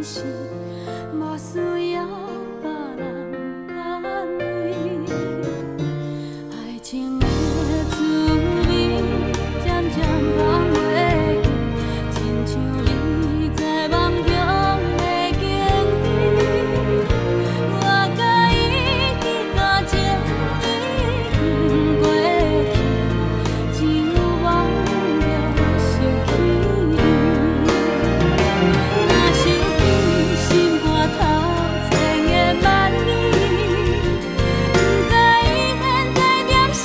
是，无需要别人安慰。爱情的滋味渐渐放袂记，亲像你在梦中的经历。我甲伊彼段情已经过去，只有忘了失去你。若想起心肝头千个万里，不知伊现在踮啥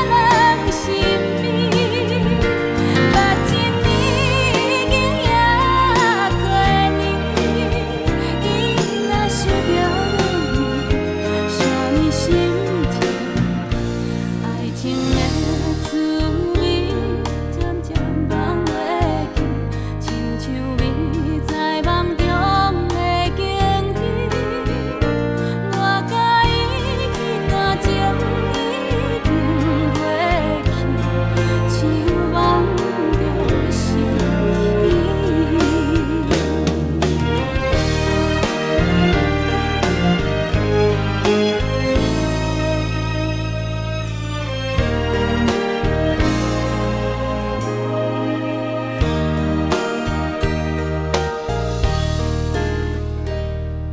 人身边。目睭你已经也多年，伊若想着你，啥物心情？爱情的滋味渐渐放袂记，亲像你在梦中的经历。我甲伊彼段情已经过去，只有忘了是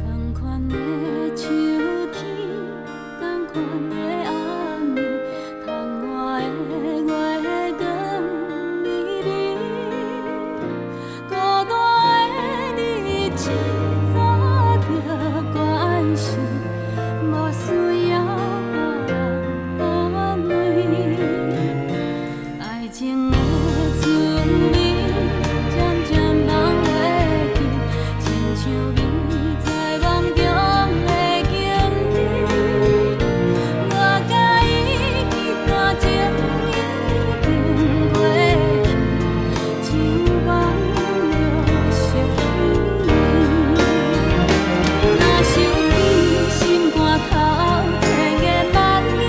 同款的秋天，同款的暗暝，窗外的月光美丽。孤单的日子早着关系，无需要别人安慰。爱情的滋味渐渐放袂记，亲像你在梦中的经历。我甲伊彼段情已经过去，只有忘了失去你。若想起心肝头千个万里，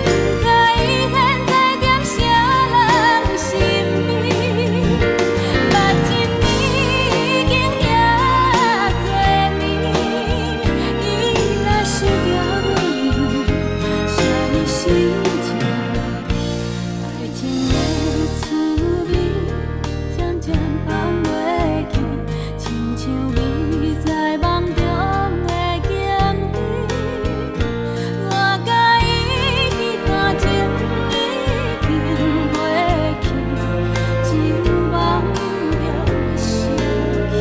不知伊现在踮啥人身边。目睭你已经也多年，伊若想着你，啥物心情？爱情的滋味渐渐放袂记，亲像你在梦中的经历。我甲伊彼段情已经过去，只有忘了失渡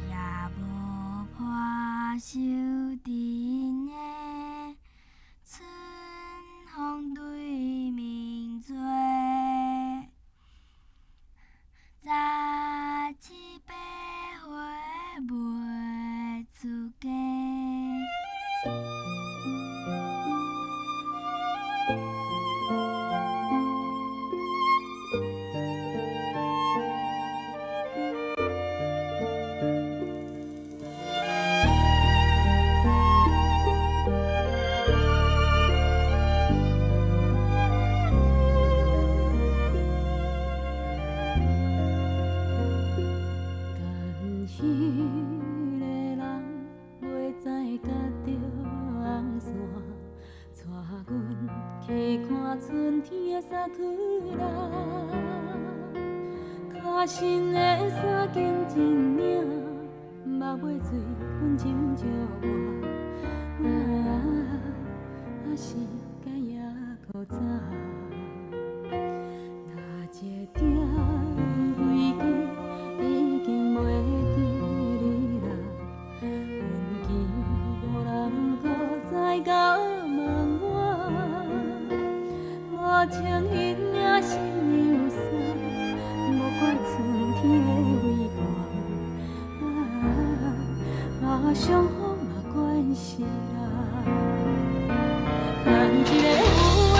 也无破收阵的春风对面做，早起百花袂出家。但迄个人袂知甲着红线，带阮去看春天的沙区啦。脚身的衫紧一领，目尾水阮斟借我，是该也搁早。哪一点规矩已经袂记你啦？阮见无人搁再甲问我，无穿迄领新娘衫，无怪春天的微寒，伤风嘛关系啦。牵一个有缘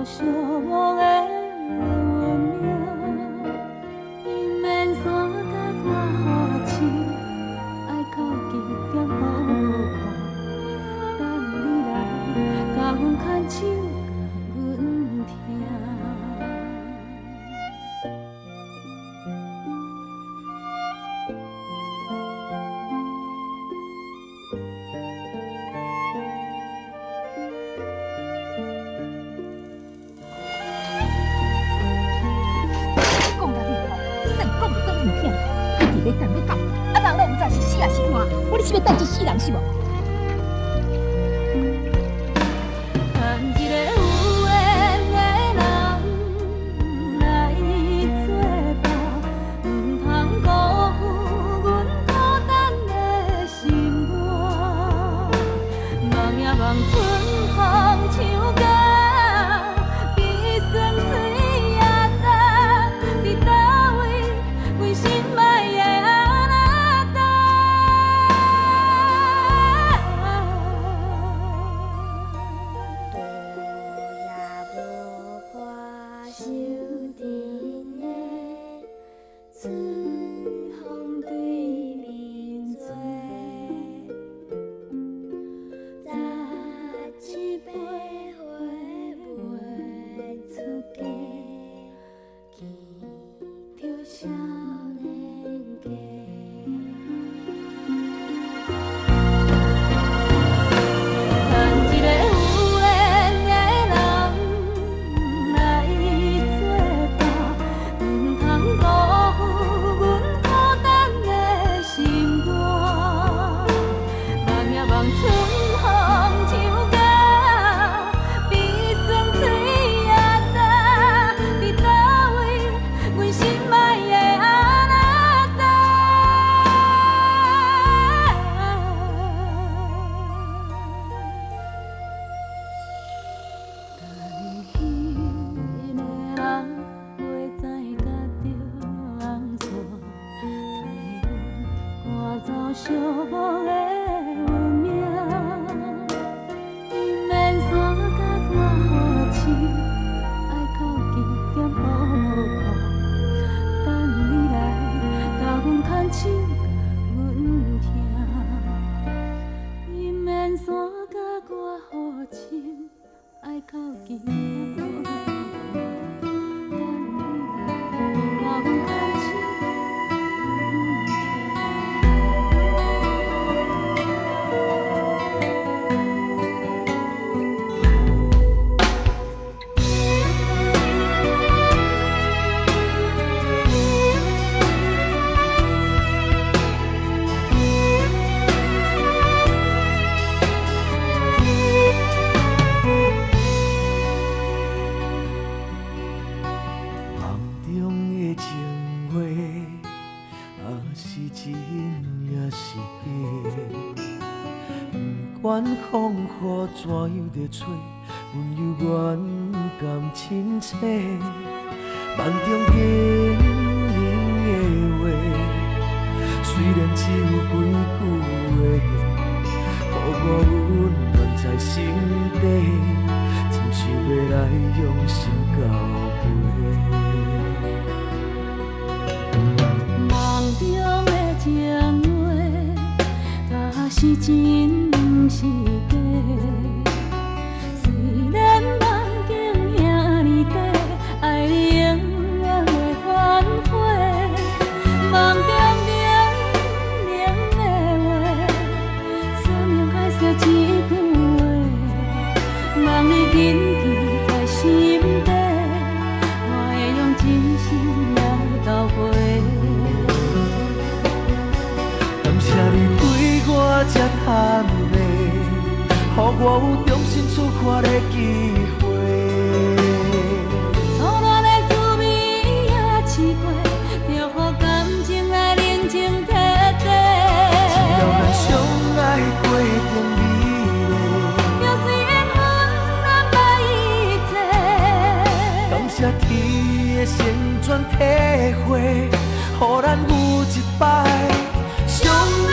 寂寞的运命，伊免山甲我好深，爱哭泣咸好看。等你来，甲阮牵手，甲阮听。要等你到，啊人都毋知是死还是活，我你是要等一世人是无？等一个有缘的人来作伴，唔通辜负阮孤单的心肝。望呀望春风唱歌，比酸水也重，伫倒位，阮心爱的。寂寞的运命，伊免山甲我好深，爱哭泣咸好看。等你来，甲阮牵手，甲阮听。伊免山甲我好深，爱哭泣咸好看。等你来，甲阮牵手。管风雨怎样在吹，阮犹原甘亲切。梦中经年的话，虽然只有几句话，予我温暖在心底，亲像要来用心交陪。梦中的情话，若是真。是假，虽然梦境遐尼短，爱你永远袂反悔。梦中冷冷的话，思念海沙一句话，望你紧记在心底，我会用真心来交陪。感谢你对我这坦白。予我有重新出发的机会。初恋的滋味也试过，就予感情来冷静体地。一了咱相爱过程美丽，就虽缘分难把一切。感谢天的旋转体会，予咱有一摆相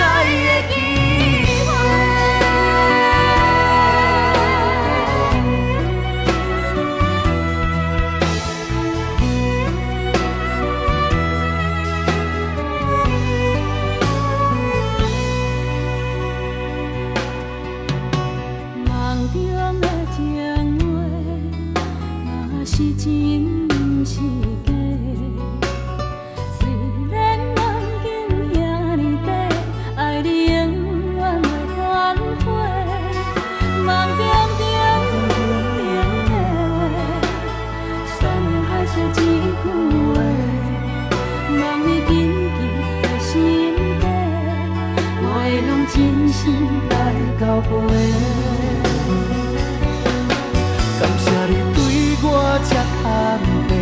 爱的机会。是真是假？虽然梦境遐尼短，爱你永远袂反悔。梦中的话，酸的海水一句话，梦已紧记在心底，我会用真心来交陪。感谢你对我这坦白，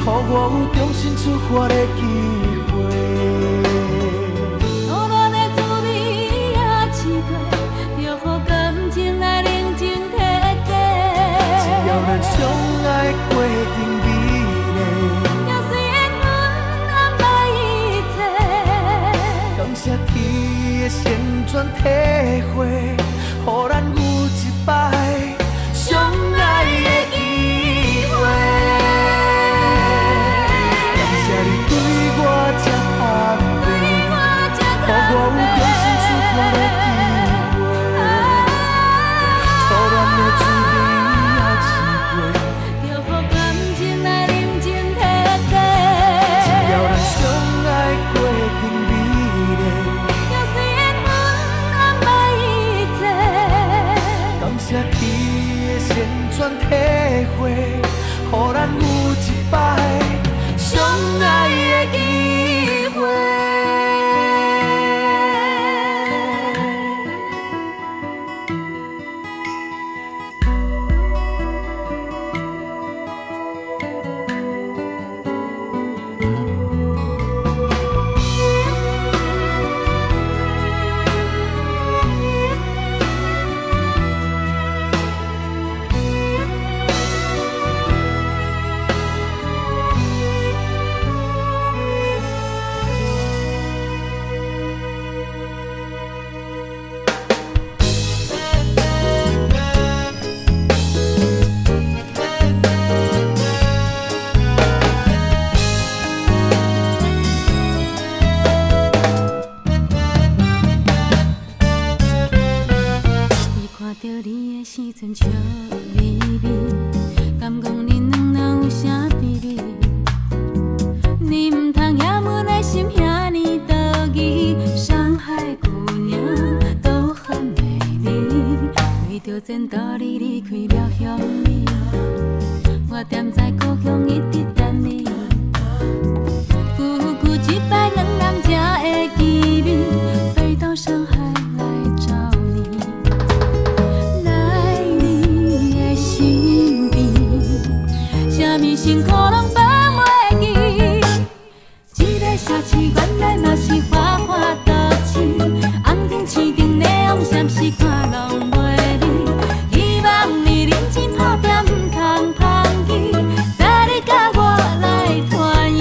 予我有重新出发的机会。错乱的滋味也试过，就予感情来认真体贴。只要咱相爱过程美丽，就算缘分安排一切。感谢天的旋转体会，予咱有一摆相爱的机会。感谢你对我这坦白，予我有重新出发的机会。错乱的滋味也试过，就予感情来认真体贴。只要咱相爱过程美丽，就算缘分安排一切。感谢天的旋转体会，予咱有一摆相爱的机会。看到你的时阵笑眯眯，敢讲恁两人有啥秘密？你唔通遐阮的心遐尼得意，上海姑娘都很美丽。为着前途你离开了乡里，我踮在故乡一直等你。久久一摆两人才会见面，飞到上海来找你。来你的身边，啥物辛苦拢放袂记。一个城市原来嘛是花花都市，红灯青灯霓虹闪烁，看拢袂离。希望你认真打拼，唔通放弃，带你甲我来团圆。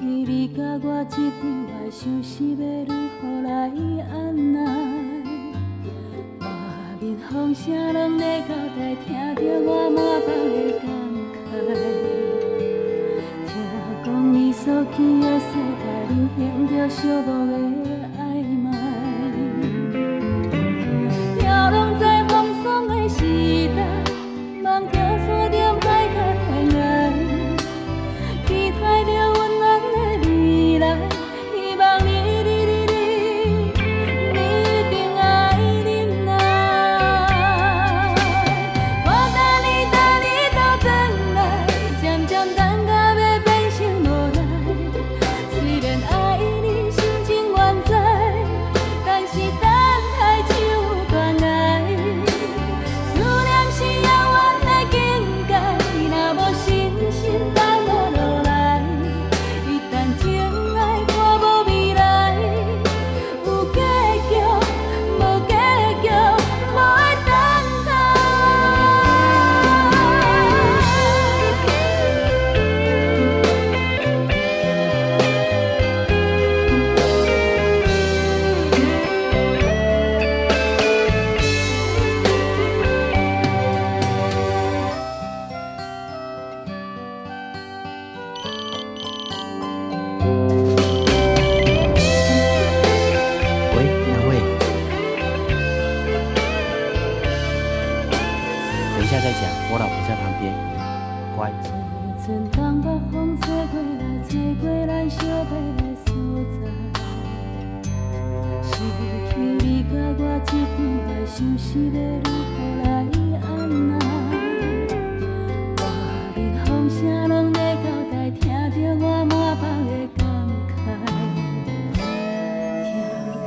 你甲我这场爱，想是要如何来安奈？外面风声拢在交代，听着我满腹的感慨。听讲你所去的世界，流行着寂寞的暧昧。飘浪在风霜的时代，梦听山点海角天涯，期待着温暖的未来，希望你一定爱忍耐。我等你都转来，渐渐等到要变成无奈。虽然爱你心情原在，但是等待就断崖。思念是遥远的境界，若无信心等无落来。一旦情爱看无未来，有结局无结局，无会等待。喂，两位，等一下再讲，我老婆在旁边，乖。一阵东北风吹过来，吹过咱相别的所在。失去你甲我这场爱，想是要如何来安奈？外面风声拢在交代，听着我满腹的感慨。听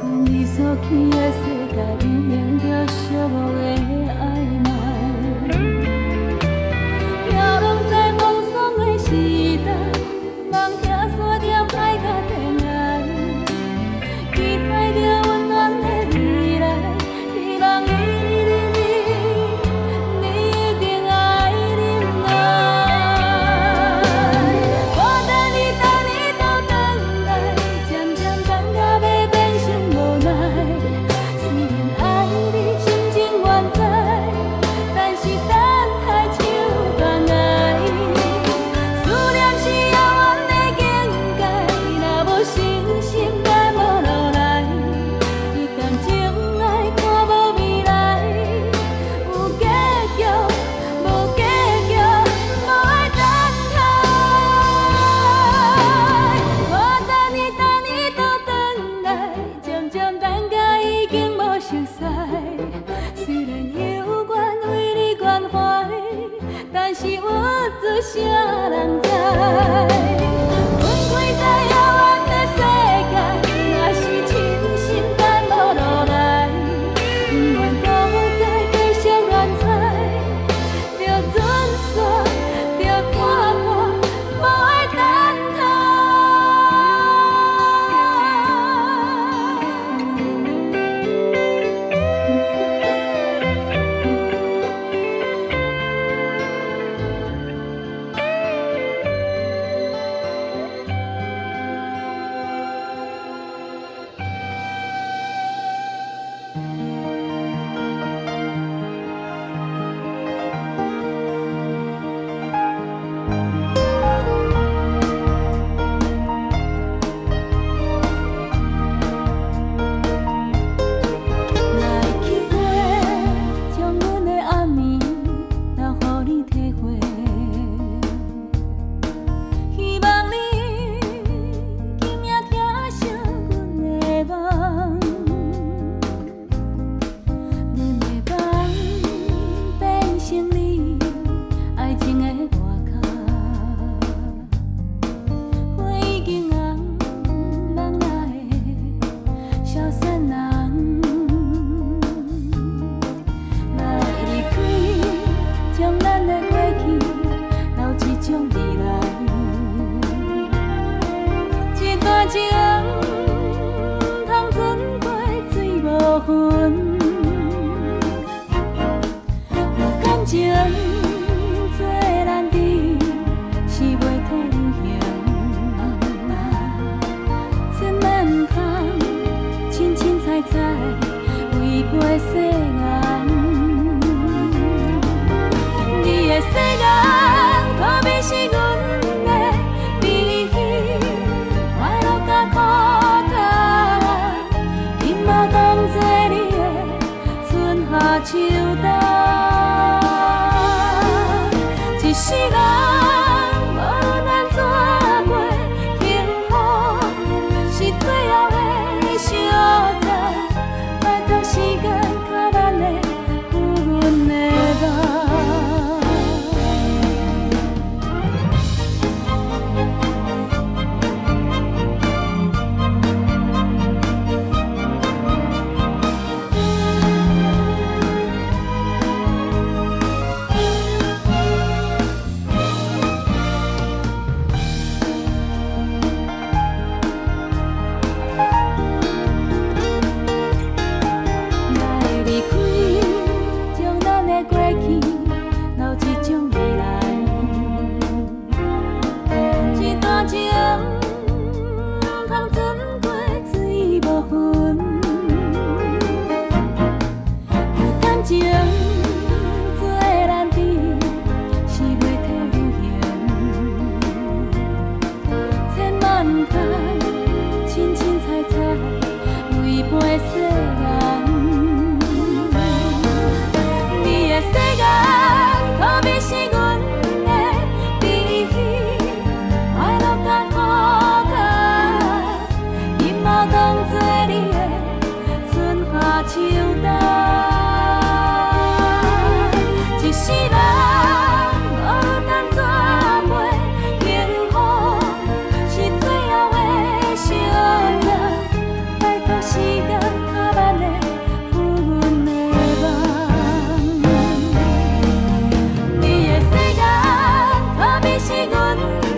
讲你所去的世界，流行着寂寞的暧昧。飘浪在风霜的时代，梦听山点海角天涯，期待着温暖的未来，希望你一定爱忍耐。我等你都转来，渐渐等到要变成无奈。虽然爱你心情原在，但是等待就断崖。思念是遥远的境界，若无信心等无落来。一旦情爱看无未来，有结局无结局，无会等待。我等你都转来，渐渐等甲已经无熟悉。虽然有缘为你关怀，但是有做啥人知？分开在遥远的世界，若是真心等无落来，不愿搁再继续乱猜，着准线，着看破，无会等待。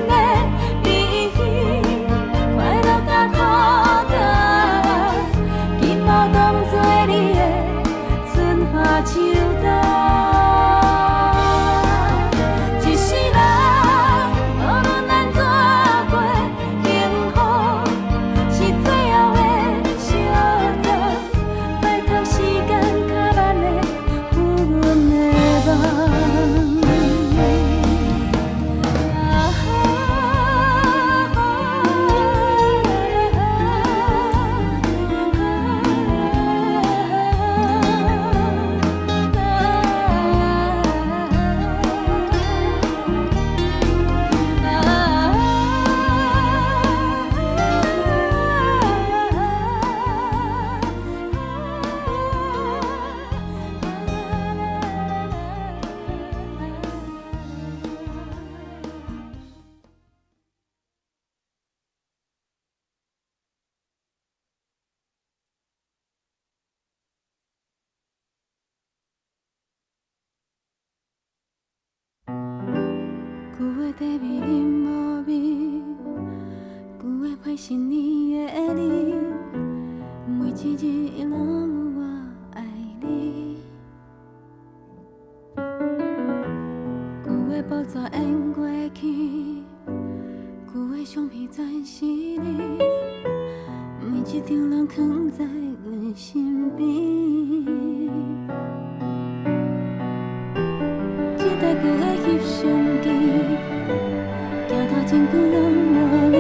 的离去，快乐甲孤单，紧抱当作你的春夏秋冬。一世人，无论咱怎过幸福，是最后的相赠。拜托时间较慢的抚阮的梦。旧的地味啉无味，旧的歹是你的你，每一日拢有我爱你。旧的报纸演过去，旧的相片全是你，每一张拢藏在阮身边。这台旧的翕相机，镜头真久拢无你，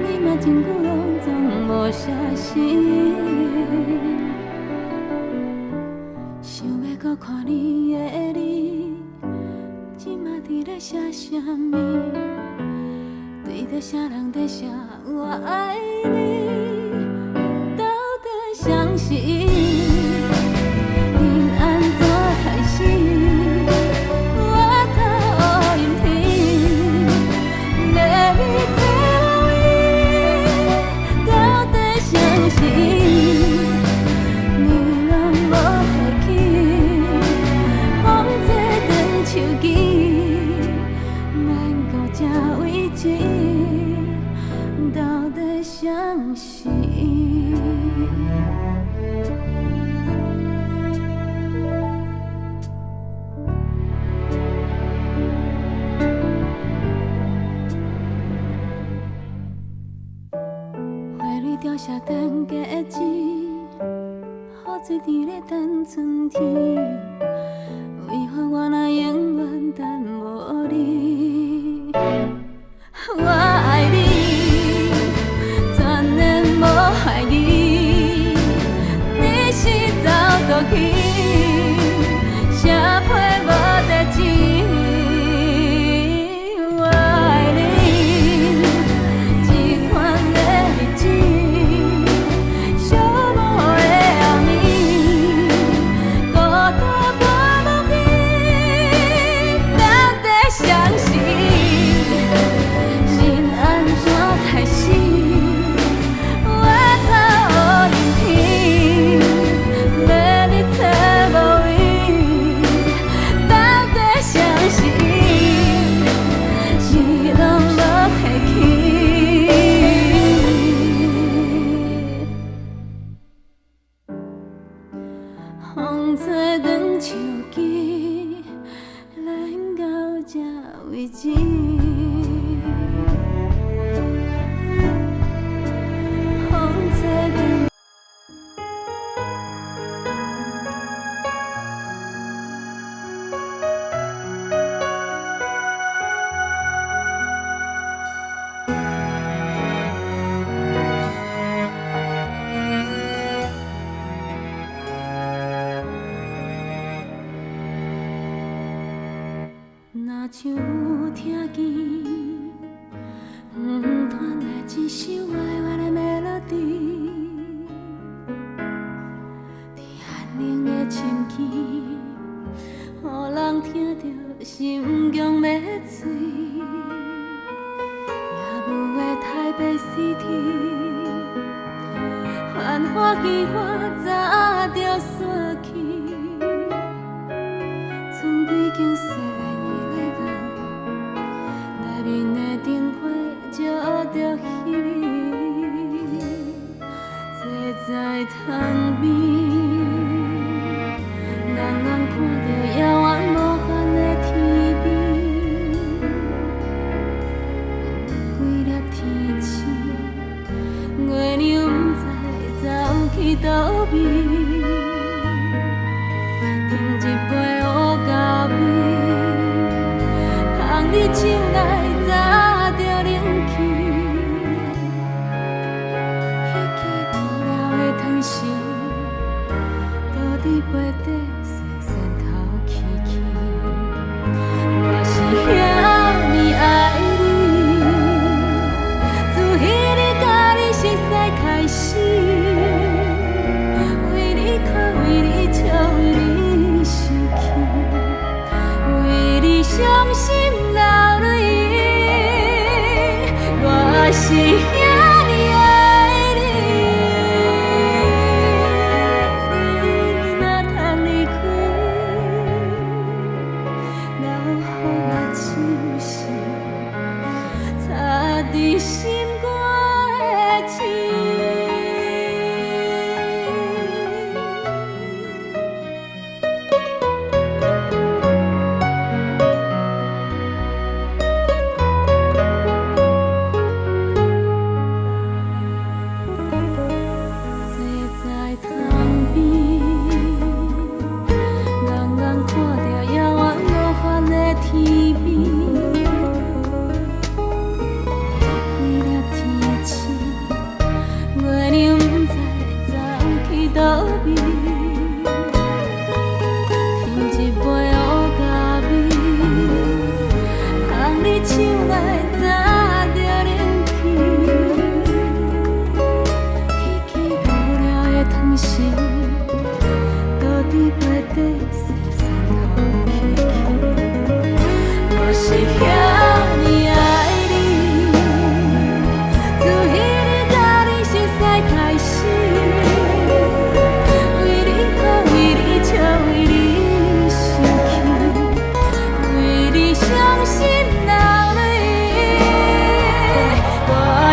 你嘛真久拢总无消息。想要搁看你的你，即嘛伫咧写啥物？对着啥人在写我爱你？到底相是？你安怎开始？到底相是？花蕊凋谢等价钱，雨水伫咧等春天，为何我若永远等无你？我爱你，全然无怀疑，你是走倒去，写批无代志。我爱你，一款的日子，寂寞的后暝，孤单无路去，到底相是？开始，我靠任天，要你找无位，到底相是？是拢无提起。风吹断手机，咱到这为止。若像有听见，传来一首歪歪的 melody， 伫安宁的深更，予人听着心强要碎，也无的台北 City， 繁华戏我早就散去，剩几间西。面的灯火照着彼，坐在窗边，人人看着遥远无限的天边，有几粒天星，月亮不知走去倒位。你手内早着冷气，彼支无聊的糖心，倒伫杯底细细头起起。我是遐尼爱你，自迄日甲你熟识开始，为你哭，为你笑，为你生气，为你伤心。我是遐尼爱你，你若通离开，留予我手心，插伫心肝的刺。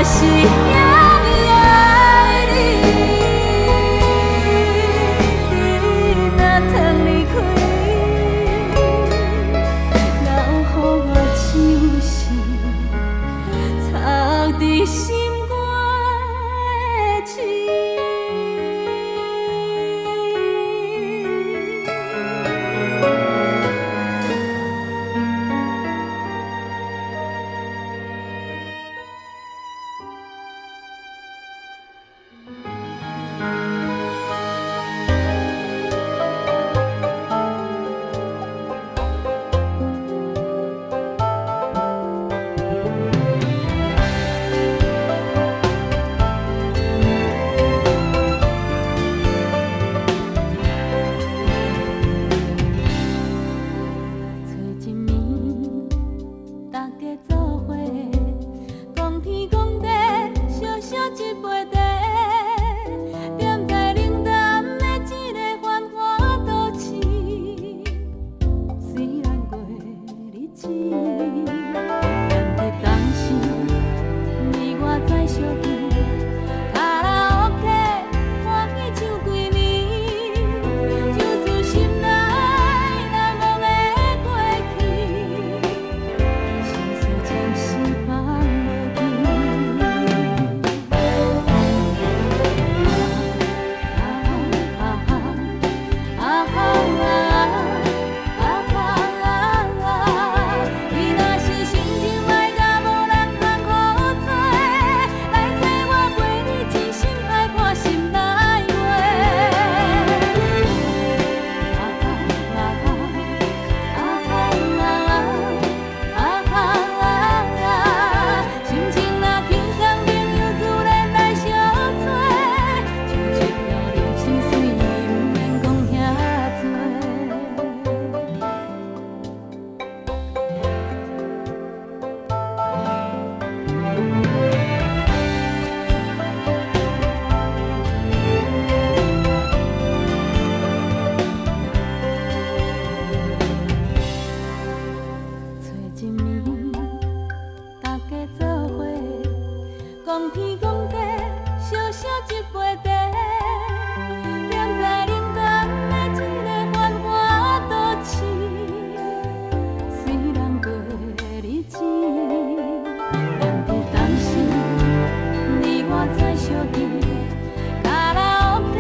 是遐尼爱你，你若通离开，留予我手心，插伫心肝的刺。心事渐时讲天讲地，小小一杯茶，踮在冷淡的一个繁华都市，虽然过日子，难得当时你我在相见。卡拉 OK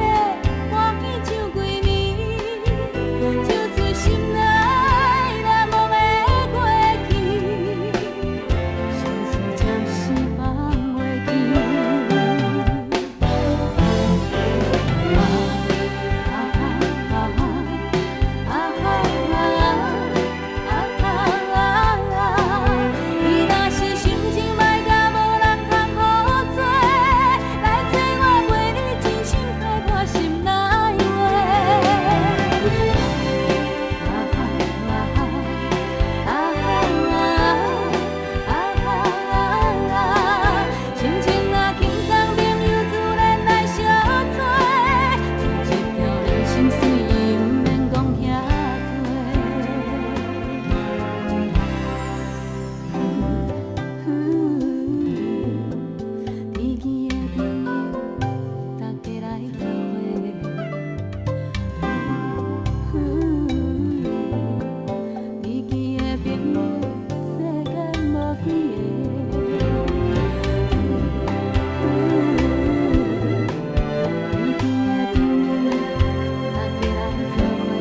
欢喜唱几暝，唱出心内难忘的过去，相思暂时放袂记。伊若是心情歹甲无人通好做，来找我陪你真心开破心内话。心情若轻松，朋友自然来相做，像一条人生水，毋免讲遐多。知己的朋友，大家来做伙。知己的朋友，世间无几个。知己的朋友，大家来做伙。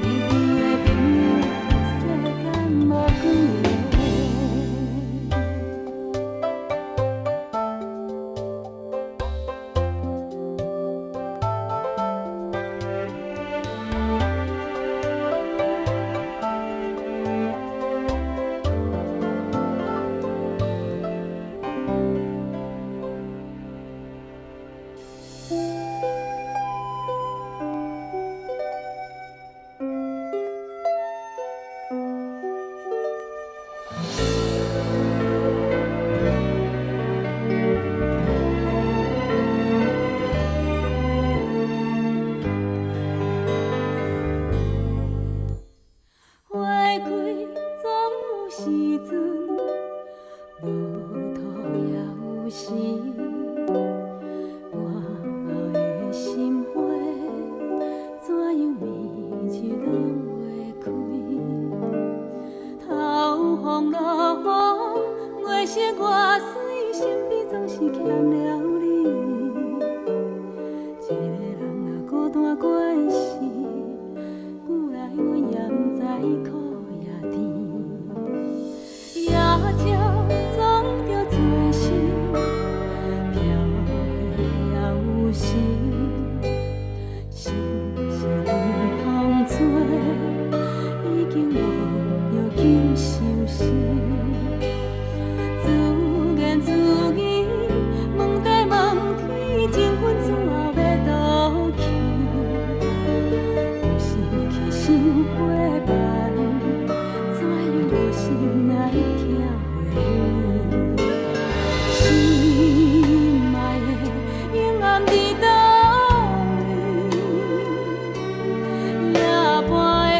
知己的朋友，世间无几个。花开总有时阵，无土也有时。我嘛的心花，怎样绵一拢会开？头风落雨，月色外水，身边总是欠了你。一个人若孤单关系，久来阮也不知苦也甜。夜鸟总着做事，飘飞也有时，心是长风吹，已经忘了紧相思。自言自语，问地问天，情分自后要倒去。有心去想花瓣，怎样无心来听花语？心爱的永暗伫倒位？夜半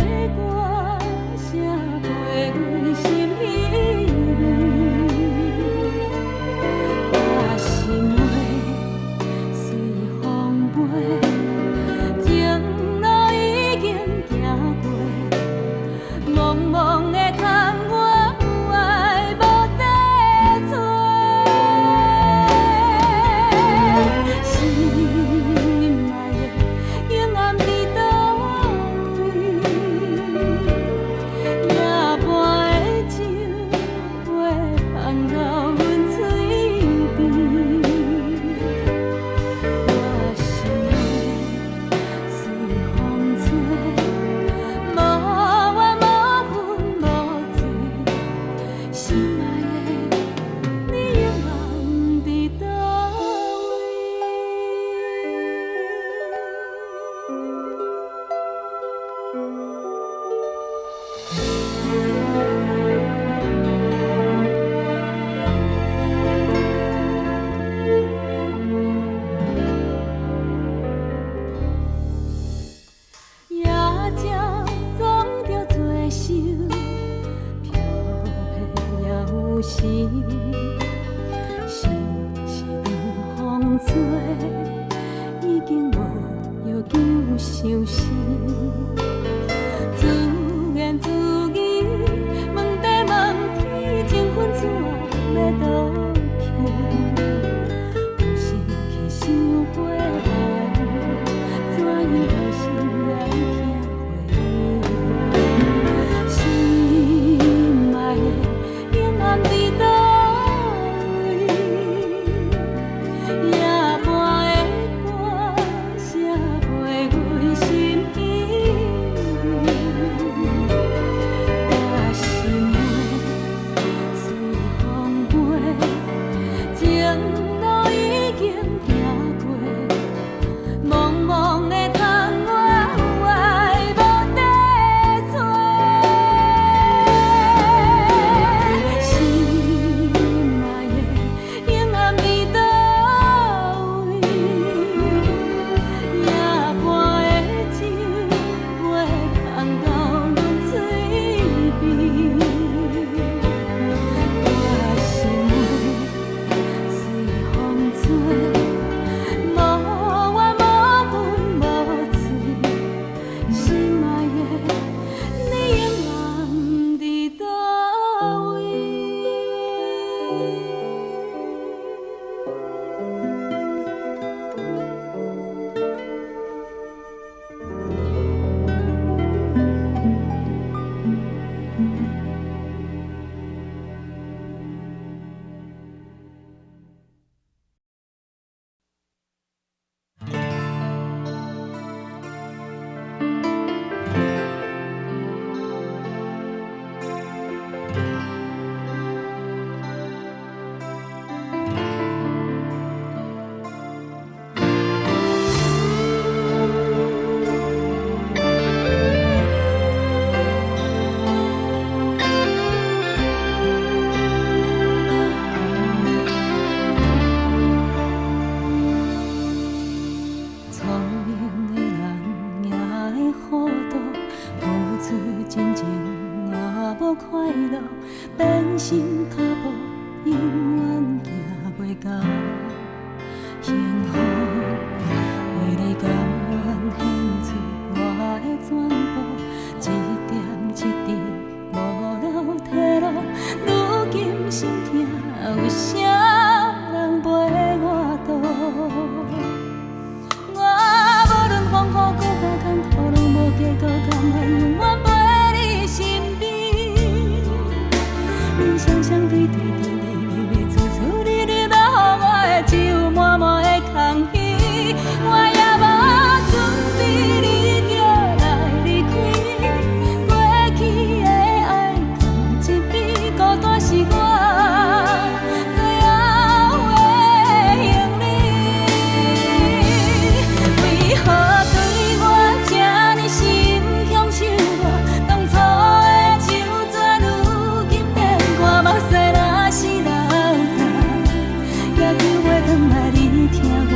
的歌声陪阮出真情换无快乐，变心脚步永远行袂到幸福。为你甘愿献出我的全部，一点一滴无了退路。如今心痛，为啥人陪我渡？我无论风雨搁较艰苦，拢无计较，甘愿永远陪你身边。人双双对对，甜甜蜜蜜，处处日日留我的，只有满满的空虚。我也无准备你就来离开，过去的爱放一边，孤单是我最后的行李。为何对我这呢心向手热？当初的手纸，如今变寒。目屎若是流干，也救袂转来你疼我。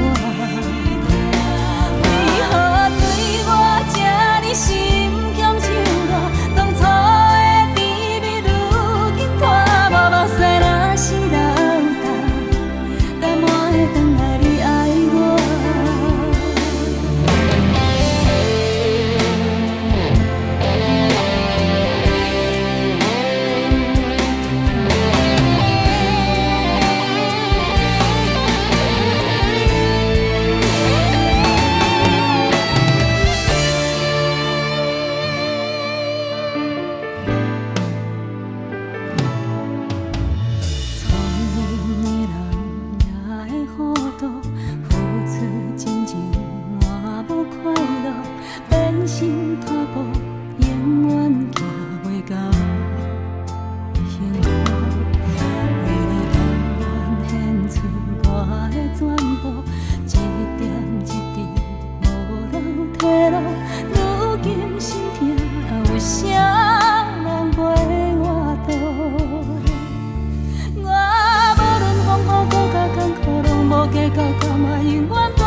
为何对我这呢心向手热？当初的甜蜜，如今拖无。目屎若是流干，甘愿会转来你爱我。聪明的人也会糊涂，付出真情换无快乐，变心脚步永远行袂到幸福。为你甘愿献出我的全部，一点一滴无了退路。如今心痛，为啥人陪我渡？我无论风雨搁较艰苦，拢无计较，甘愿永远陪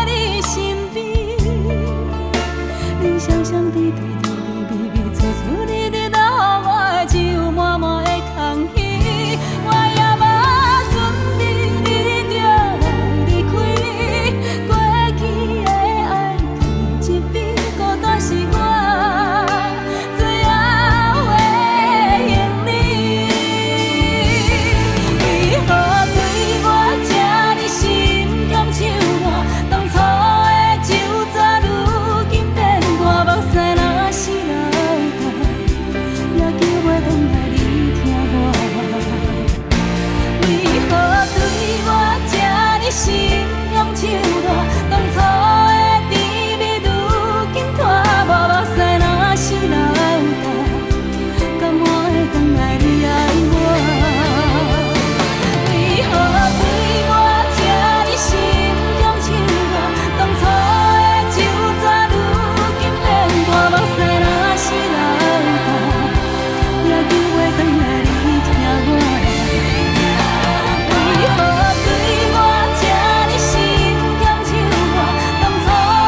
你身边。人双双对对，甜甜蜜蜜，处处日日留我的，只有满满的空虚。我也无准备你就来离开，过去的爱放一边，孤单是我最后的行李。为何对我这呢心向手热？当初的手纸，如今变寒。目屎若是流干，也救袂转来你疼我。为何对我这呢心向手热？当初的甜蜜，如今拖无。目屎若是流干，甘愿会转来你爱我。为何对我这呢心向手热？当初的手纸，如今变寒。目屎若是流干，也救袂转来你疼我。为何对我这呢心向手热？当初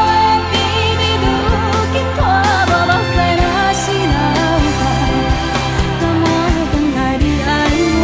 的甜蜜，如今拖无。目屎若是流干，甘愿会转来你爱我。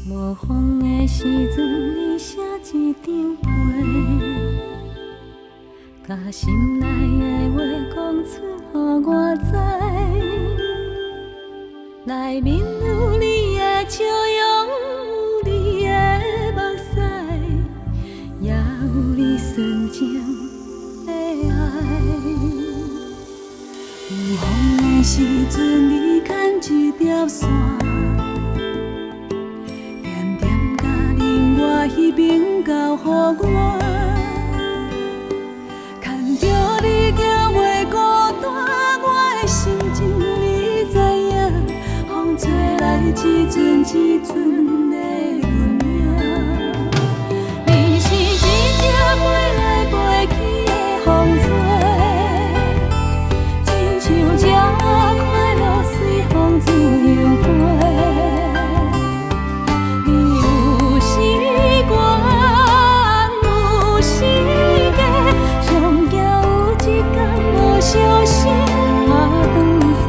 无风的时阵，你写一张被，甲心内的话讲出，予我知。内面有你的笑容，有你的目屎，予我。看着你行袂孤单，我的心情你知影，风吹来一阵一阵的阮影。你是一只飞来飞去的风吹，亲像这快乐随风自由飞。你有时悬，有时假，上惊有一天无小心爬断线。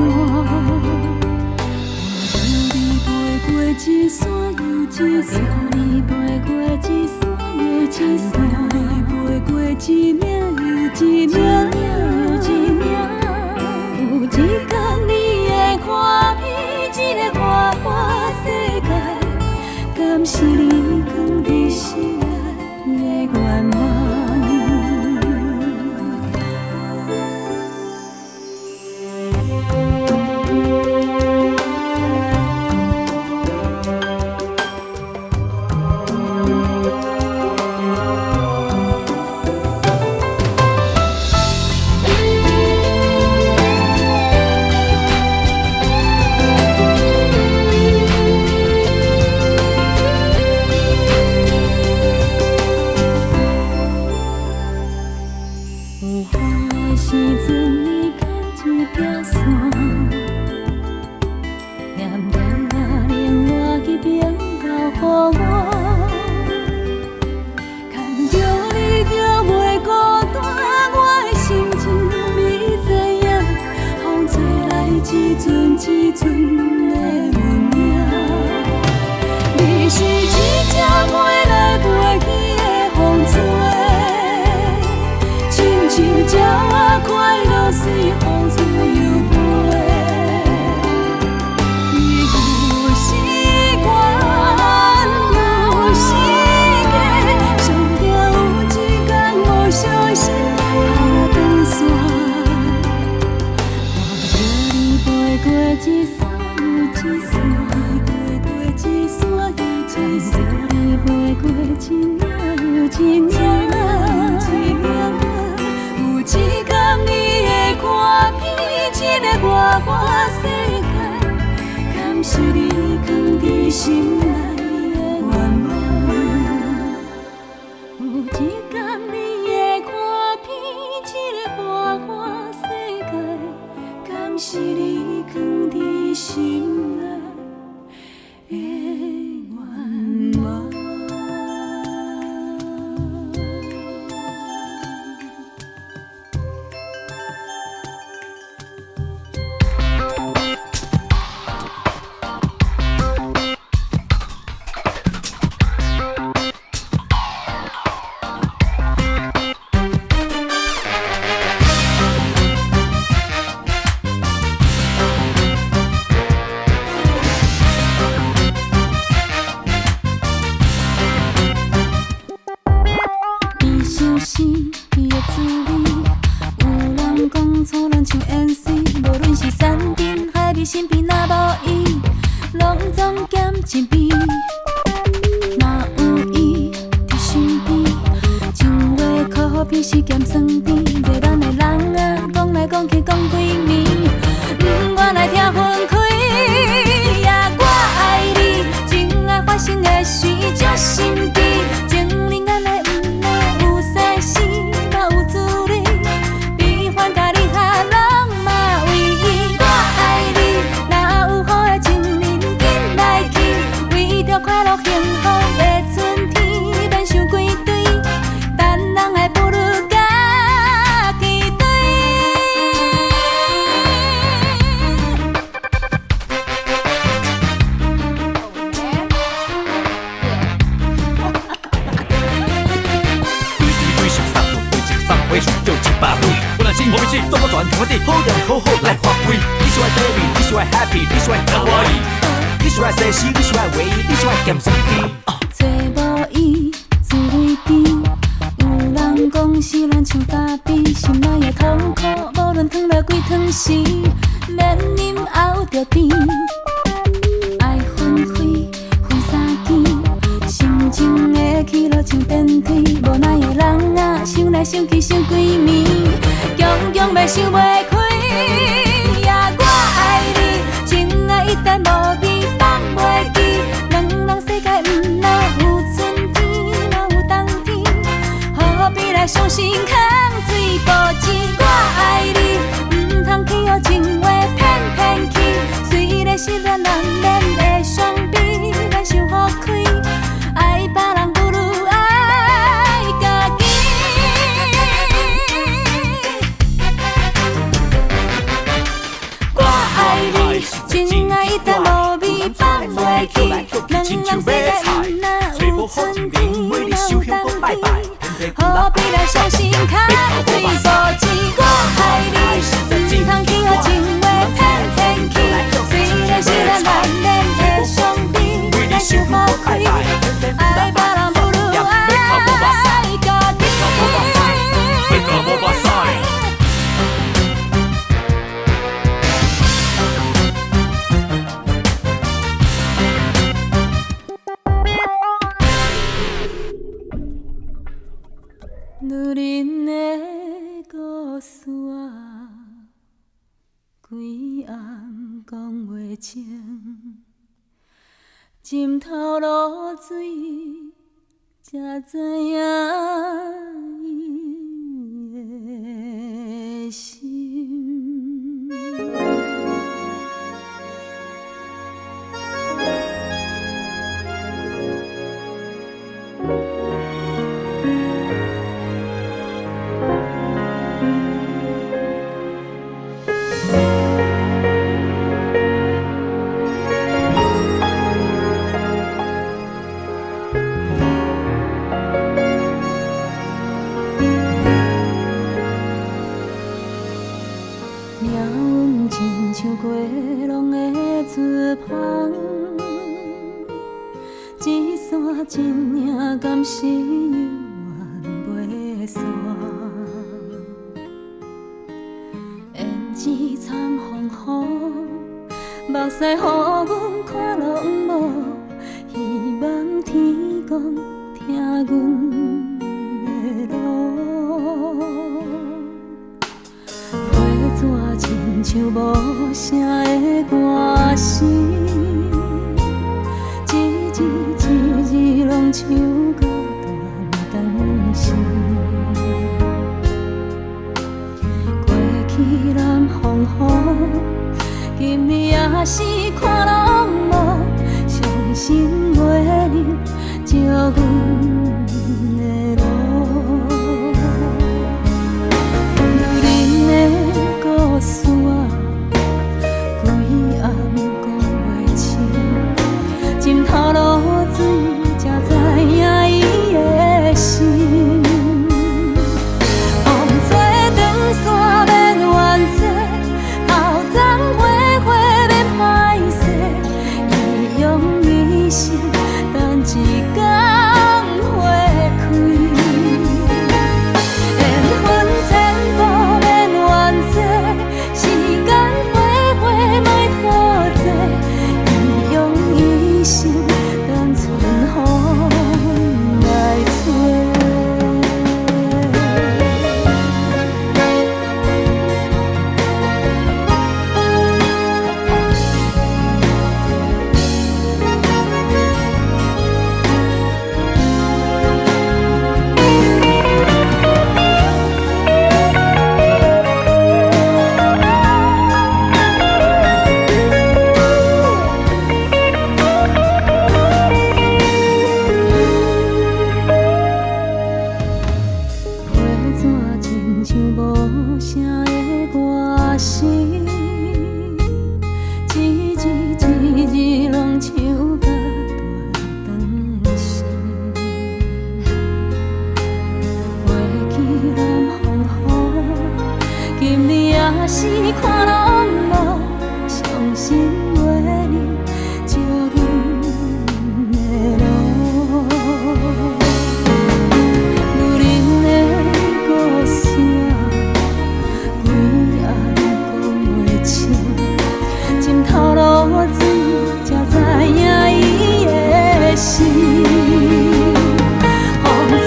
你飞过一山又一山，你飞过一山又一山，你飞过一岭又一岭。有一天你会看遍这个花花世界，敢是你藏在心内的愿望？有风的时阵，你牵一条线，念念啊，另外一边交予我。看着你行袂孤单，我的心情你知影，风吹来一阵一阵的阮影。你是一只飞来飞去的风吹，亲像这快乐随风自由飞。你有时悬，有时假，上惊有一天无小心爬断线。看着你飞过一山又一山，你飞过一山又一山，你飞过一岭又一岭。有一天你会看遍这个外外世界，敢是你藏在心内的愿望？有一天你会看遍这个外外世界，敢是你藏在心内的愿望？身边若无伊，拢总减一边。若有伊伫身边，情话可比是咸酸甜。做咱的人啊，讲来讲去讲几年，我来听分开。呀，我爱你，真爱发生的事足神奇，情令咱的毋奈有赛事，嘛有滋味，比反甲你较浪漫为伊。我爱你。快乐幸福的春天，免想几堆，等人来步入家己堆。规上送就对一送尾数就100倍，有人生活必须做不全，我哋好人好好来发挥。你喜欢 baby， 你喜欢 happy， 你喜欢卡哇伊。你喜欢西施，你喜欢唯一，你喜欢咸酸甜。做无伊，自泪甜。有人讲是咱像咖啡，心内的痛苦，无论烫了几汤时，免饮熬着甜。爱分开，分三更，心情的起落像电天开，无奈的人啊，想来想去想几暝，强强要想袂开。呀，我爱你，情爱一旦无味，放袂记。两人世界毋若有春天，若有冬天，何必来伤心空水无钱？我爱你，毋通去予情话骗骗去。虽然失恋难免会伤悲，咱想好开，爱别人不如爱家己。我爱你，情爱一旦无味放袂记，两人世界毋若有春天，若有冬天，何必来伤心空水无钱？我爱你，毋通去予情话骗骗去。虽然失恋难免会伤悲，咱想好开，爱别人不如爱家己。女人的故事啊，规暗讲袂清，枕头落水才知影伊的心。命运亲像过long的船帆，一线真领，敢是永远袂散。胭脂惨风雨，目屎予阮看拢无，希望天公听阮的路。花纸亲像无声的歌声，一字一字拢唱到断肠时。过去南风雨，今日也是看拢无，伤心袂能照阮的路。女人的故事啊，规暗讲袂清，枕头落水才知影伊的心。风吹长线免怨嗟，头鬃花花免歹势，伊用一生等一天花开。缘分千步免怨嗟，时间飞飞莫拖济，伊用一生等春风来吹。花纸亲像无声的歌声，一字一字拢唱到断肠时。过去南风雨，今日也是看拢无，伤心袂能照阮的路。女人的故事啊，规暗讲袂清，枕头落水才知影伊的心。风吹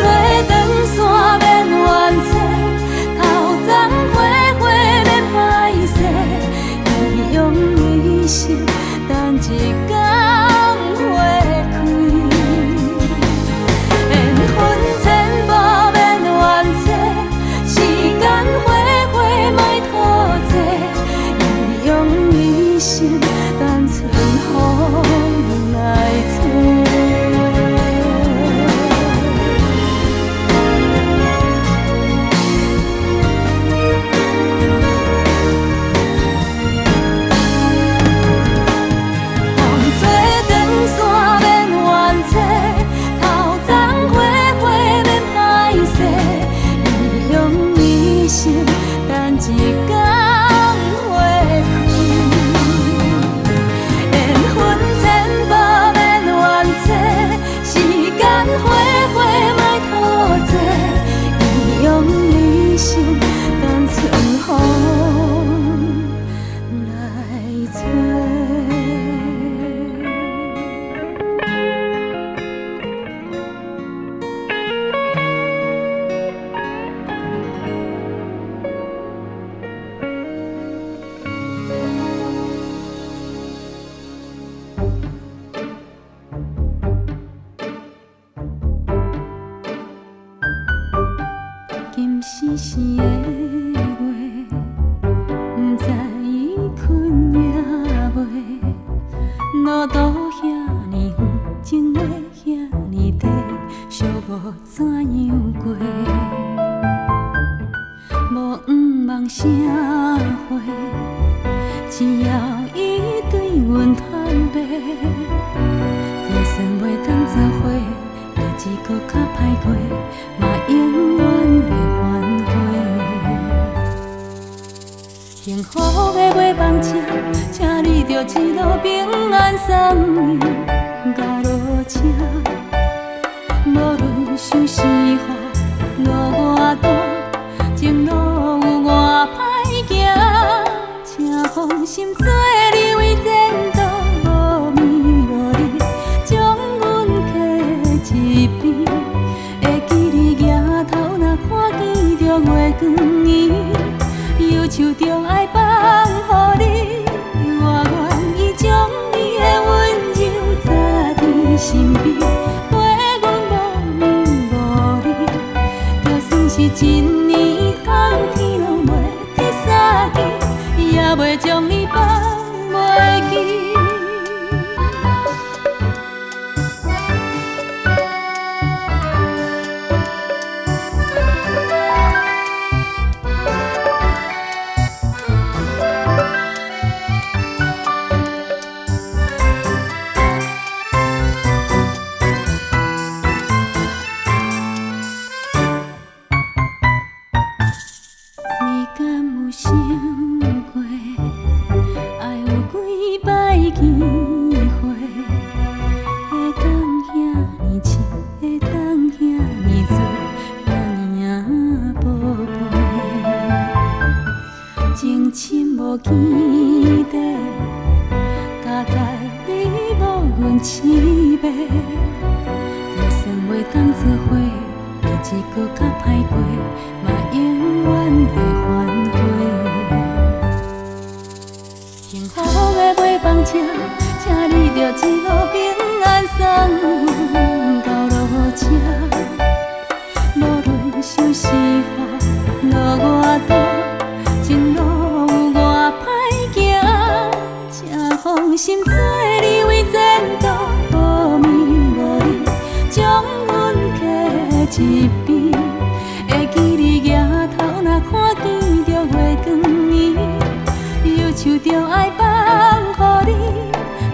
时时的月，不知伊困也袂。路途遐尼远，情话遐尼短，寂寞怎样过？无毋望啥货，只要伊对阮坦白，就算袂当做伙，日子搁较歹过，嘛永远袂反悔。幸福的袂放车，请你着一路平安送伊到路车，无论想是雨路偌大。情路有偌歹行，请放心做你为前途无眠无日，将阮客一边。会记你额头若看见着月光圆，忧愁着爱放予你，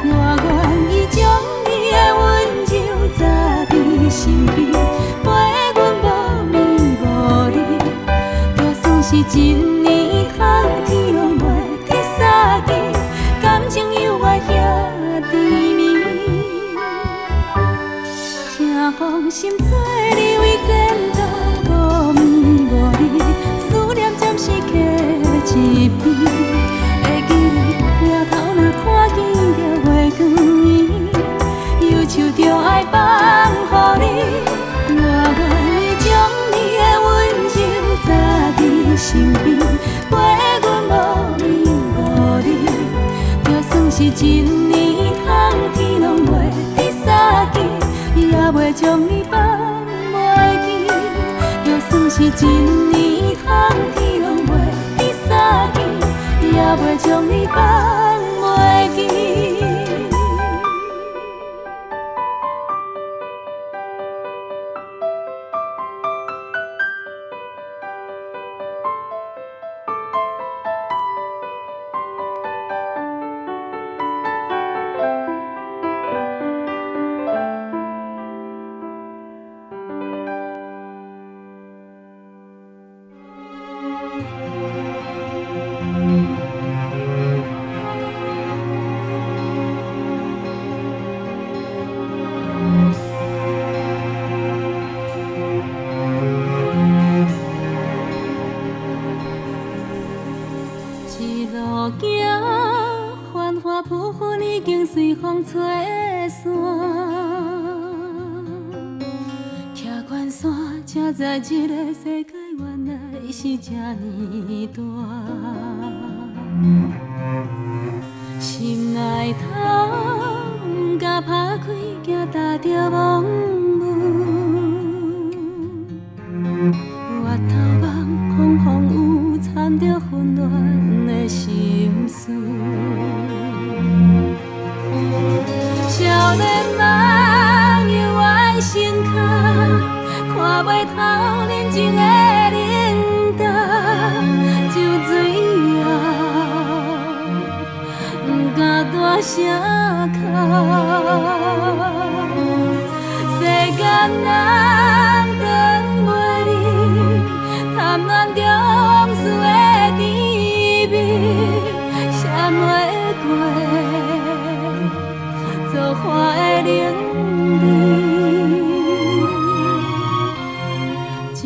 我愿意将你的温柔扎伫身边，陪阮无眠无日，就算是一年。天拢袂去相见，也袂将你放袂记。在这个世界，原来是这呢大，心内头甲打开，惊踏着梦雾，我头望。袂透人情的冷淡，酒醉后不敢大声哭，世间人等袂你，贪恋着往事的滋味，闪袂过作花的冷泪。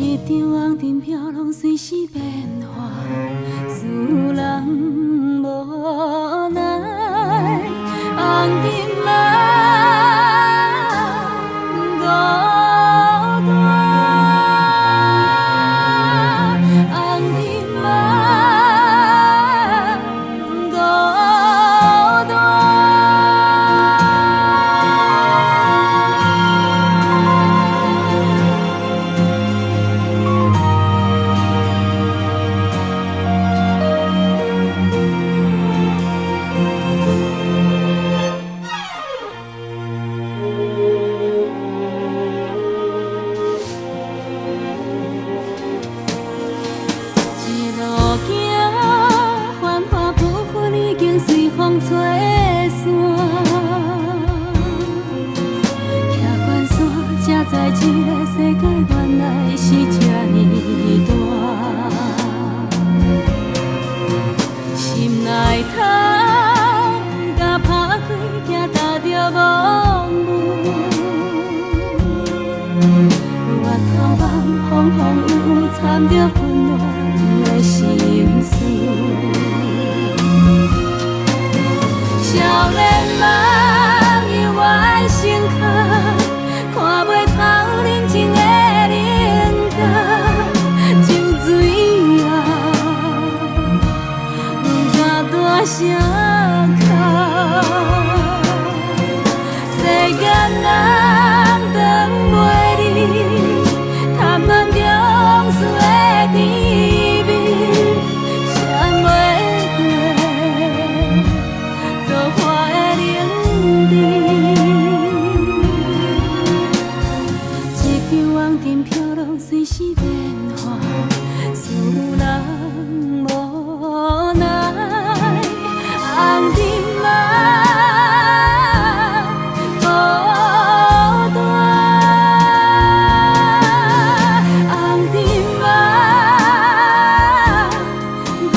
一场红尘飘浪，随时变化，使人无奈。红尘啊，孤单；红尘啊，孤单。一路行，繁华浮云已经随风吹散。倚关山，才知这个世界原来是这呢大。心内痛，甲打开，惊踏着梦雾。月头梦，风风雨雨，掺着混乱的心事。少年梦犹原成空，看袂透人情的冷淡，酒醉后不敢大声哭，世间人等袂你，贪恋着往事的滋味，闪袂过作花的冷泪。一场红尘飘浪，随时变化，使人无奈。红尘啊，孤单；红尘啊，孤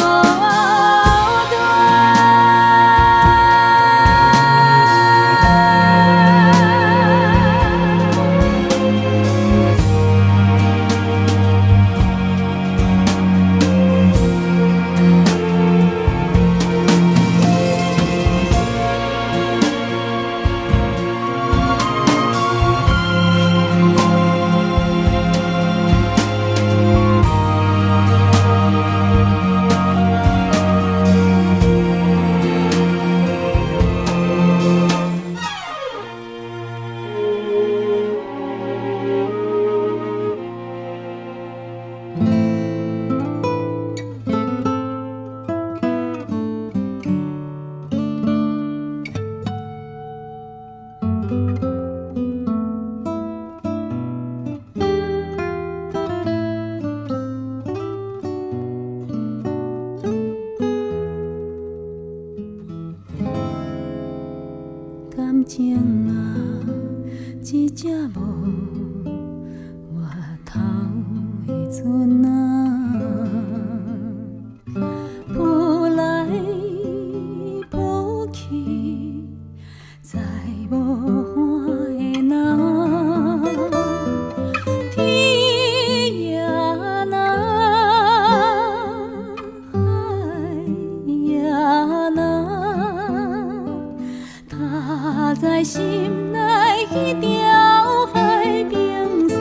感情啊，一只无回头的船啊，浮来浮去，再无伴的人。天也难，海也难，他在心内迄条海平线。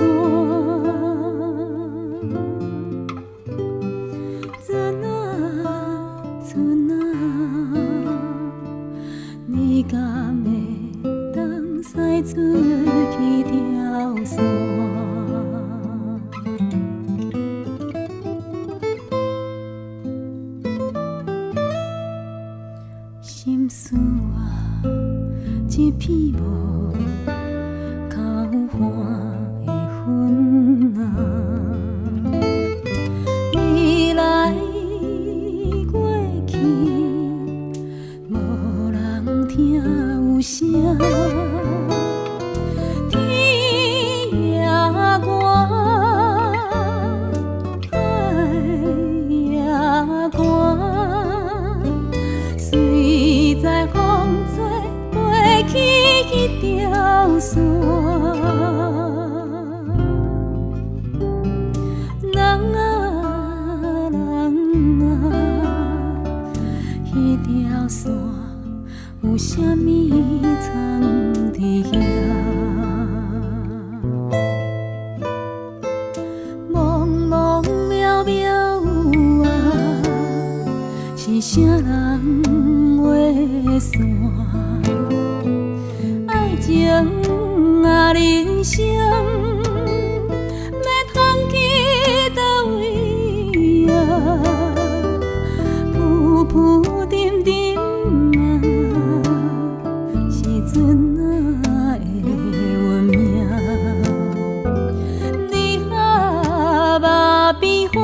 线，有啥物藏伫遐？茫茫渺渺啊，是啥人画线？爱情啊，人生。浮浮沉沉啊，时阵哪会运命？你下目变花，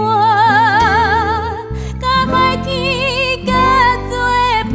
甲海天结作伴。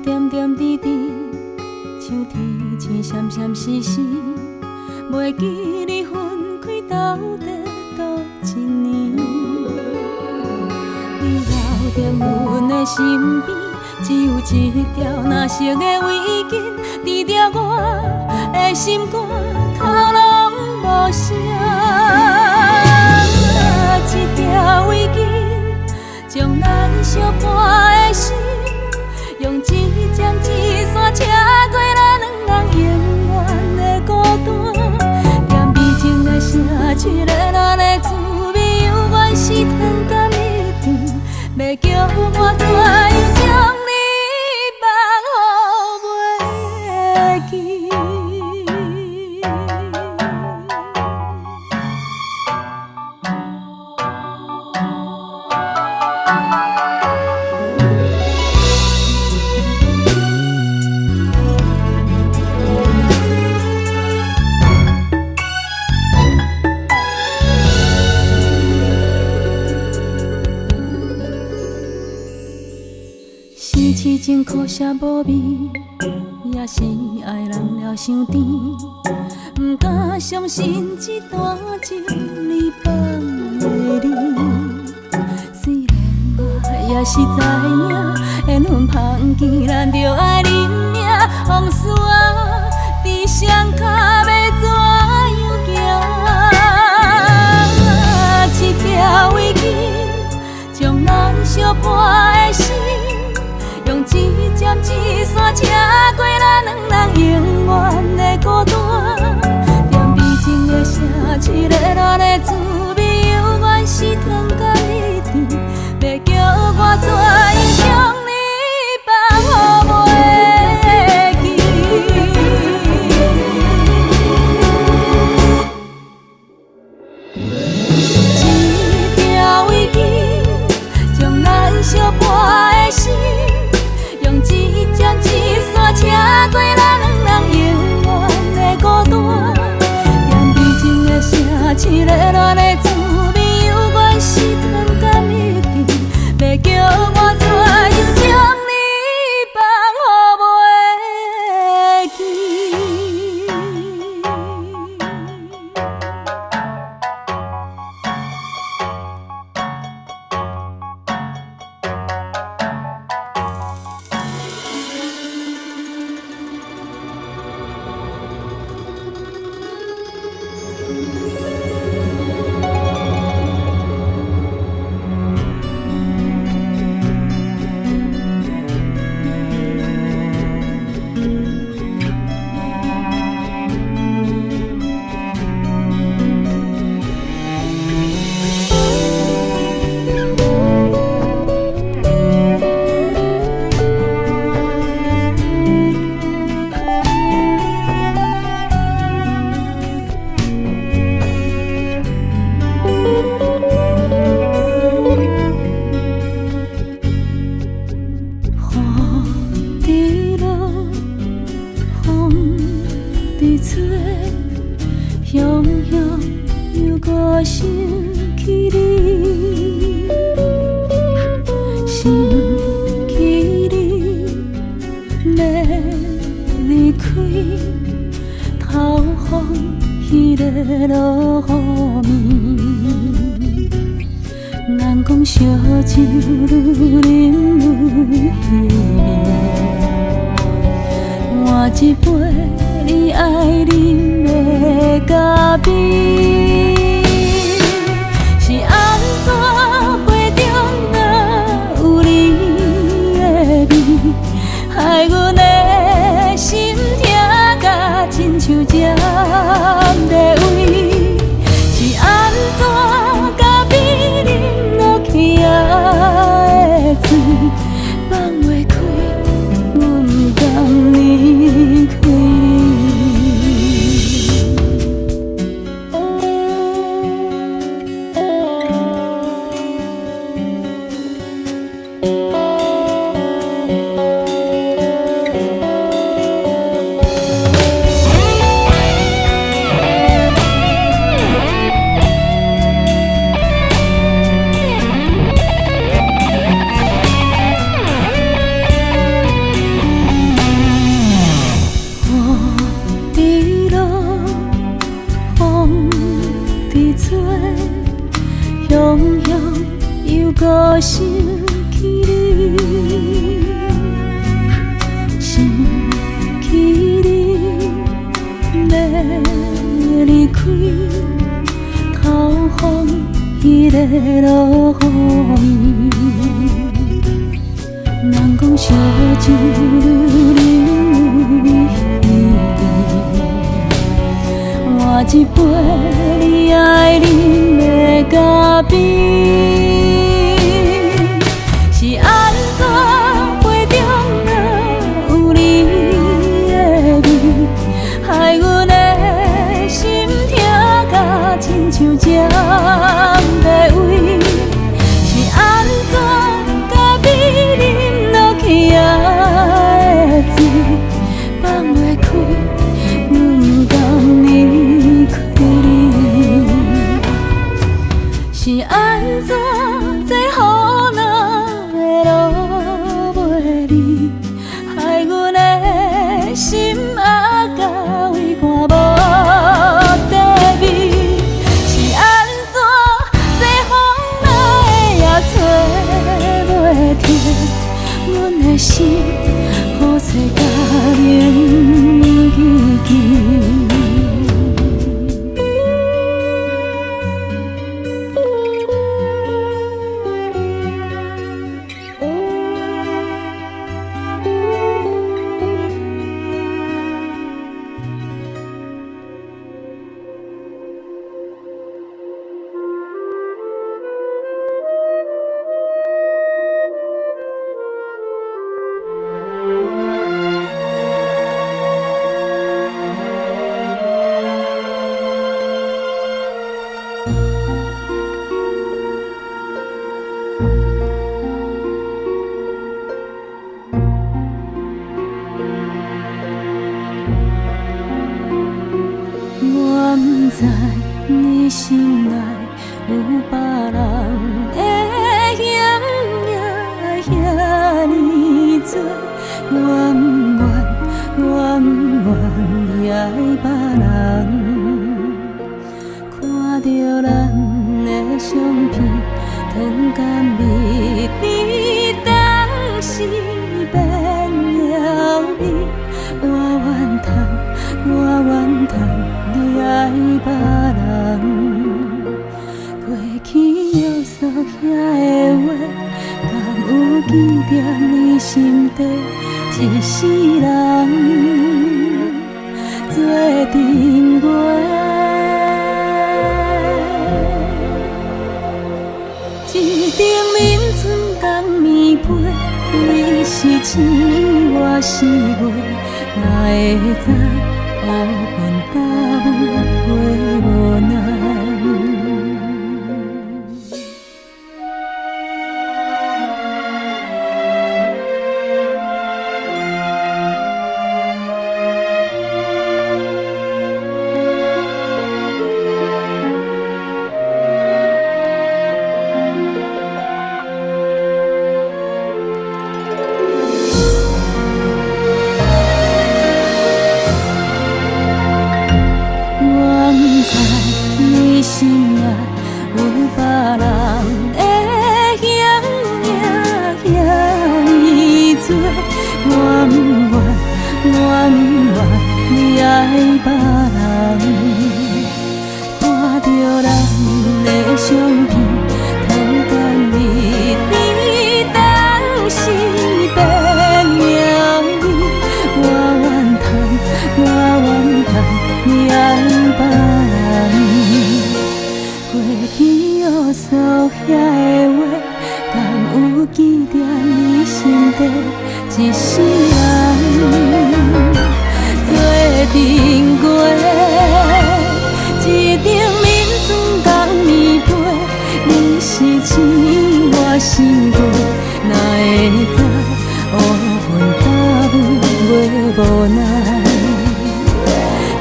点点滴滴，像天星闪闪烁烁，袂记你分开到底多一年。你留在阮的身边，只有一条蓝色的围巾，织着我的心肝，头拢无声。一条围巾，将咱相伴的心。用一针一线车过咱两人永远的孤单，甜美情的声，吹热闹的滋味，犹原是天干一段，要叫我怎样将你放乎袂记？声无味，也是爱人了伤甜。不敢相信这段情你放的你。虽然我也是知影，缘分芳见，咱着爱认命。往事啊，伫双脚要怎样行？一条围巾，将咱相伴的心。用一针一线车过咱两人永远的孤单，踮美情的城市，热恋的滋味，犹原是糖甲蜜甜，要叫我怎样将你放乎袂记？一条围巾，将咱相伴的心。用一针一线车过咱两人永远的孤单，踮美情的城市，热恋的滋味，犹原是糖甲蜜甜，要叫我怎样将你放乎袂记？雄雄又搁想起你，想起你要离开，透风迄个落雨暝，人讲烧酒愈啉愈稀微，换一杯你爱啉的咖啡，是安怎杯中若有你的味，害阮的心痛甲亲像针在位，是安怎咖啡啉落去的醉，放袂开，阮不甘离开你。雄雄又搁想起你，想起你要离开，透风迄个落雨暝，人讲烧酒愈啉愈稀微，换一杯你爱啉的咖啡，是安怎杯中若有你的味，害阮的心痛甲亲像针在位，是安怎咖啡啉落去的醉，放袂开，阮不甘离开你。是安怎？知你心内有别人的嫌也遐尼多，愿也爱别人。看着咱的相片，糖甘蜜甜，当时变了味。我怨叹你爱别人，过去约束遐的话，敢有记在你心底？一世人做阵月，一顶眠春江暝背，你是星，我是月。哪会知乌云搭雾会无奈？心内有别人的嫌也遐尼多，怨你爱别人。看着咱的相片，糖甘蜜甜，当时变了味。我怨叹你爱别人。过去约束遐的话，敢有记在你心底？一世人做阵月，一顶眠春江暝背，你是星，我是月，哪会知乌云搭雾会无奈？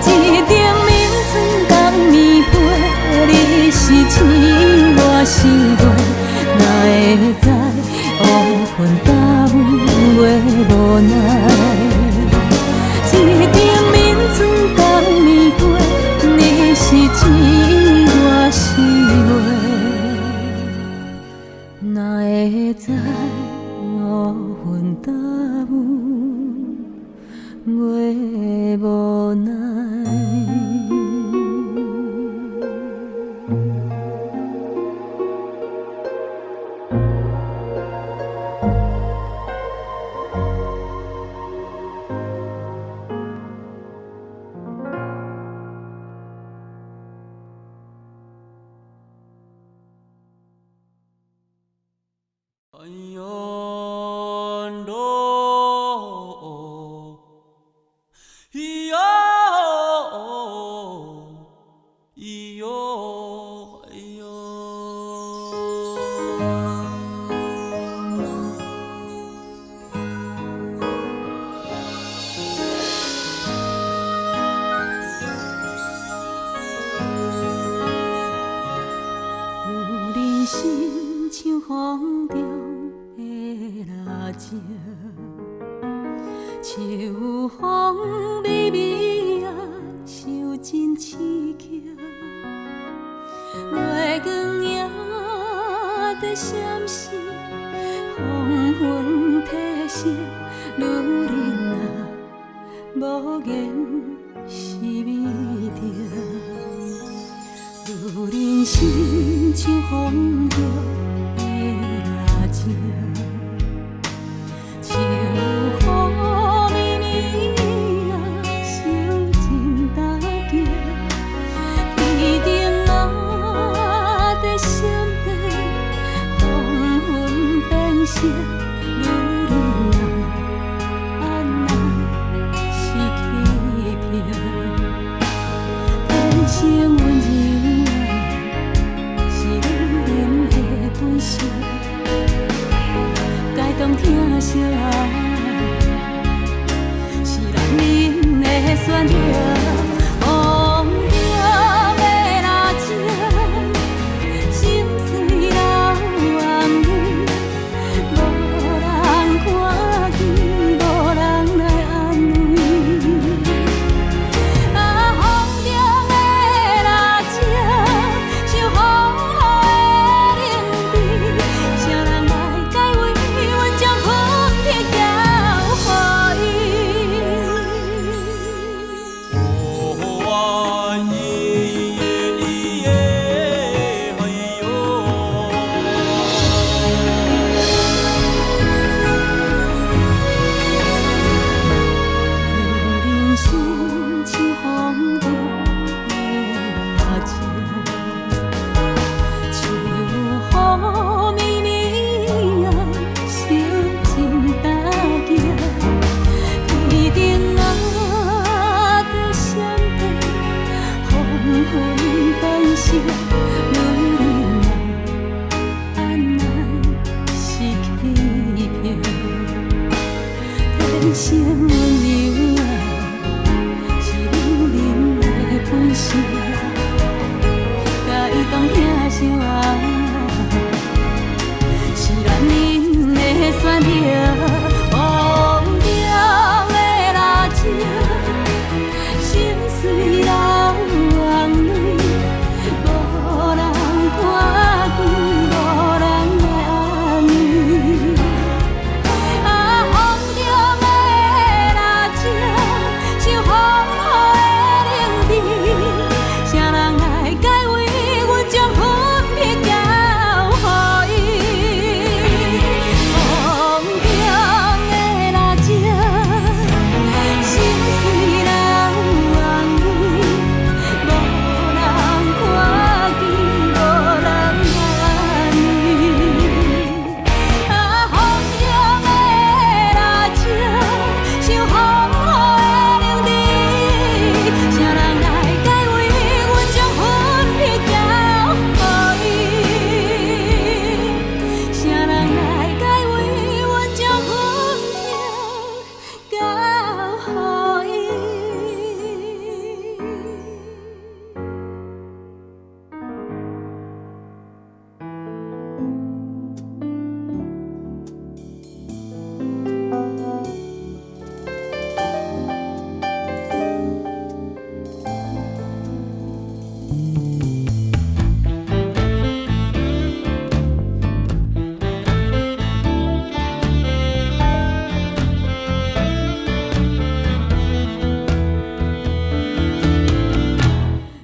一顶眠春江暝背，你是星，我是月，哪会知乌云搭雾会无奈？一顶眠春江暝背，你是星，我是月，哪会知乌云搭雾会无奈？哎呦咯，咿哟咿哟哎呦。有人心像风中的蜡烛，秋风微微啊，伤真刺激。月光也在闪烁，黄昏褪色，女人啊，无言是美丽。有人心像风中的蜡烛，秋风微微啊，伤真大惊。天顶啊在闪电，黄昏变色，女人啊，按哪是欺骗？天生温柔。该当疼惜啊，是人人的选择。风中的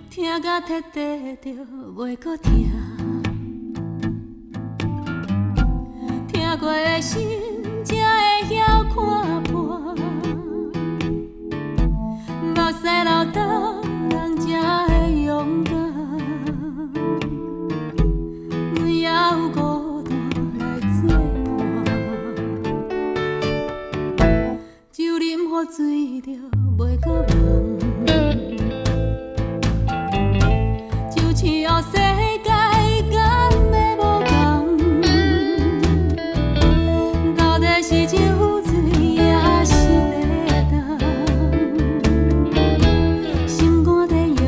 听甲彻底着袂搁听，听过的心才会晓看破，目屎流干人才会勇敢，阮也有孤单来作伴，酒啉好醉着袂搁忘。以后世界敢会无同？到底是酒醉还是地重？心肝在摇，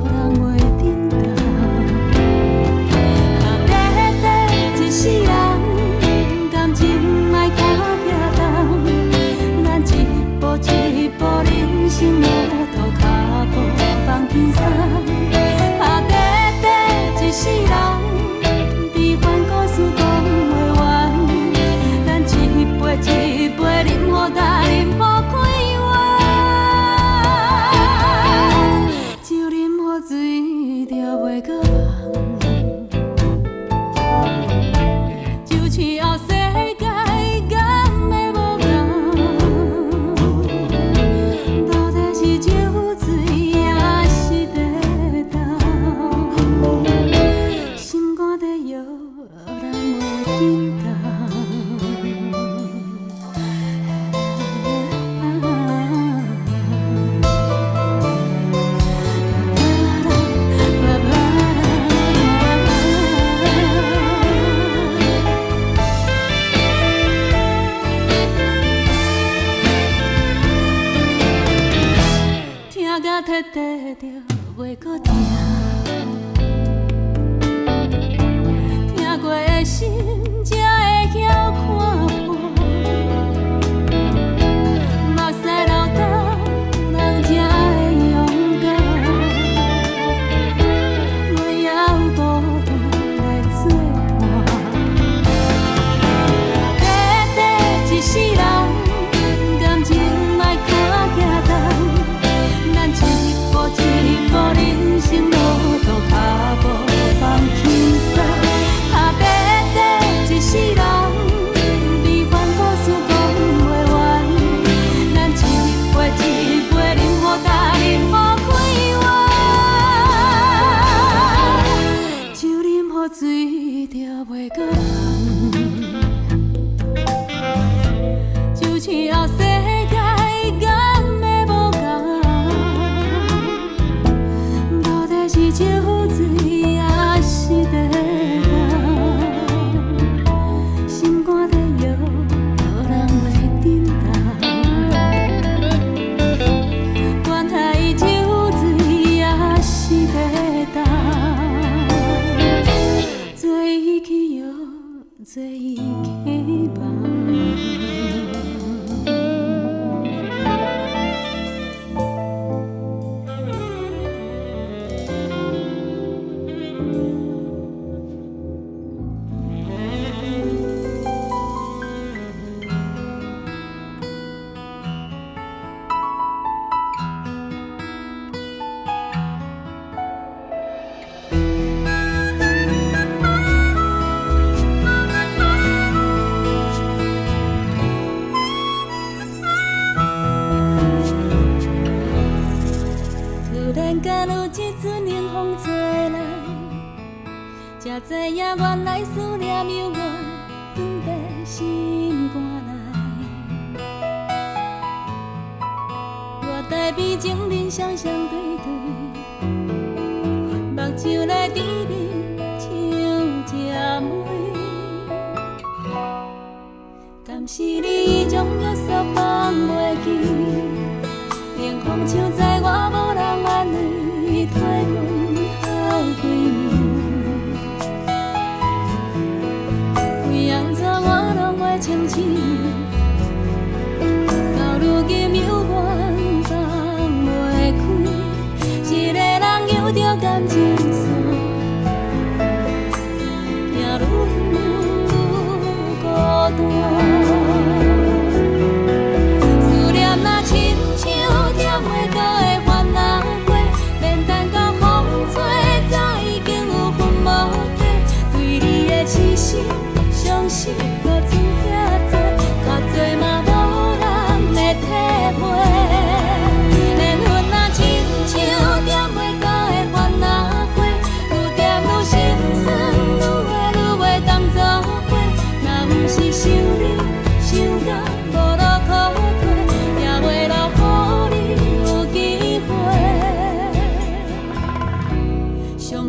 人袂振动。短短一世人，感情莫靠拼动。咱一步一步人生路途，脚步放轻松。一世人，悲欢故事讲袂完，咱一杯一杯饮好干，饮好快活，酒啉好醉着袂搁忘，酒醉后世界敢会无同？到底是酒醉还是地重？听甲彻底着袂搁听，听过的心才会晓看破，目屎流干人才会勇敢，阮也有孤单来作伴，短短一世人，感情莫靠行动。咱一步一步人生路途，脚步放轻松。短短一世人，悲欢故事讲袂完。咱一杯一杯饮好干，饮好快活，酒啉好醉着袂搁忘，酒醉后世界敢会无同？是酒醉还是地重？心肝在摇，人袂振动。管他伊酒醉还是地重，做伊去摇，做伊去放。才知影原来思念犹我藏在心肝内，我台边情人双双对对，目睭来甜蜜像吃梅，敢是你将约束放袂记，冷风唱在我无人安慰，替阮好闺蜜。我拢会清醒，到如今犹原放袂开，一个人犹着。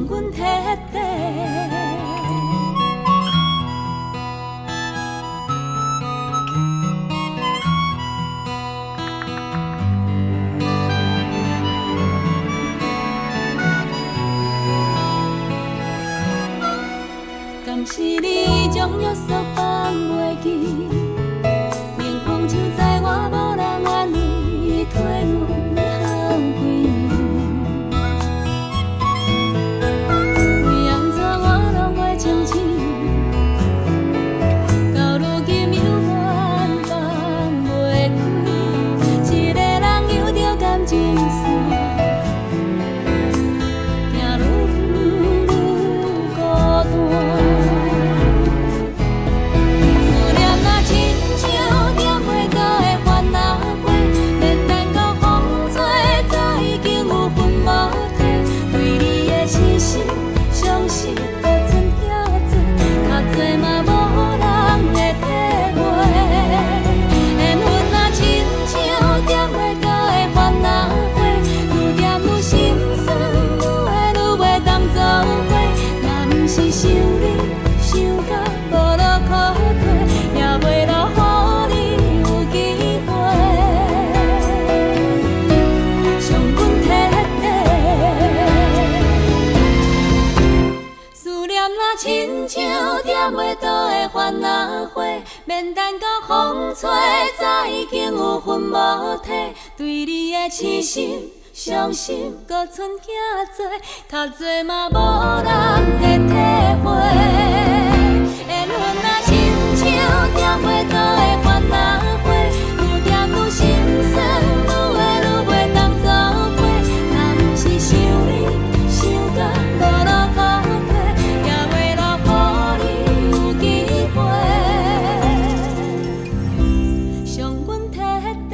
阮铁底。敢是你将约束放袂记，明风像在我无人安慰，替阮孝几年。为安怎我拢会清醒，到如今犹原放袂开，一个人游着感情线。烦恼花，免等到风吹，早已经有魂无体。对你的痴心、伤心，搁剩囝做，较济嘛无人会体会。缘分若亲像点袂倒的烦恼花，愈点愈心酸，愈会愈袂当走过。若不是想你，想到无路可退，也袂落予你有机会。伤阮铁底。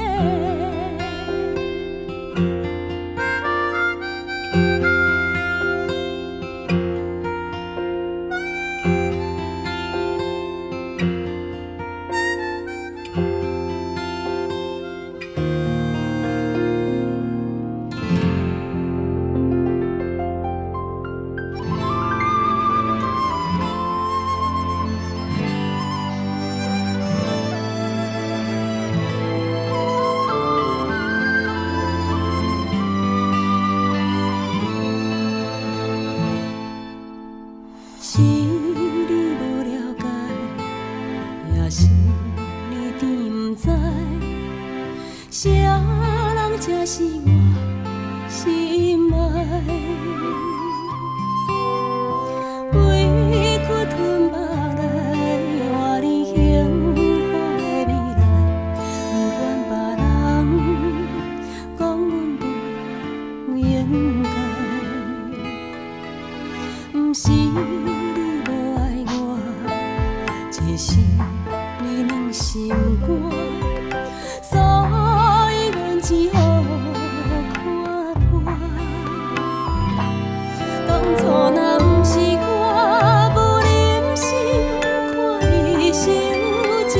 是你无了解，也是你甜不知，啥人才是我心爱？委屈吞目来，换你幸福的未来，不管别人讲阮不应该，不是。只是你软心肝，所以阮只好看破。当初若不是我无忍心看伊受折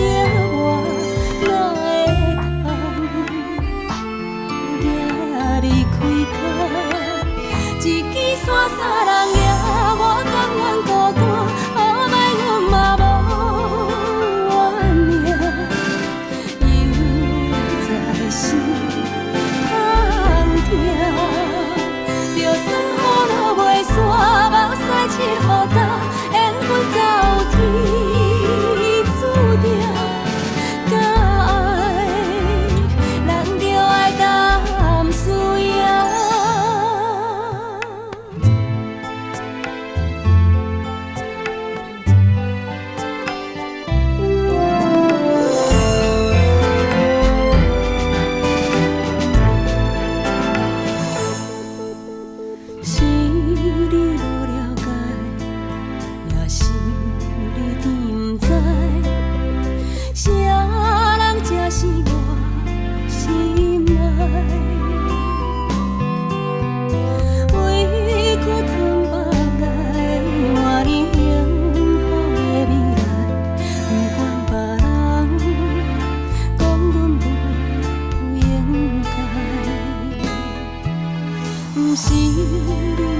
磨，哪会通行离开家？一支伞三人举，我甘愿孤单，好歹阮嘛无。心空听，就算雨落袂散，目屎拭予干，缘分早有天注定。敢爱人就爱淡思影。不是你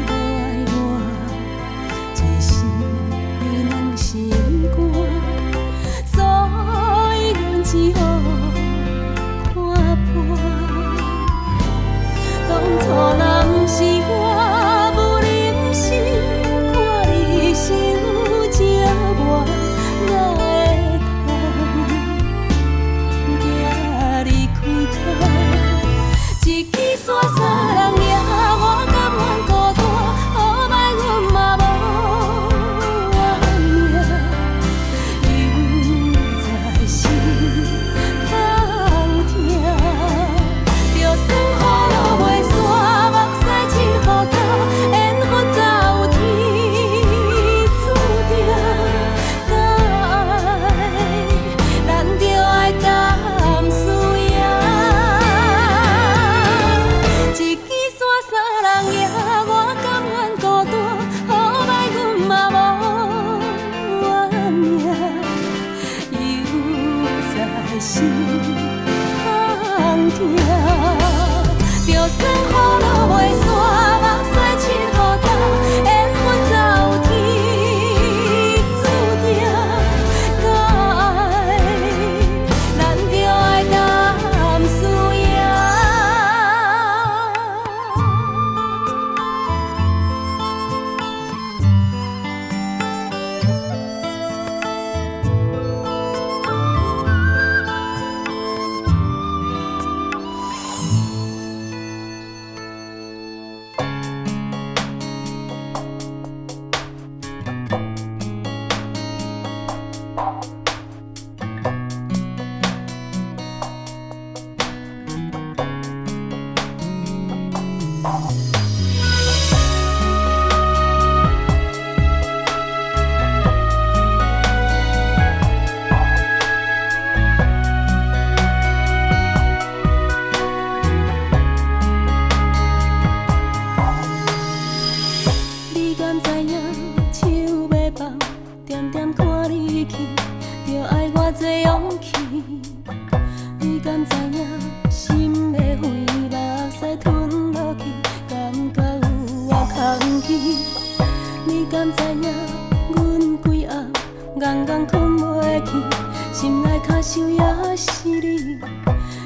脚想也是你，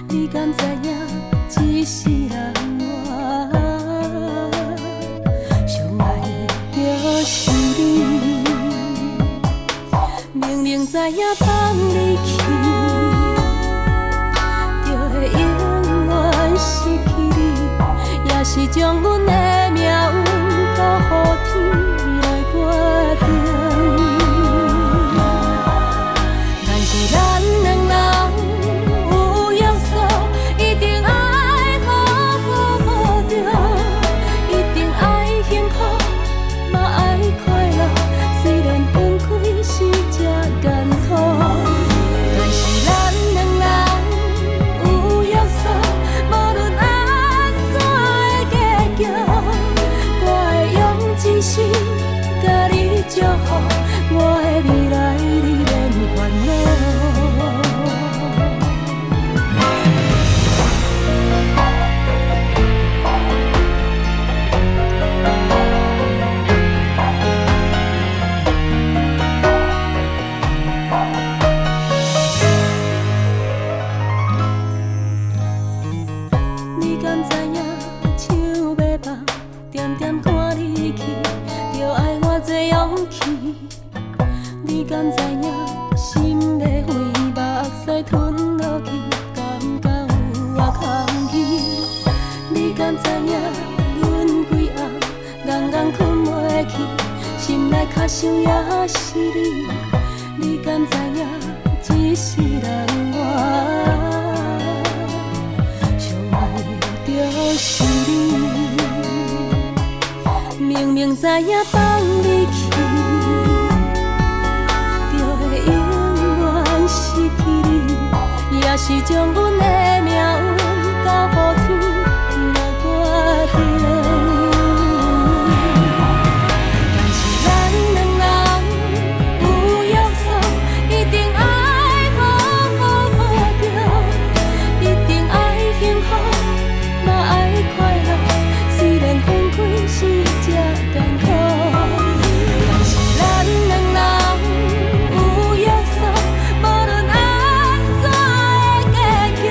你敢知影？一世人我上爱就是你，明明知影放你去，就会永远失去你，也是将阮的命运交予天来决定。但是咱两人有约束，一定爱好好保重，一定爱幸福，嘛爱快乐。虽然分开是这艰苦，但是咱两人有约束，无论安怎的结局，我会用一生甲你祝福，我的未来你免烦恼。你敢知影手要放，点点看你去，着爱我多勇气。你敢知影心要飞，目屎吞落去，感觉有我空虚。你敢知影阮规暗，硬硬困袂去，心内脚想也是你。你敢知影一世人我上爱就是你，明明知影放你去，就会永远失去你，也是将阮的命运交予天来决定。但是咱两人有约束，一定爱好好保重，一定爱幸福，嘛爱快乐。虽然分开是这艰苦，但是咱两人有约束，无论安怎的结局，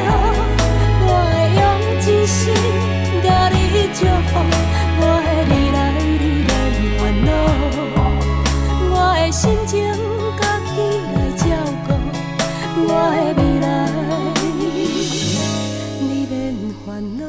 我会用一生甲你祝福，我的未来你免烦恼，我的心情家己来照顾，我的未来你免烦恼。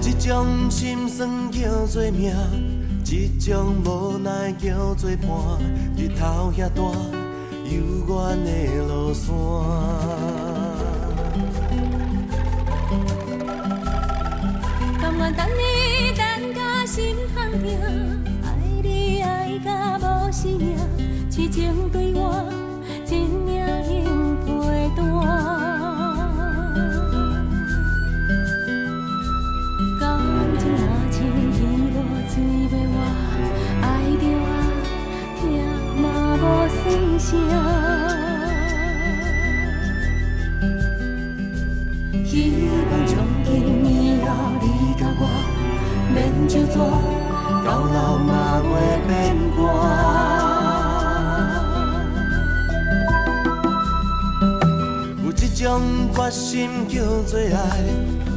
一种心酸叫做命，一种无奈叫做伴。日头遐大，幽远的路线。甘愿等你等甲心痛痛，爱你爱甲无生命，痴情对我一命永陪伴。感情若像鱼落水要活，爱着我听嘛无算声。希望从今以后你甲我免就错，到老嘛袂变卦。有一种决心叫做爱，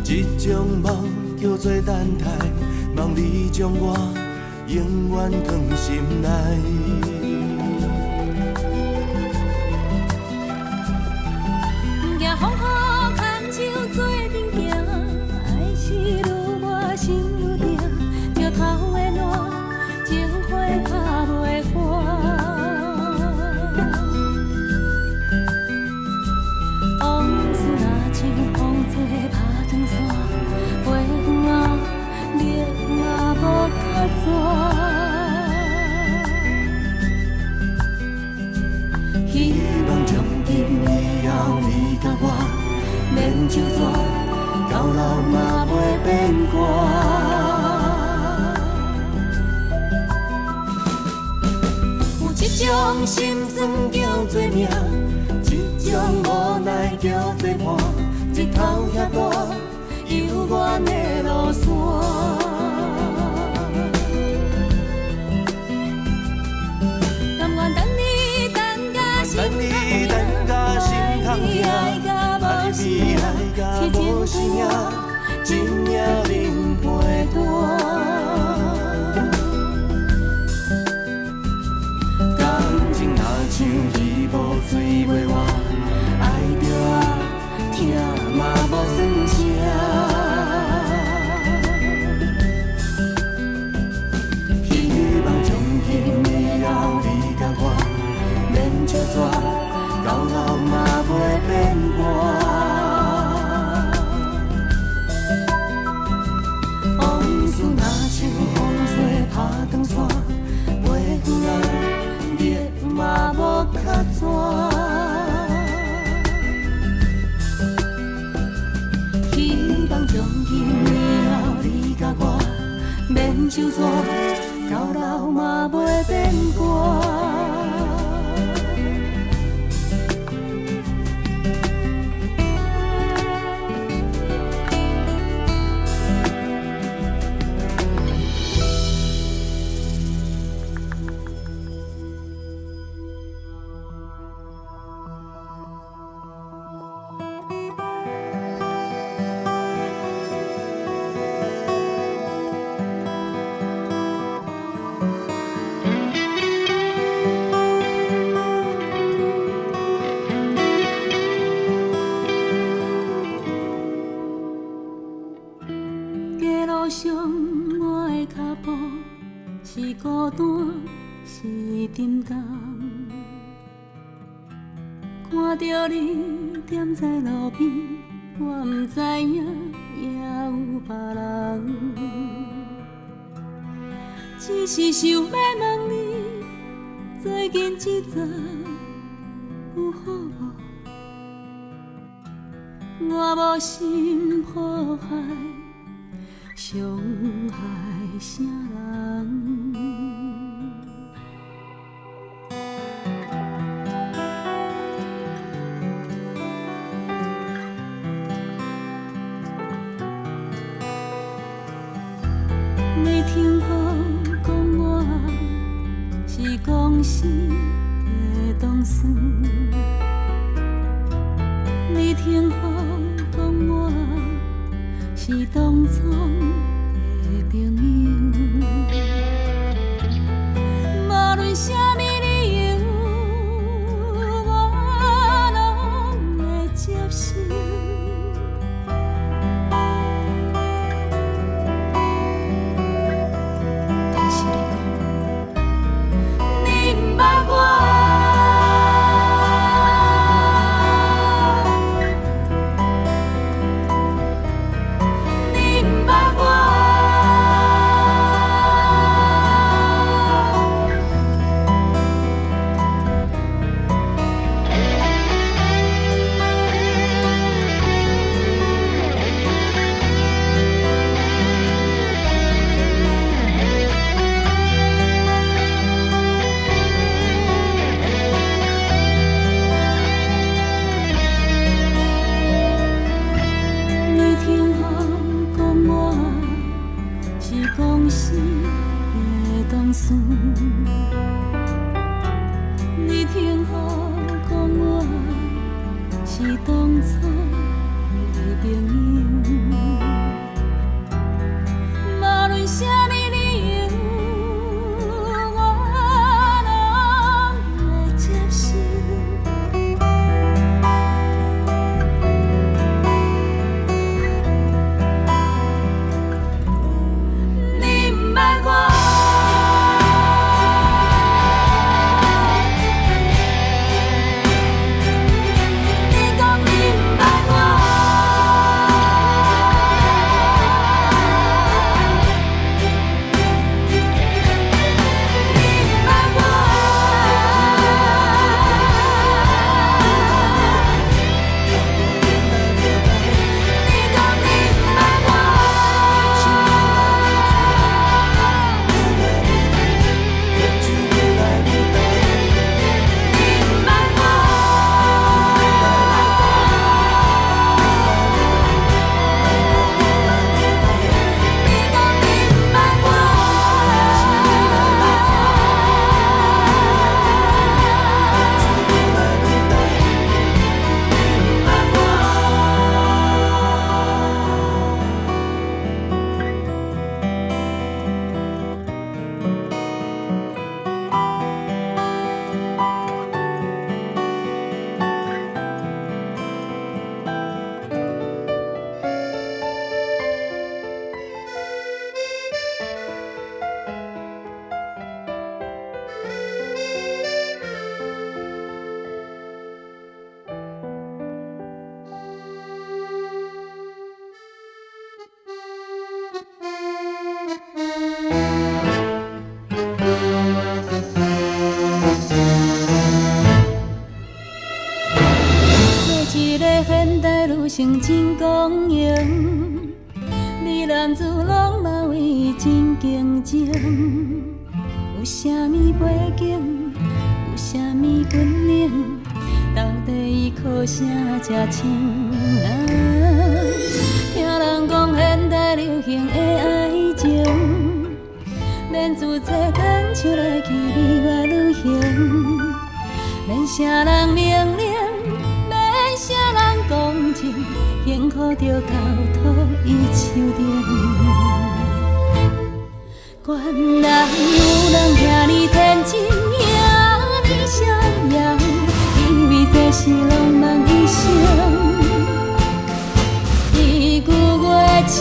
一种梦叫做等待，望你将我永远藏心内。不惊风雨牵手做阵行，爱是愈磨心愈痛。就逝，到老嘛袂变卦。有一种心酸叫做命，一种无奈叫做伴。日头遐大，犹原的路线。甘愿等你等甲心等你等甲心痛痛，爱你爱甲无生命，真命冷陪伴。感情若像鱼无水袂活，爱着啊，疼嘛无算啥。希望从今以后你甲我免相纸，到老嘛袂变卦。往事若像风吹拍断线，袂远啊，热嘛无较逝。希望从今以后你甲我免相纸，到老嘛袂变卦。上我的脚步是孤单，是沉重。看着你踮在路边，我不知影也有别人。只是想要问你，最近这阵有好无？我无心破坏。伤害啥人？你听好讲我是公司的同事，你听好讲我是当初的朋友，无论什么理由，我拢会接受。但是你讲，你不捌我。公司的同事，你听好讲我是当初的朋友，无论什么理由，我拢会接受。你讲你不捌我。女性真公平，你男子拢嘛为真竞争。有啥物背景，有啥物本领，到底伊靠啥才清啊？听人讲现代流行的爱情，免自册牵手来去美外旅行，免啥人命令，免啥人讲情，幸福就交托伊手中。原来有人遐尼天真，遐尼善良，以为这是浪漫一生。一句月情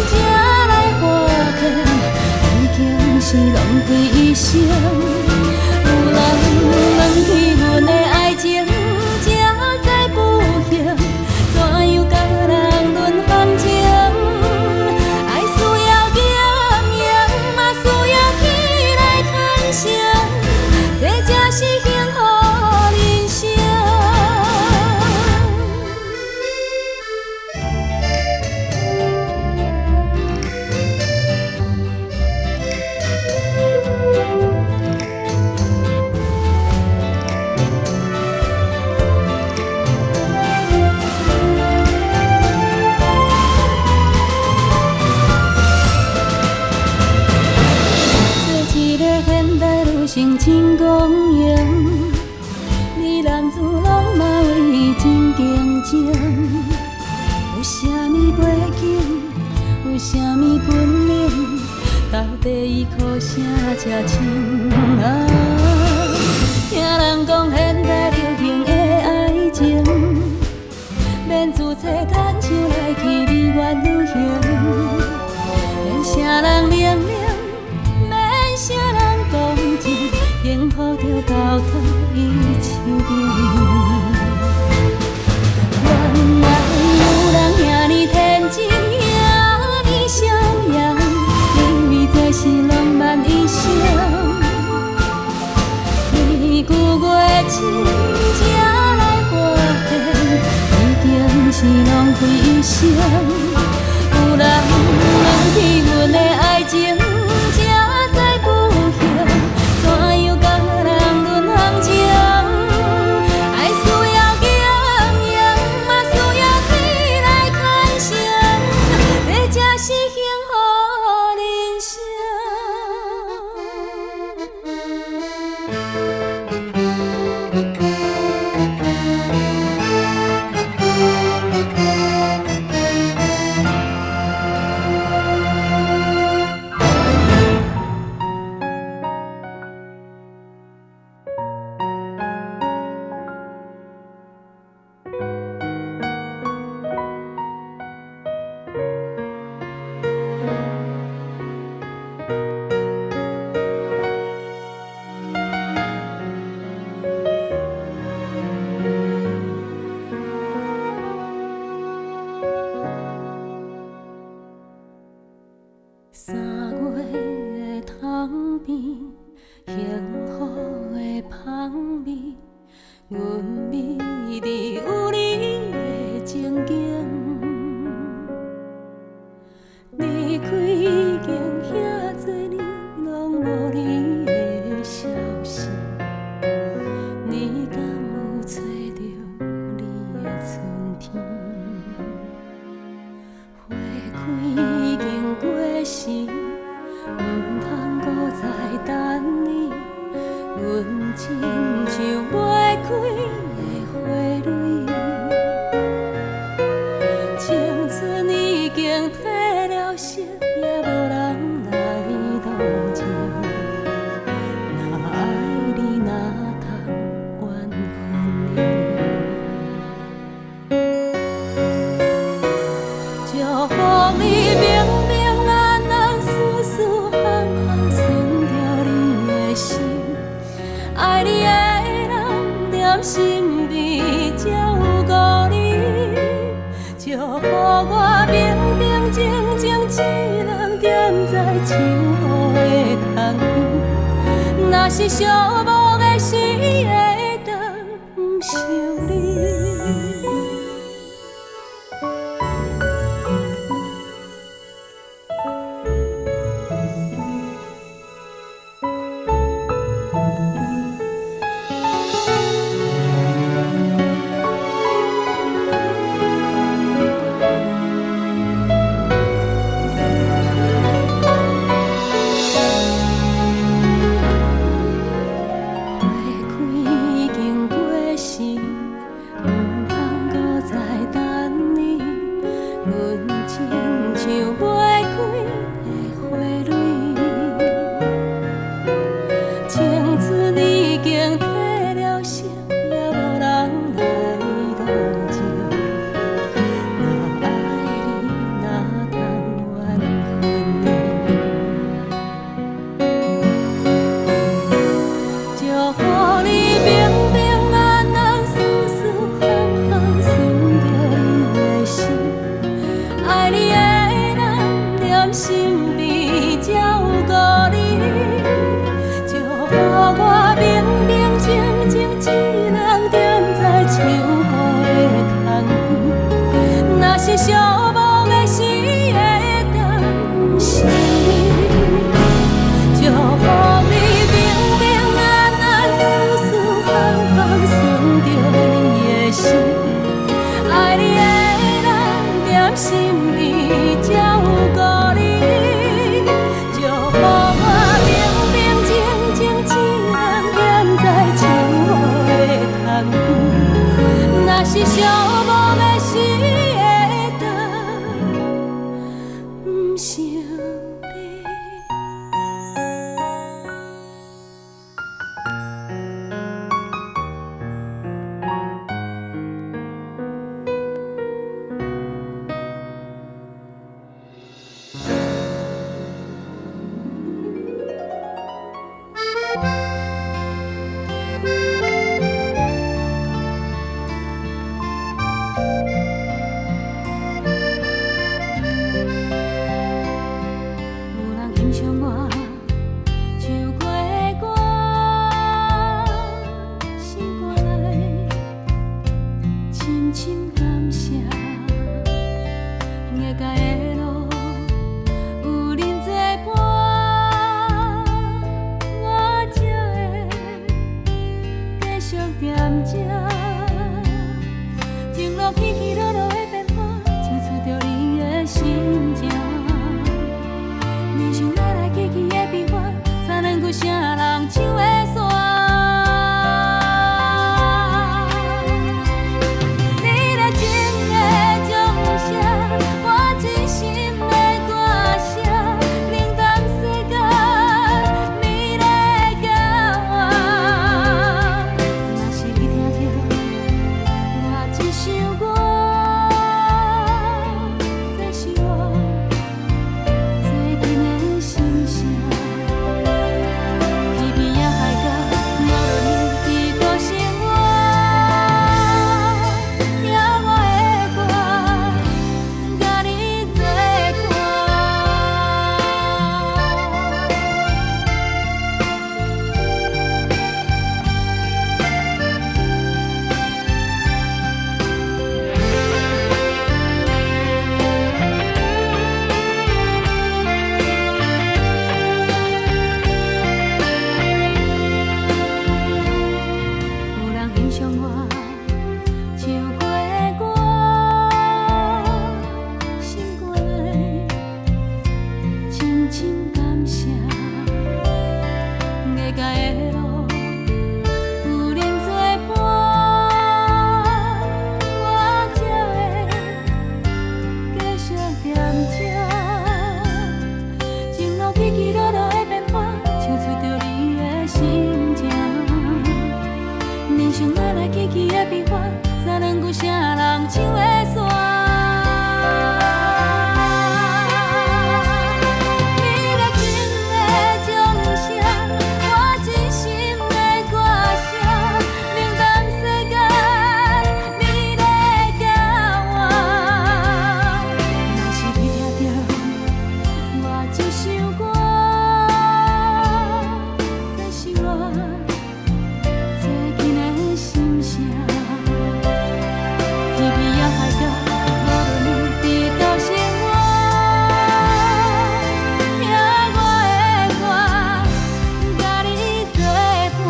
才来花天，已经是浪费一生。有人忘记阮的爱情，才知不幸，怎样甲人轮风情？爱需要经营，嘛需要起来叹声，这才是幸福人生。性真公平，你男子拢嘛为真竞争。有啥物背景，有啥物本领，到底伊靠啥才清啊？听人讲现代流行的爱情，免自册牵手来去美外旅行，免啥人命令，免啥人讲情，幸福就交托伊手中。原来有人遐尼天真，遐尼善良，以为这是浪漫一生。一句月情才来花天，已经是浪费一生。有人忘记阮的爱情，才知不幸，怎样甲人轮风情？爱需要经营，嘛需要起来叹声，这才是幸福人生。3月的窗边，幸福的香味，阮美丽有你的情景。离开已经遐多年，拢无你的消息，你敢有找到你的春天？花开已经过时，唔通搁再等你。阮亲像袂开的花蕊，青春已经褪了色，也无人来同情。若爱你，哪通怨恨你？祝福你平平安安，舒舒服服，顺着你的心。爱你的人念心悲，才有故你。祝福我平平静静，一人踮在秋雨的窗边。若是寂寞的时，会当想你。无要死会当不成悲。有人欣赏我唱过的歌，心肝内深深感谢。艺界的路有恁作伴，我才会继续踮遮。情路起起落落的变化，唱出着你的心情。人生来来去去的变化，三两句啥人唱的煞？你的情的种下，我真心的歌声，冷淡世间美丽交换。若是你听着我这首歌，这是我最近的心声。天边也海角，无论你伫倒生活，听我的歌，甲你作伴。有人欣赏我唱过的歌，心肝内深深感谢。艺界的路有恁作伴，我才会继续踮遮。情路起起落落的变化，唱出着你的心情。人生来来去去的变化，三两句啥人唱的煞？你的情的种下，我真心的歌声，冷淡世间美丽交换。若是你听着我这首歌，这是我最近的心声。天边也海角，无论你伫倒生活，听我的歌，甲你作伴。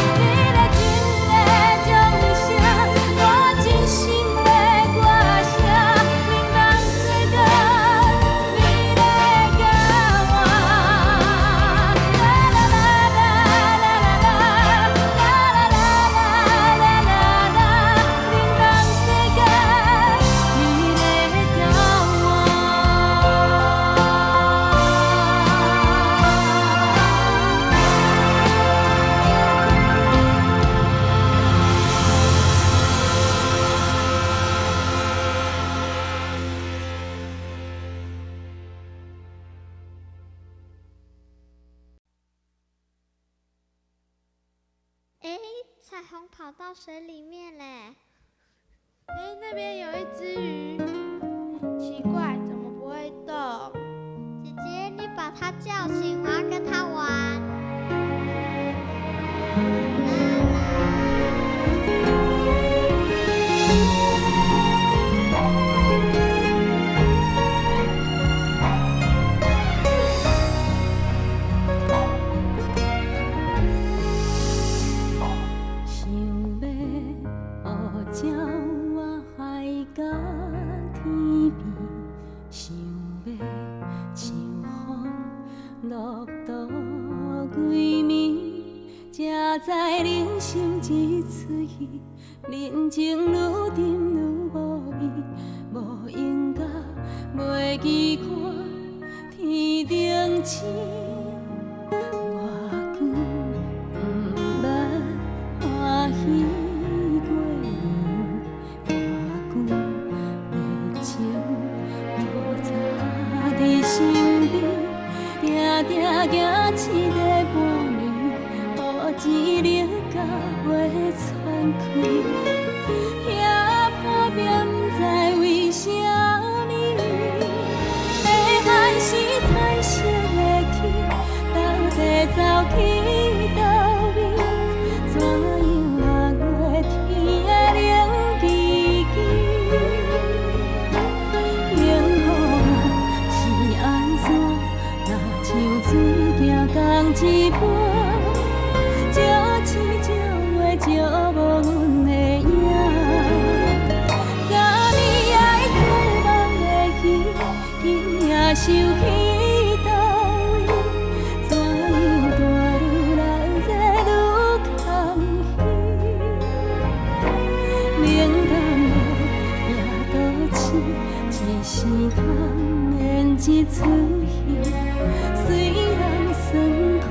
你的情的种下，我真心的歌声，冷淡世间美丽交换。冷淡世间美丽交换。哎，彩虹跑到水里面嘞！哎，那边有一只鱼，奇怪，怎么不会动？姐姐，你把它叫醒，我要跟它玩。想要鸟我海角天边，想要像风落度几暝，才知人生一出戏，人情愈沉愈无味，无应甲袂记看天顶星。行一个半年，予钱力甲袂喘气，遐打拼不知为什么，细汉时彩色的天，到底走去倒位？怎样落月天的冷吱吱？幸福啊是安怎？若像水行同一杯，少痴少话少无阮的影。昨暝爱做梦的戏，今夜收去倒位？怎样大愈来热愈空虚？冷淡无也都市，一时空演一出戏。虽然酸苦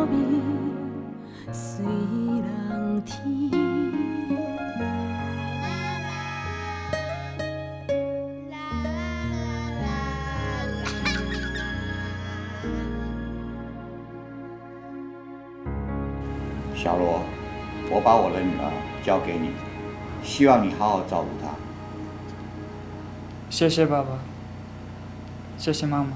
味，虽然甜。小罗，我把我的女儿交给你，希望你好好照顾她。谢谢爸爸，谢谢妈妈。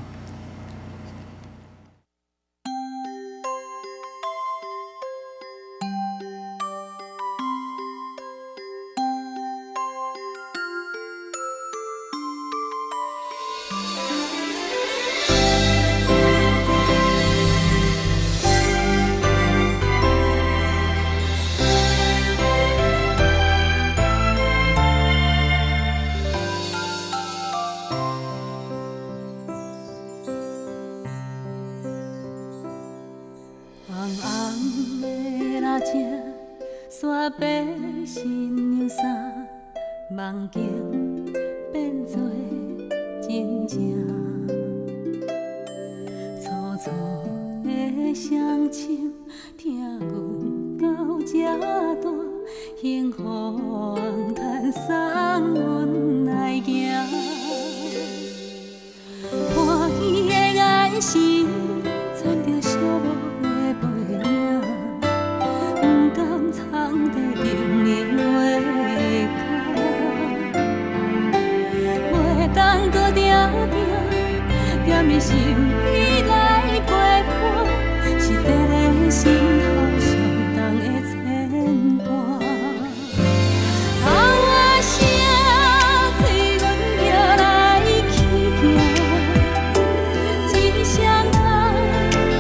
梦境变作真正，粗粗的声声，听阮到这大，幸福愿叹送阮来行。什么心意来陪伴，是伫咧心头上重的牵挂。后仔声，催阮叫来去行，一声人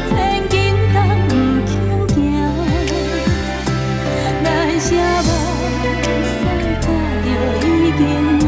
千斤重不轻行，咱写无使早就已经满。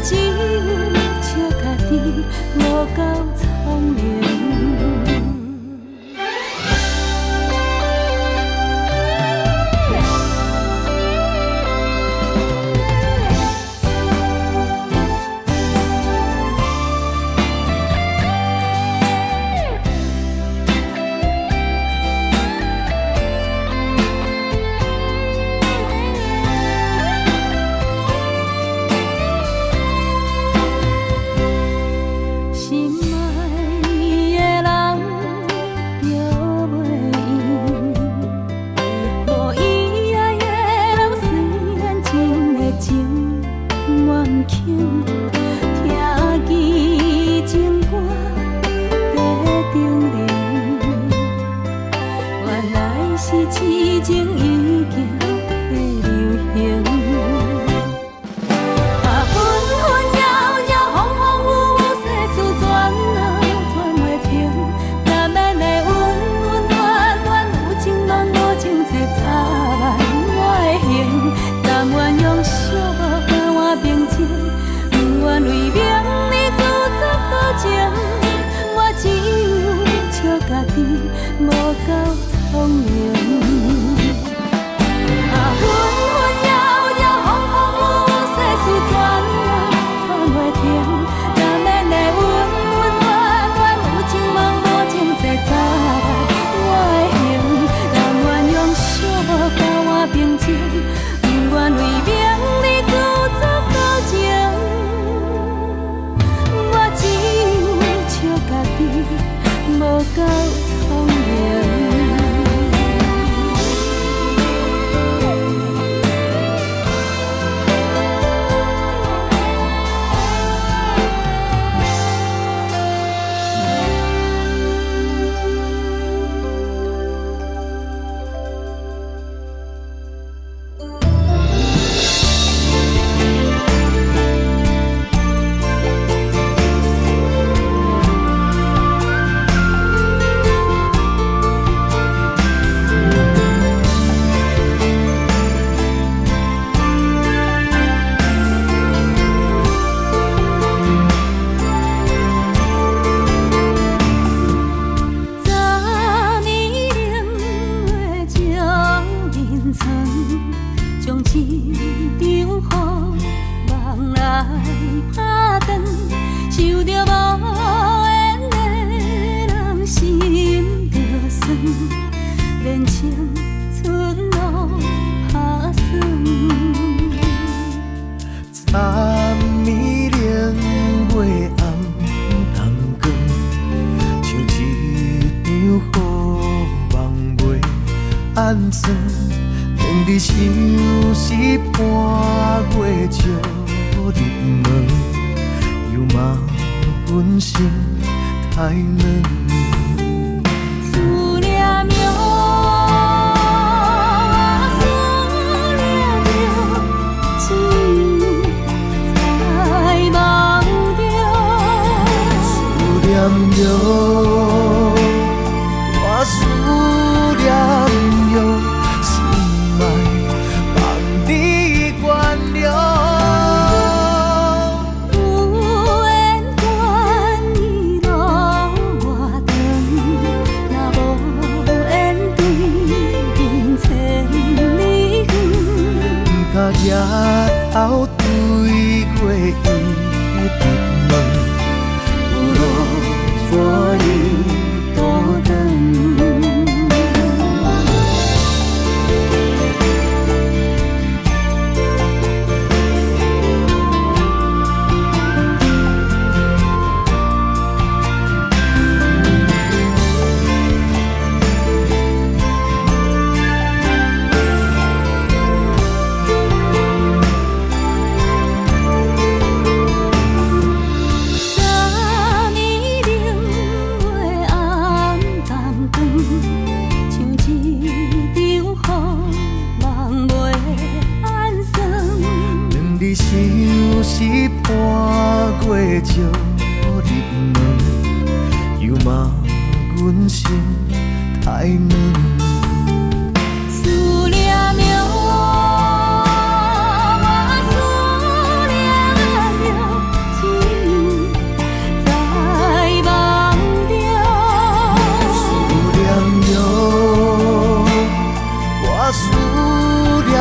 只有笑家己无够聪明。美情已经在流行。啊，纷纷扰扰，风风雨雨，世事转啊转袂停。难免的恩恩怨怨，有情梦无情切插万我的形。但愿用寂寞交换平静，不愿为名利自作多情。我只有笑家己无够聪明。啊，纷纷扰扰，风风雨雨，世事转啊转袂停。难免的恩恩怨怨，有情梦无情切插万我的形。但愿用寂寞交换平静，不愿为名利自作多情。我只有笑家己无够聪明。连日相思半月照入门，又骂阮心太软。思念哟，思念哟，只有在梦中。思念哟，我思念哟。日头对过伊直问，有路怎样倒转？相思半月照入门，又骂阮心太软。思念哟，我思念哟，只有在梦中。思念哟，我思念哟。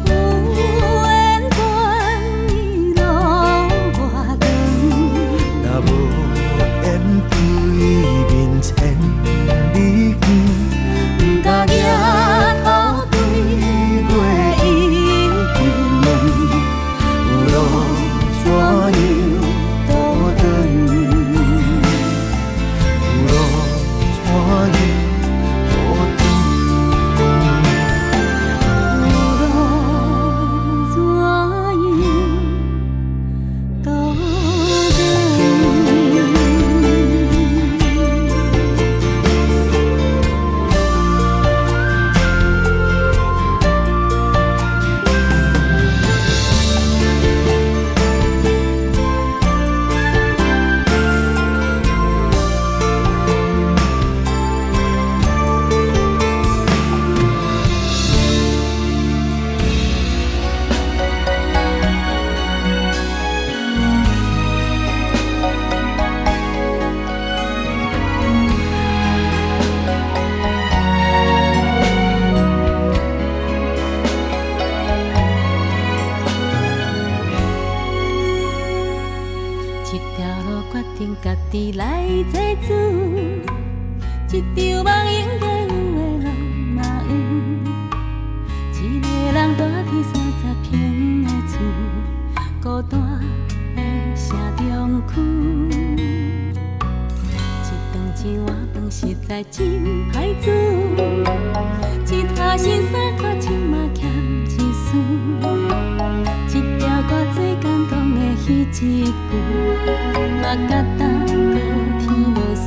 有缘关你路我等，家己来做主，一场梦应该有的人嘛有。一个人住伫30平的厝，孤单的城中区。一碗饭实在真歹煮，一摊新衫拖穿嘛欠一丝，一条歌最感动的迄一句，嘛甲当过天无事。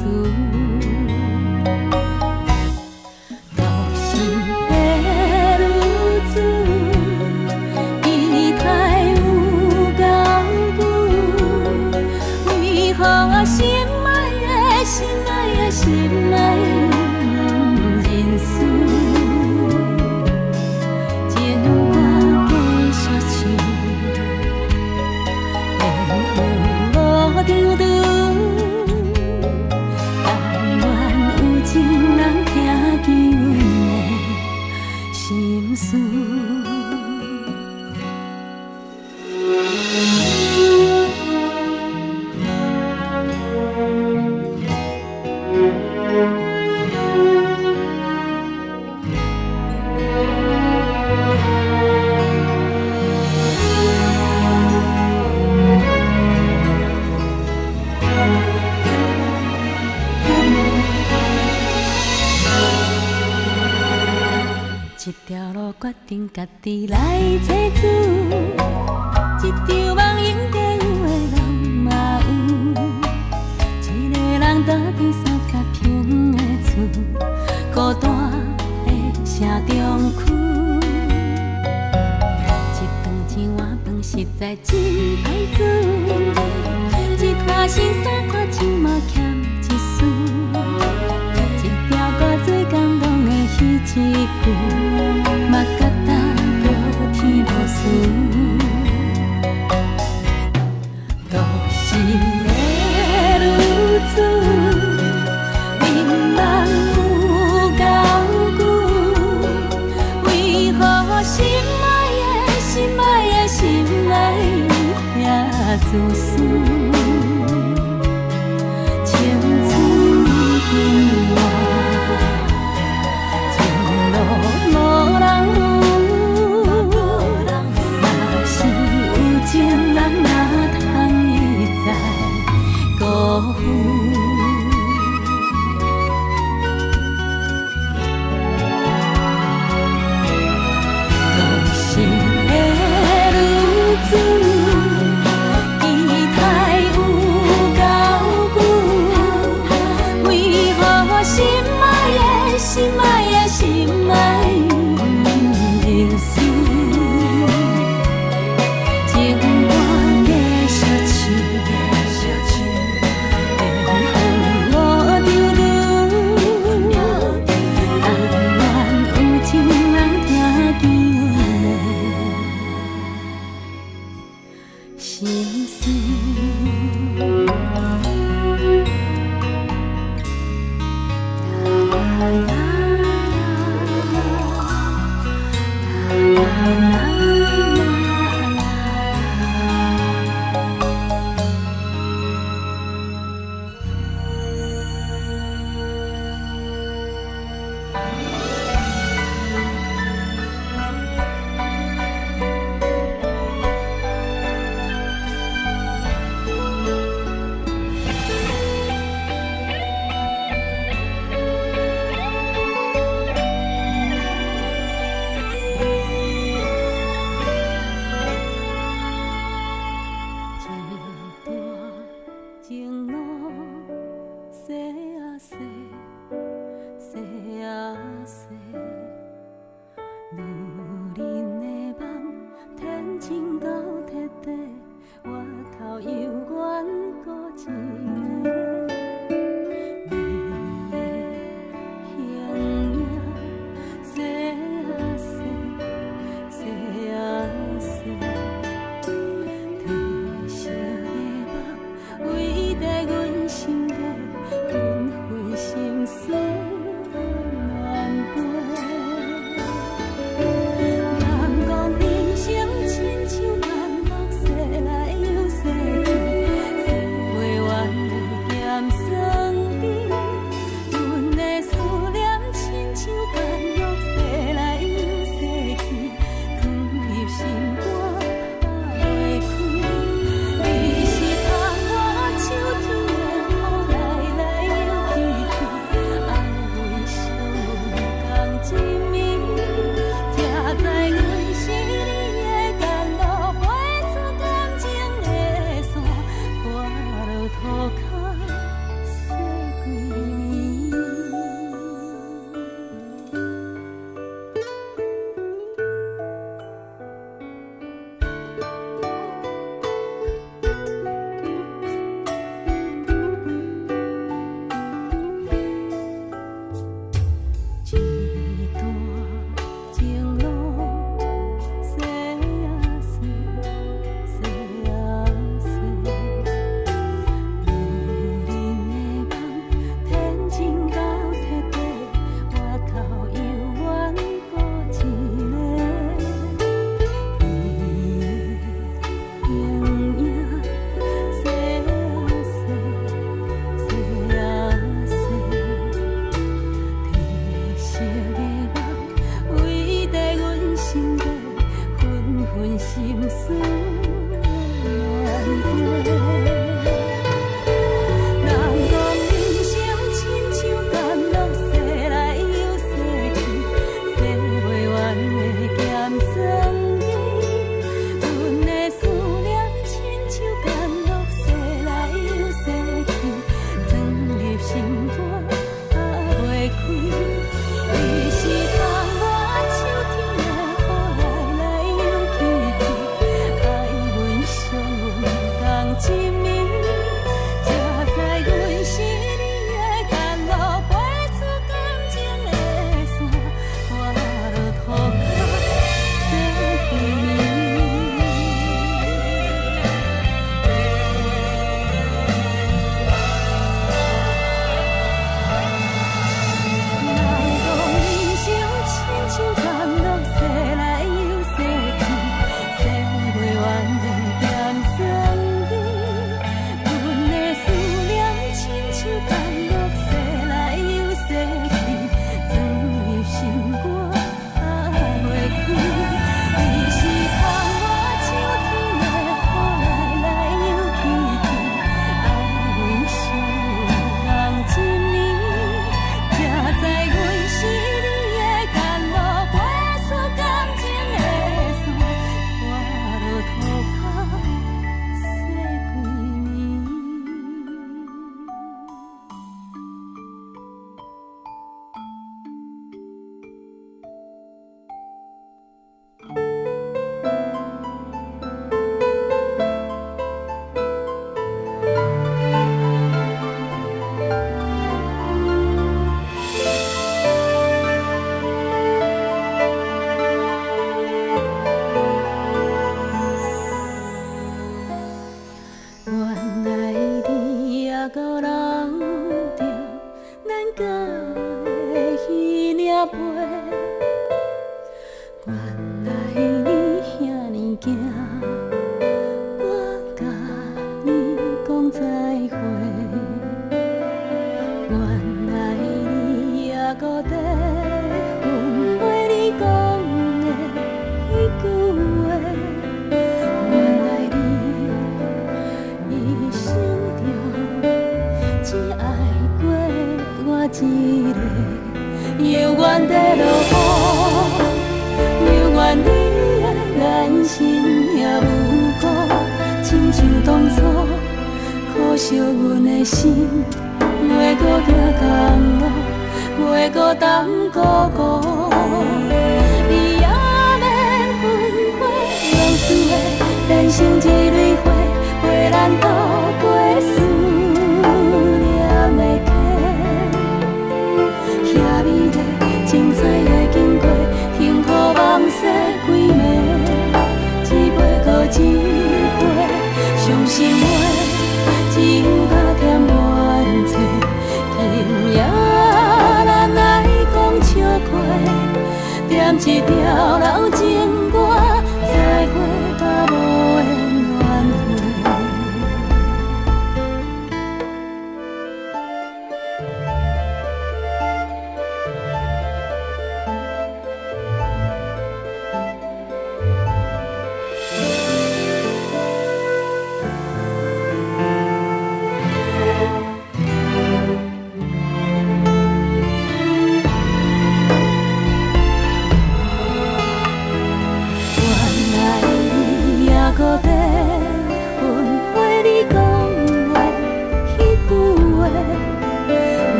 独身的女子，伊太有够久，为何我心爱的心爱的心爱认输？情歌继续唱，连风无张张，但愿有情人听见阮的心事。一条路决定家己来做主，一场梦应该有的人嘛有。一个人住伫30平的厝，孤单的城中区。一顿一碗饭实在真歹煮，一摊新衫拖穿嘛欠一丝。一条歌最感动的迄一句，嘛甲当过天无事。独身的女子，眠梦有够久，为何心爱的心爱的心爱遐自私？青春已经晚。无人扶，若是有情人，哪通一再辜负？独身的女子，伊太有够久，为何心爱的心爱的心爱认输？情歌继续唱，连风无张张，但愿有情人听见阮的心事。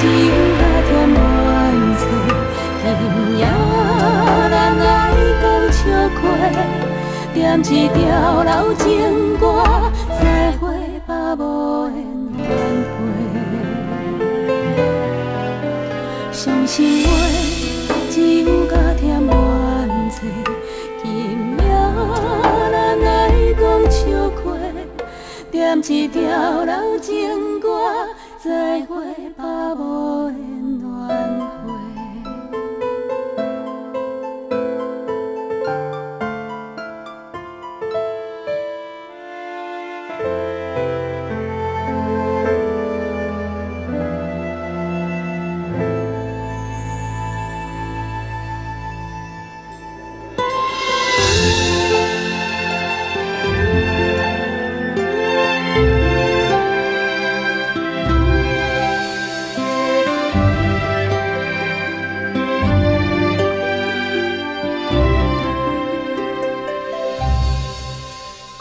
只有较甜满嘴，甜也念一条老情歌，再会吧无缘挽回。伤心话只有加添怨气，今夜咱爱讲笑话，念一条老情歌，再会吧无缘挽回。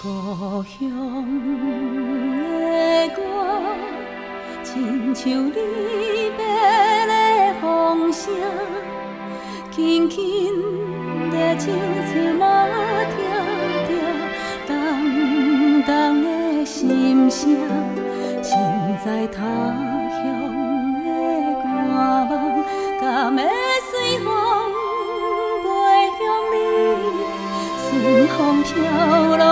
故乡的歌，亲像离别的风声，轻轻地唱出马听着，重重的心声，身在他乡的寒梦，敢会随风飞向你，顺风飘浪。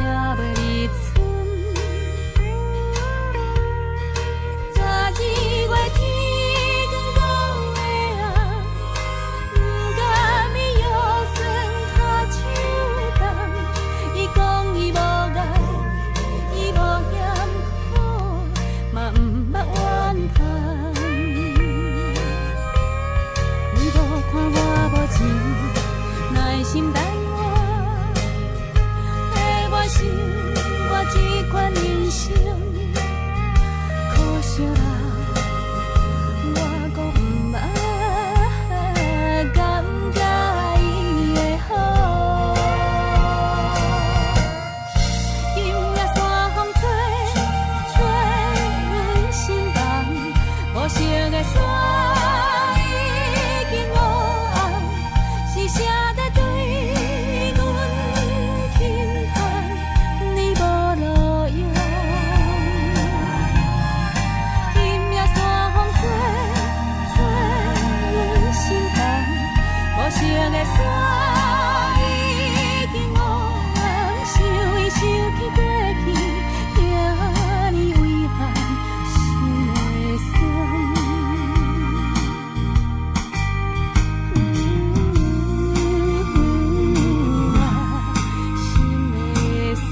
袂入春。12月天光5个暗，不甘伊腰酸脚手重。伊讲伊无爱，伊无嫌苦，嘛毋捌怨叹。你无看我无钱，耐心等我，替我想我这款人生。可惜啦，我讲毋捌感觉伊的好。今夜山风吹，吹阮心房，无色的山已经乌红，是谁在对阮轻叹？你无路用。今夜山风吹，吹阮心房，无色的山已经乌红，想伊想起过去，遐尼遗憾，心会酸。心会酸。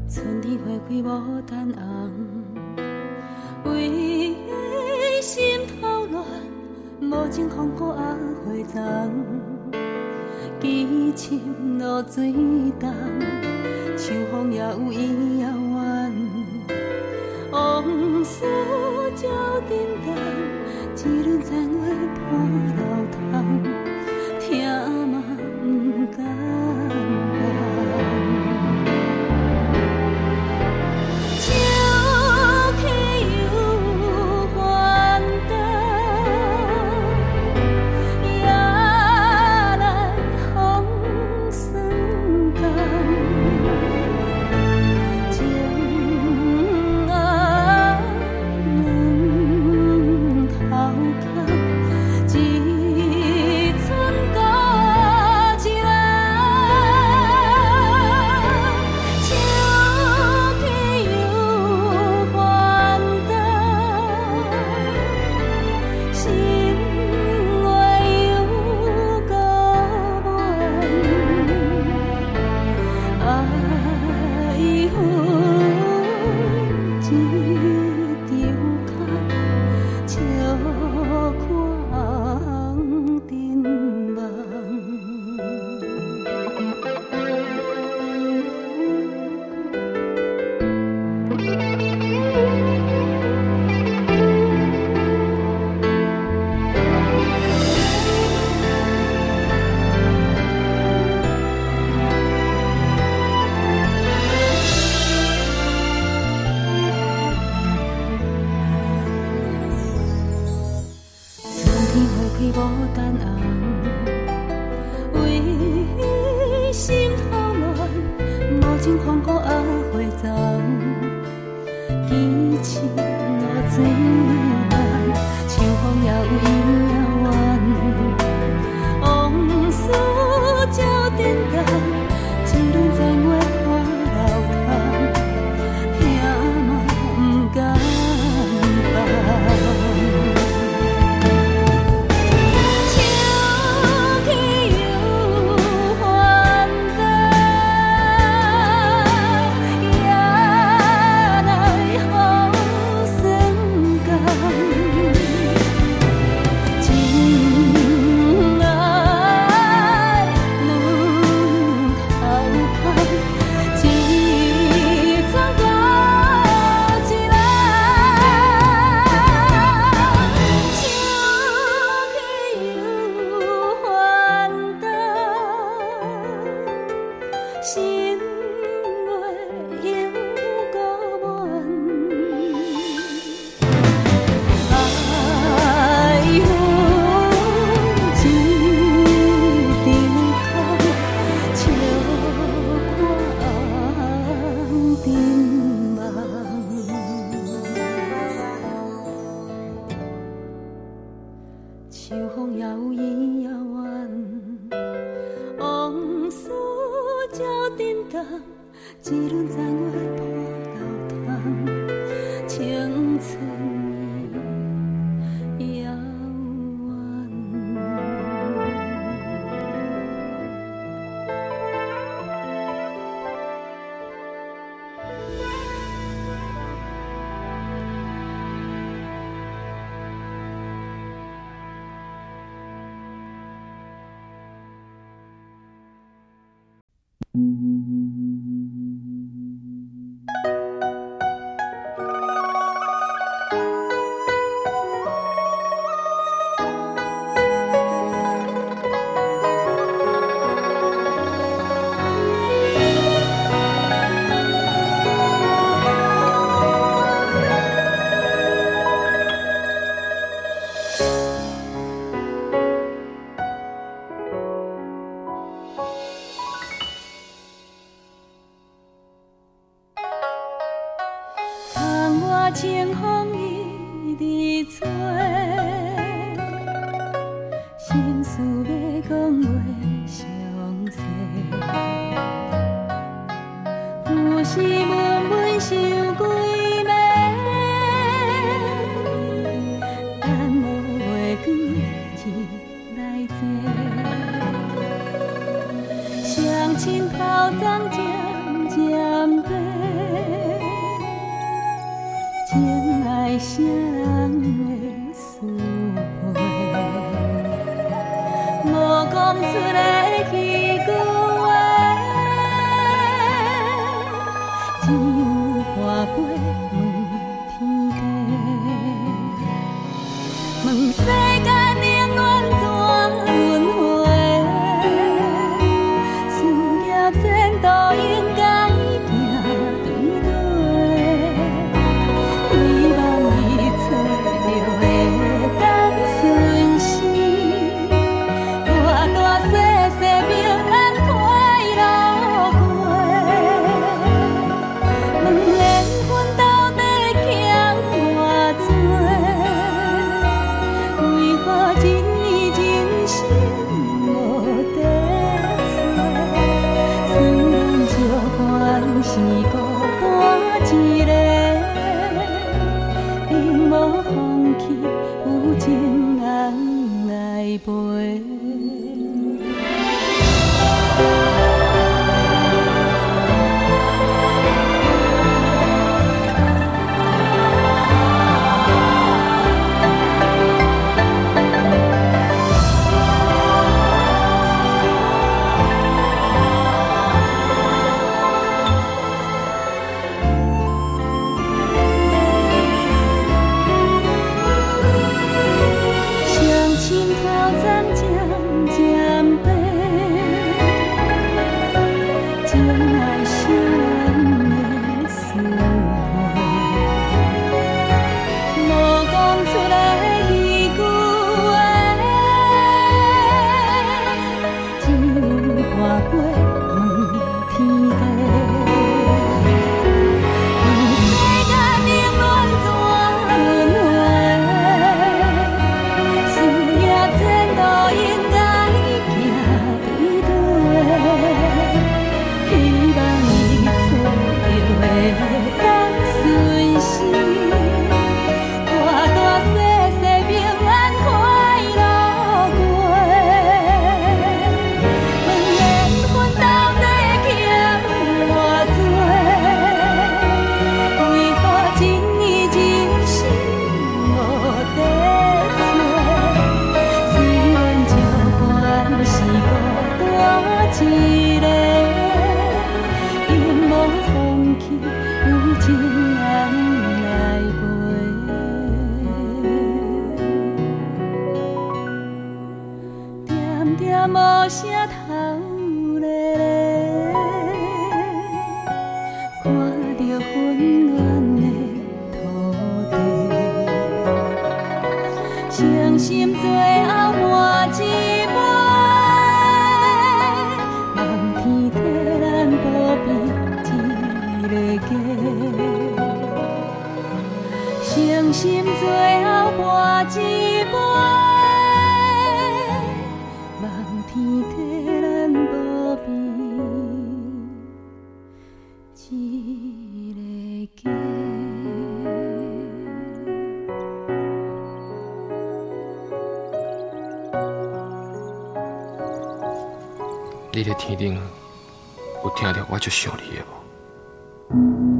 春天花开无等红，为的心头乱，无情风雨压花丛。痴情落水重，秋风也有伊遥远。往事照沉重，一轮残花破流通，听嘛不甘忘。笑起有烦恼，夜来风霜感。情爱两头空，一寸孤一人。笑起有烦恼，心话有个满。爱恨一场空，笑看沉梦。春天花开无等红，为心头乱，无情风雨压花丛。痴情落水重，秋风也有伊遥远。往事照沉重，一轮残花破流通，听嘛不甘忘。笑秋风也有伊遥远，往事照沉重，一轮残月破流窗，青春遥远。清风一直吹，心事要讲话详细，有时闷闷想几暝，等无月光日来坐，双亲头鬃渐渐白。情爱啥人会思会？无讲出来去句话，只有花飞问天地，问世间冷暖怎轮回？事业前途应该行对对。希望你找到会当顺时，大大小小平安快乐过。问缘分到底欠偌多？为何一年真心无地找？虽然借款是孤单一个。无放弃，有情人来陪。无声头咧咧，看着温暖的土地，伤心最后换一杯，望天替咱保庇一个家，伤心最后换一杯。你咧天顶有听到我足想你的无？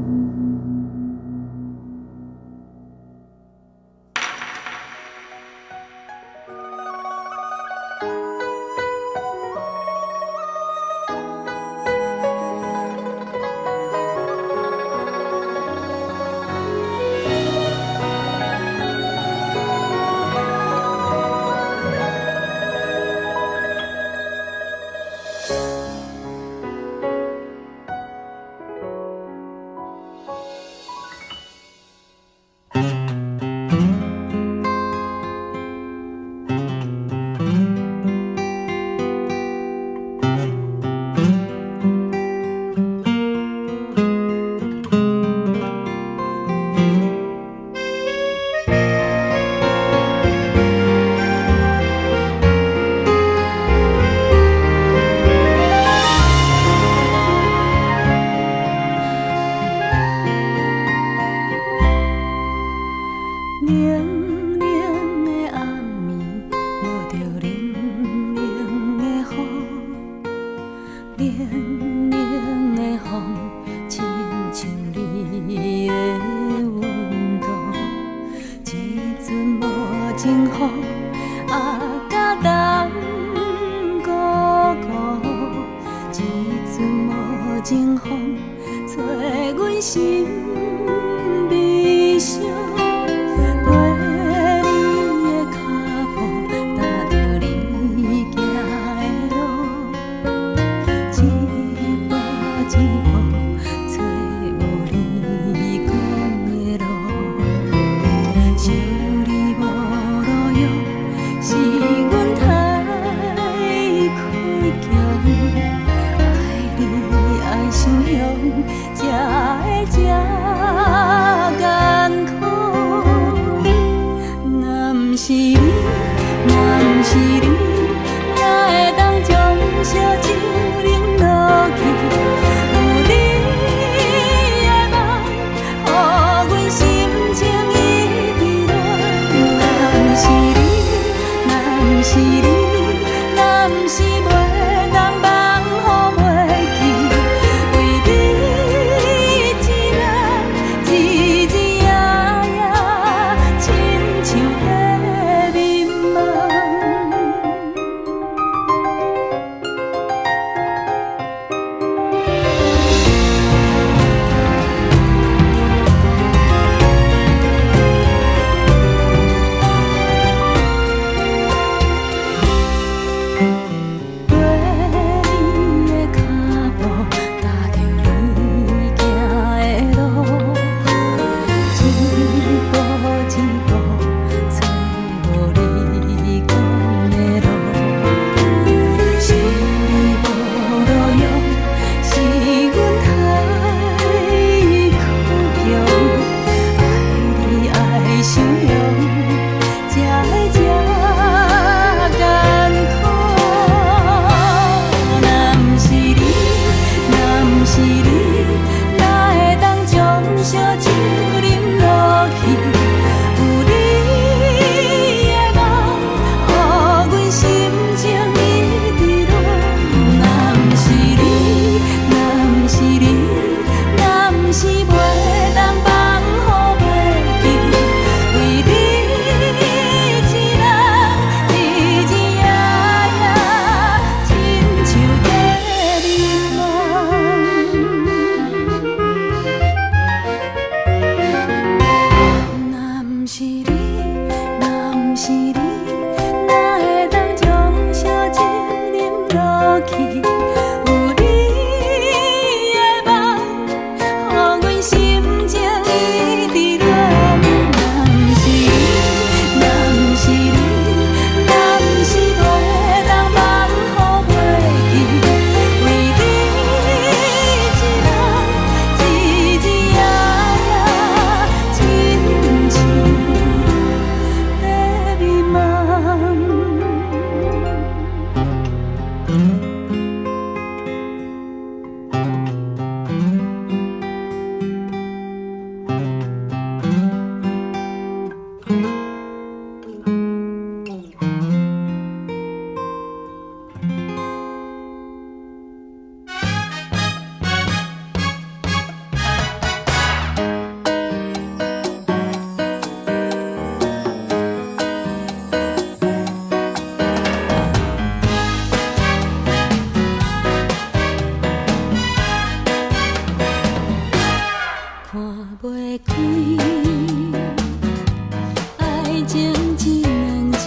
情一两字，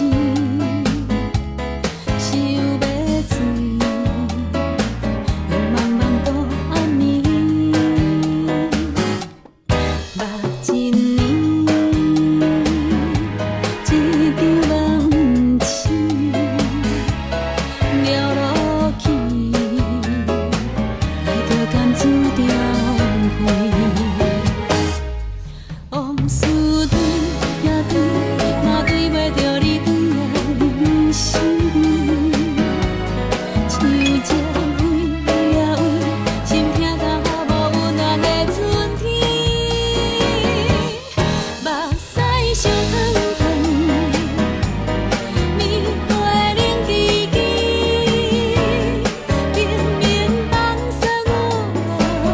想要醉，雾茫茫度暗暝，目一年，一场梦醒，了落去，爱着甘注定开。往事对呀对，嘛对袂着你回来心像只飞呀飞，心痛到无温暖的春天，目屎烧烫烫，面花冷滴滴，明明放松我，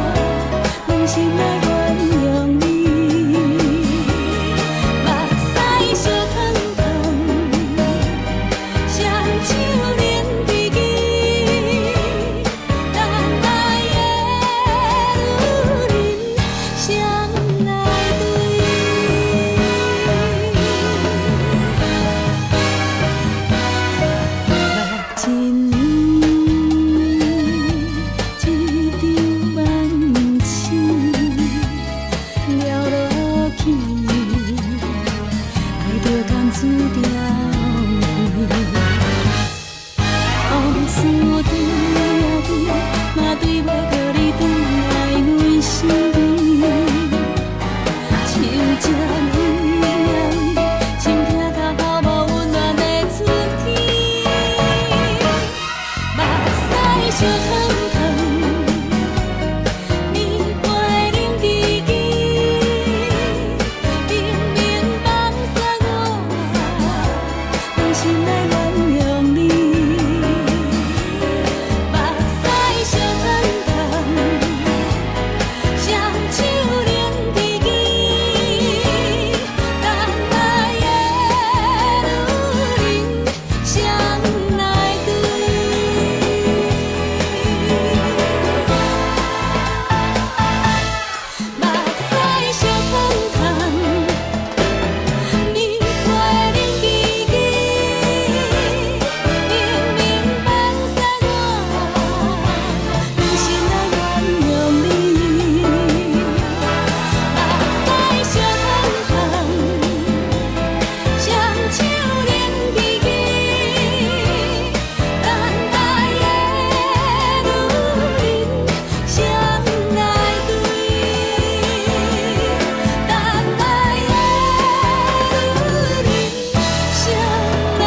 两心来原谅你。目屎烧烫烫，双手捻滴滴，等来的女人相来对。目一年，一场梦醒，了落去，爱着甘注定开。往事对呀对，嘛对袂着你回来阮心，像只飞呀飞，心痛到无温暖的春天，目屎烧烫烫，面花冷滴滴，明明放松我，两心来原谅你。目屎烧烫烫，双手捻滴滴，等来的女人相来对。目屎烧烫烫，面花冷滴滴，明明放松我，两心来原谅你。目屎烧烫烫，双手捻滴滴，等来的女人相来对，等来的女人相来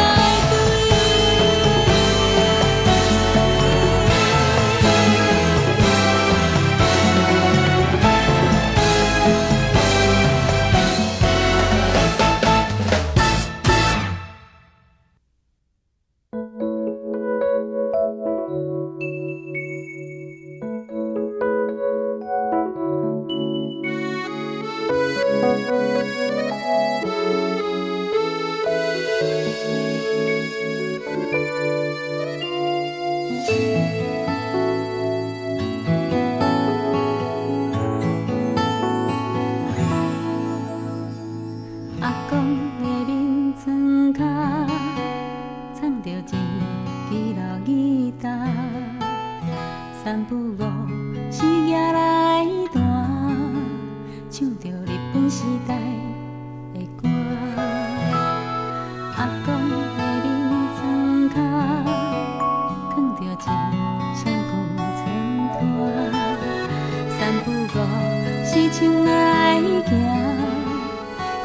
阿公的面床脚，藏着一支老吉他，三不五时夜来弹，唱着日本时代的歌。阿公的面床脚，藏着一双旧餐摊，三不五时唱来行。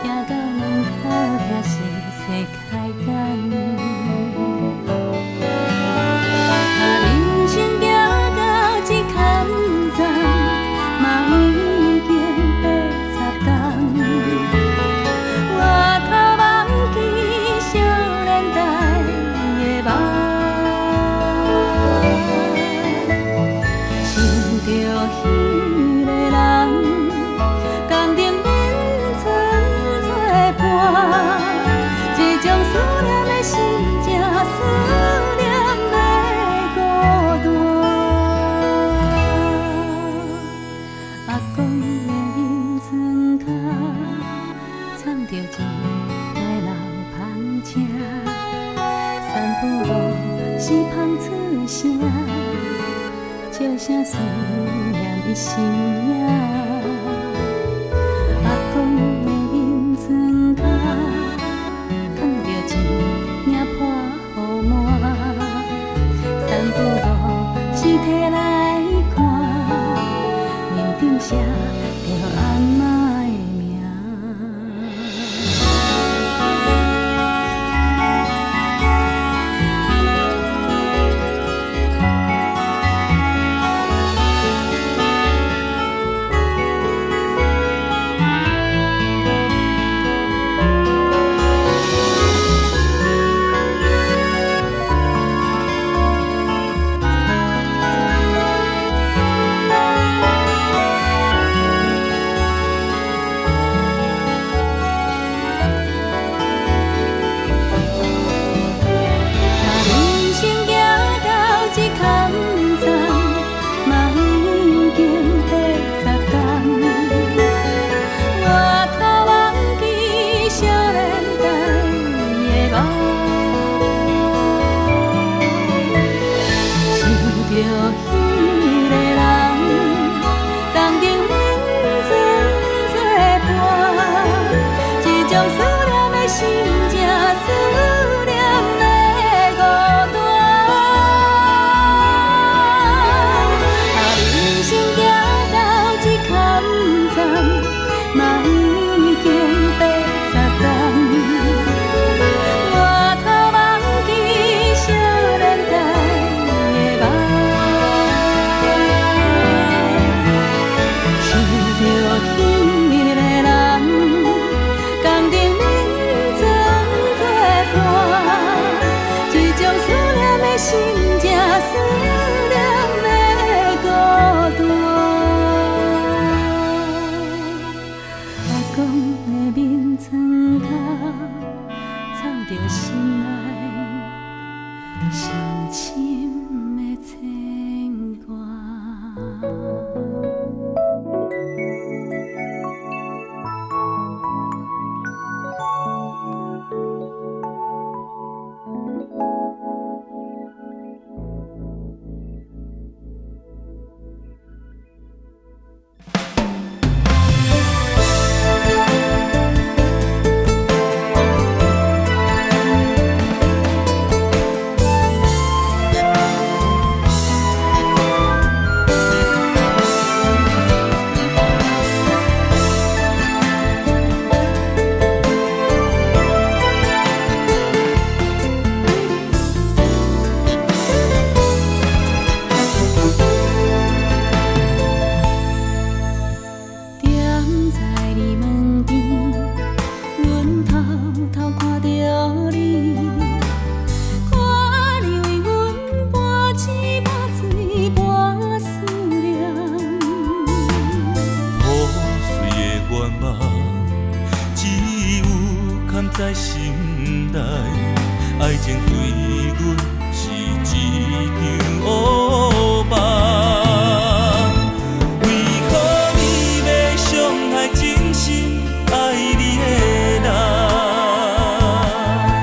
行到门口，听熟悉开讲。人生行到这坎站，嘛已经80冬。我头忘记少年代的梦，想着彼个人，共阵眠床作伴，这种。声，笑声思念伊身影。阿公的面床甲，放着一领破雨满。散步路是摕来看，面顶写着阿嬷的名。在心内，爱情对阮是一场乌梦。为何你要伤害真心爱你的人？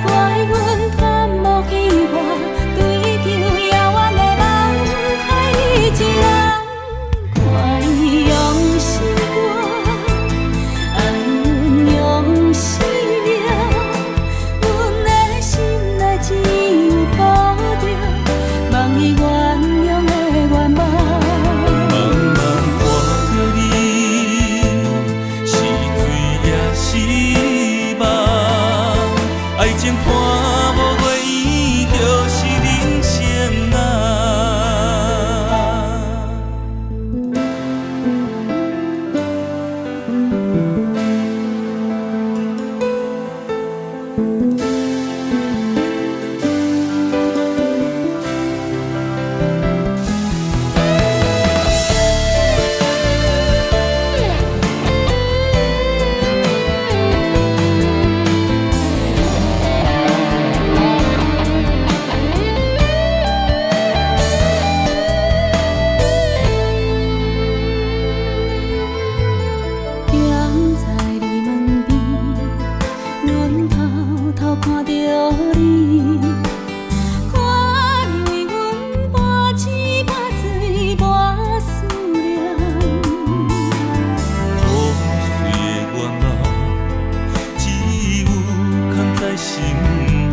怪阮贪慕希望，追求遥远的梦，害伊一人。看伊用心肝，爱阮用生命。阮的心内只有抱着望伊原谅的愿望。茫茫看着你，是水也是梦，爱情看无过伊，就是人生啊。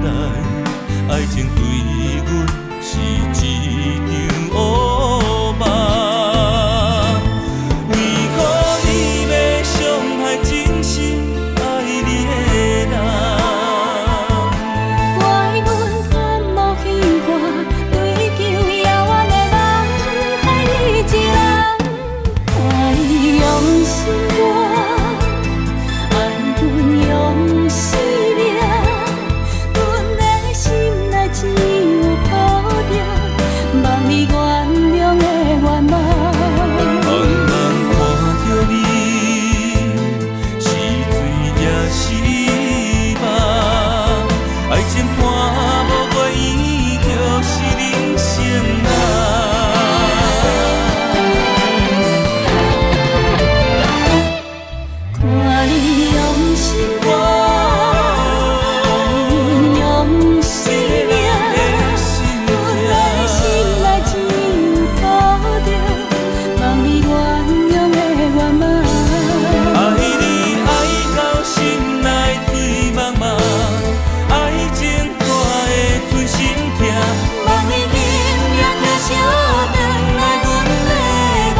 内，爱情对阮是一场乌梦。为何你要伤害真心爱你的人？怪阮贪慕虚华，追求遥远的梦，害你一人。看你用心过，爱阮用生命，阮的心内只有抱着望你原谅的愿望。茫茫看着你，是水也是梦，爱情看无过伊就是人生啊。看你用心过，爱阮用生命，阮的心内只有抱着望你原谅的愿望。爱你爱到心内水茫茫，爱情带会存心痛，望你今夜听惜转来阮的梦。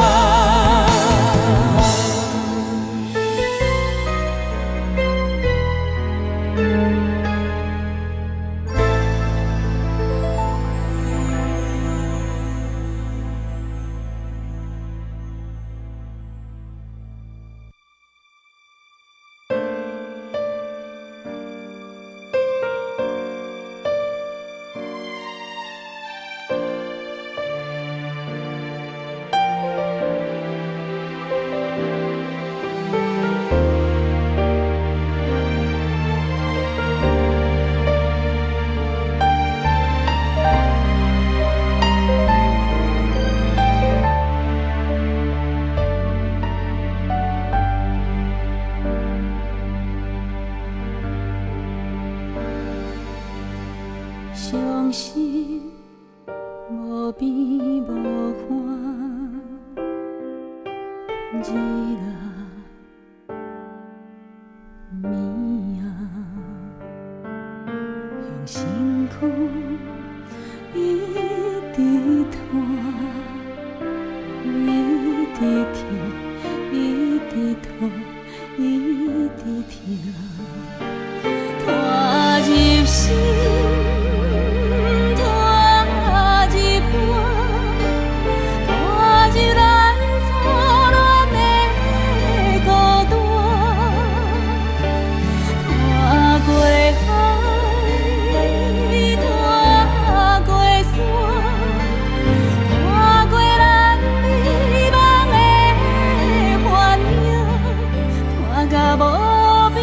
伤心无边无岸，日落暝啊，用身躯一直拖，一直疼，一直拖，一直疼，拖入心。无边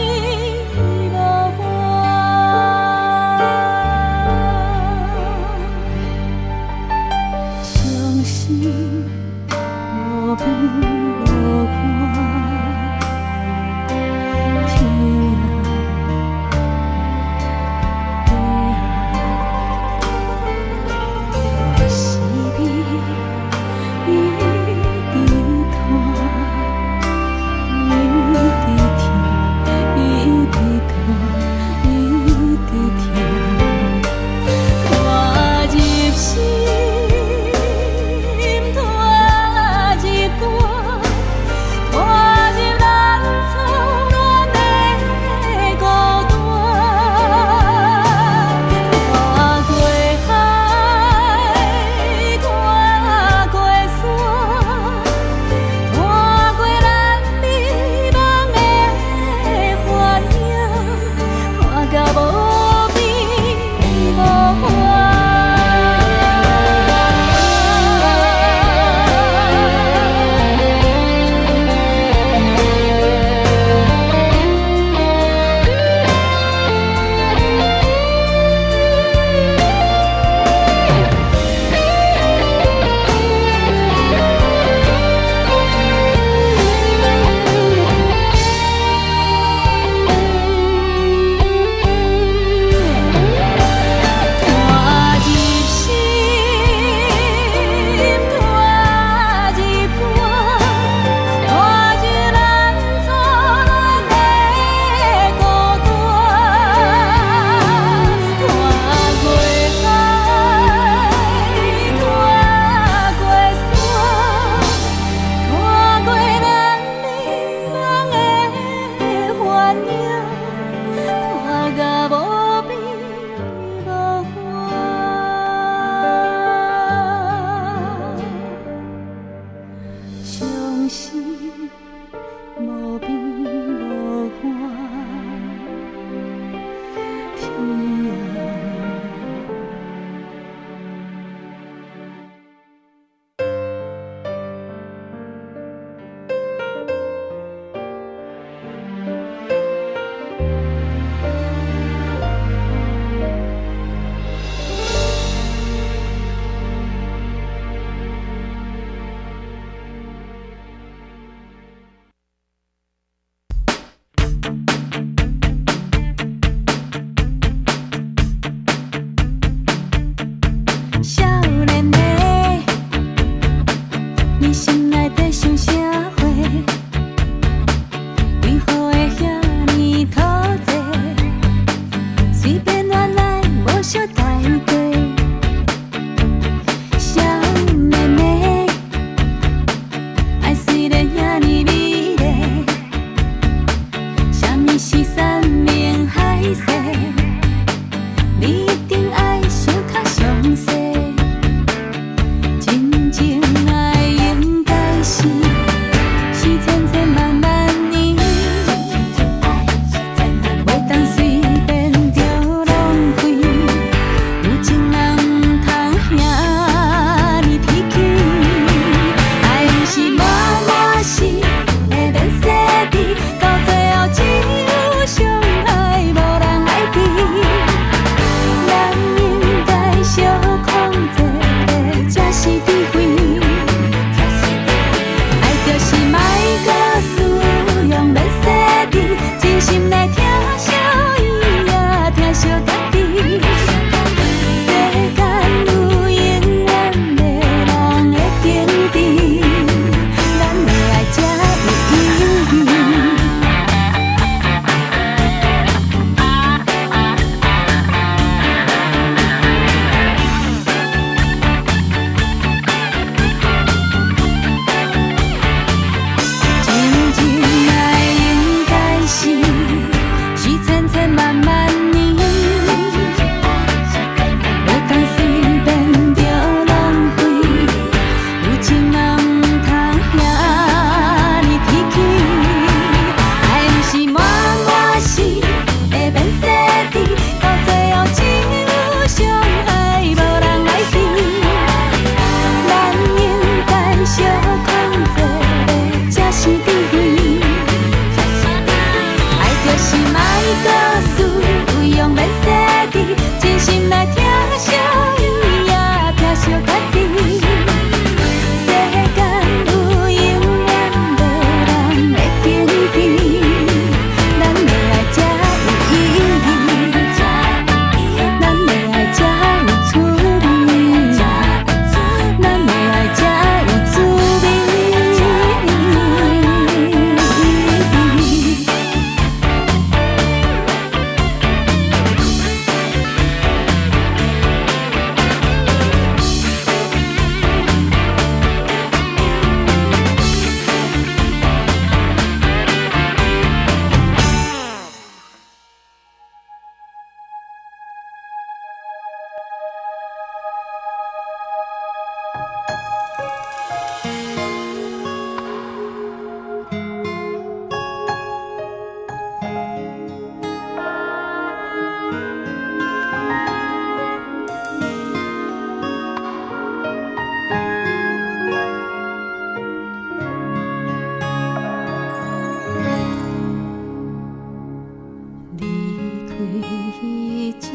一只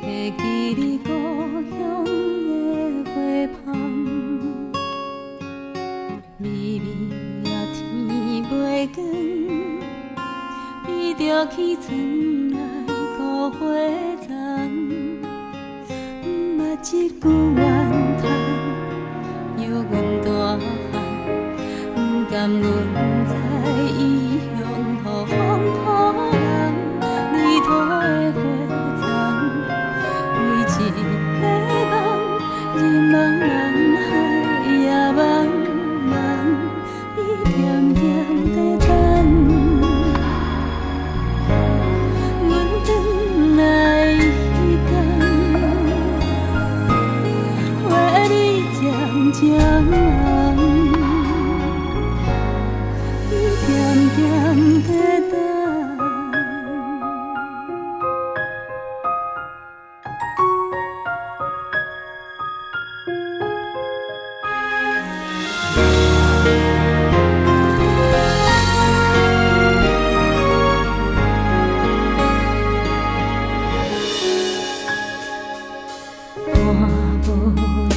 会记你故乡的花香，微微啊天袂光，伊就起床来顾花丛，捌一句怨叹，摇阮大汉，不甘阮在异乡予风予人，泥土的花丛，为一个梦，日茫茫海也茫茫，伊点点在等。阮转来迄天，花蕊渐渐红，伊点点在等。看无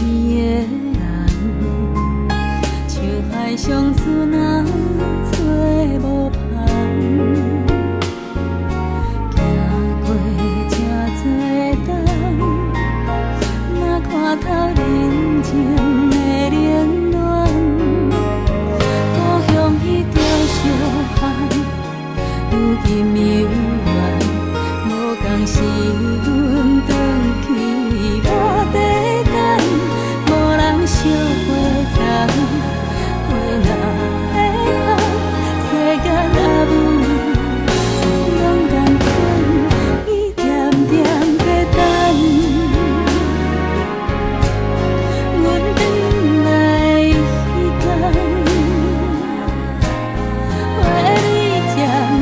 伊的人，像海上船啊，找无帆。行过这多冬，若看透人情的冷暖，故乡迄条小巷，如今犹原，无共是阮转去。无地等，无人烧花丛，花若会红，世间阿母拢甘款，伊点点在等。阮转来迄天，花蕊渐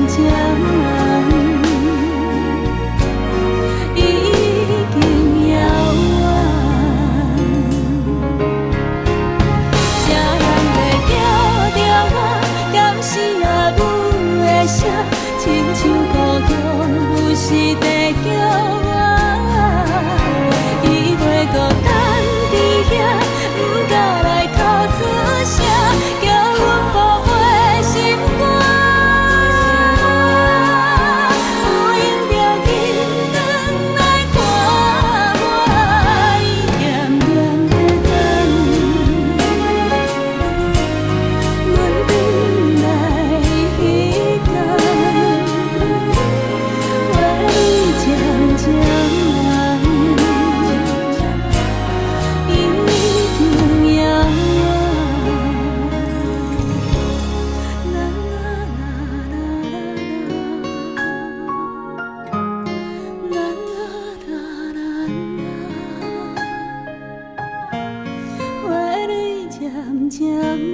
渐红。亲像故乡有时地叫我，伊袂孤单伫遐，不敢来哭出声，叫阮宝贝心肝。有闲着紧转来看我，伊点点在等，阮转来迄天。渐渐红，已经遥远。啦啦啦啦啦啦啦，花蕊渐渐红。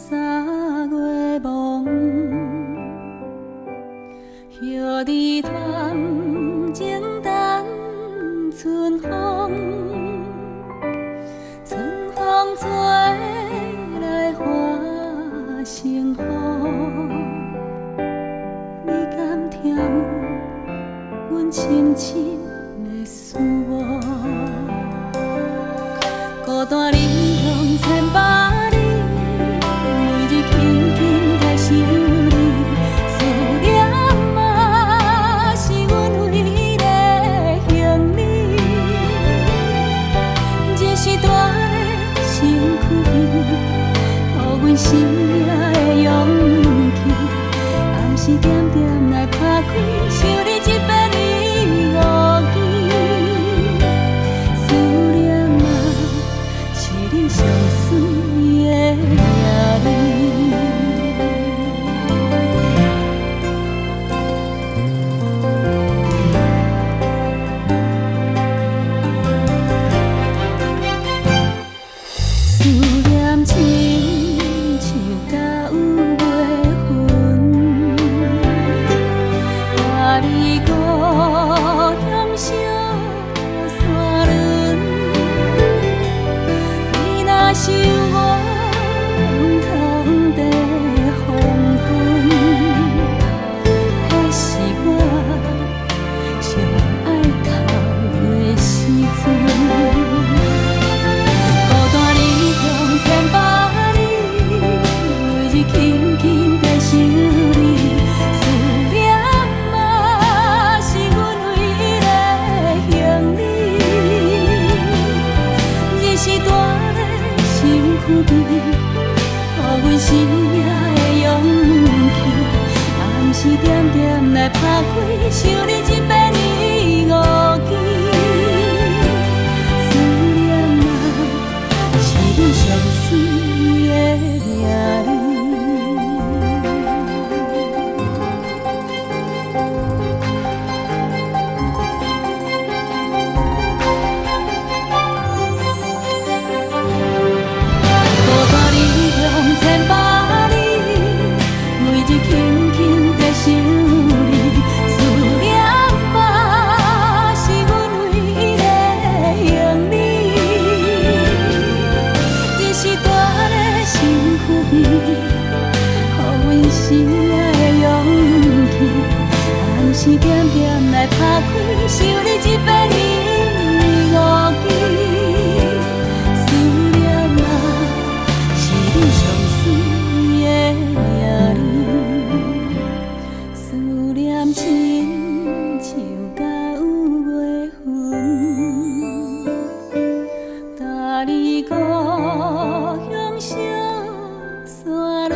3月梦，叶儿团情等春风，春风吹来花成雨，你敢听有阮深深的思慕？孤单离乡千百里，每日轻轻在想你，思念嘛是阮唯一的行李。这时大个身躯边，予阮生命的勇气，暗时点点来打开，想你一遍已无记。思念嘛，是你上水的名字。思念亲像甲有月份，甲你故乡小山仑。你若是我不通的黄昏，迄是我上爱哭的时阵。孤单离乡千百里，每日轻轻在想你，思念嘛是阮唯一的行李。日是大个身躯边，予阮生命的勇气，暗时点点来打开，想你一遍已无记。思念嘛，是你上水的名字。孤单离乡千百里，每日轻轻在想你，思念嘛是阮唯一的行李。日是大个身躯边，予阮生命的勇气，暗时点点来打开，想你一遍已无记。思念嘛，是你上水的名字。思念亲像甲有月份，搭你故乡小山仑。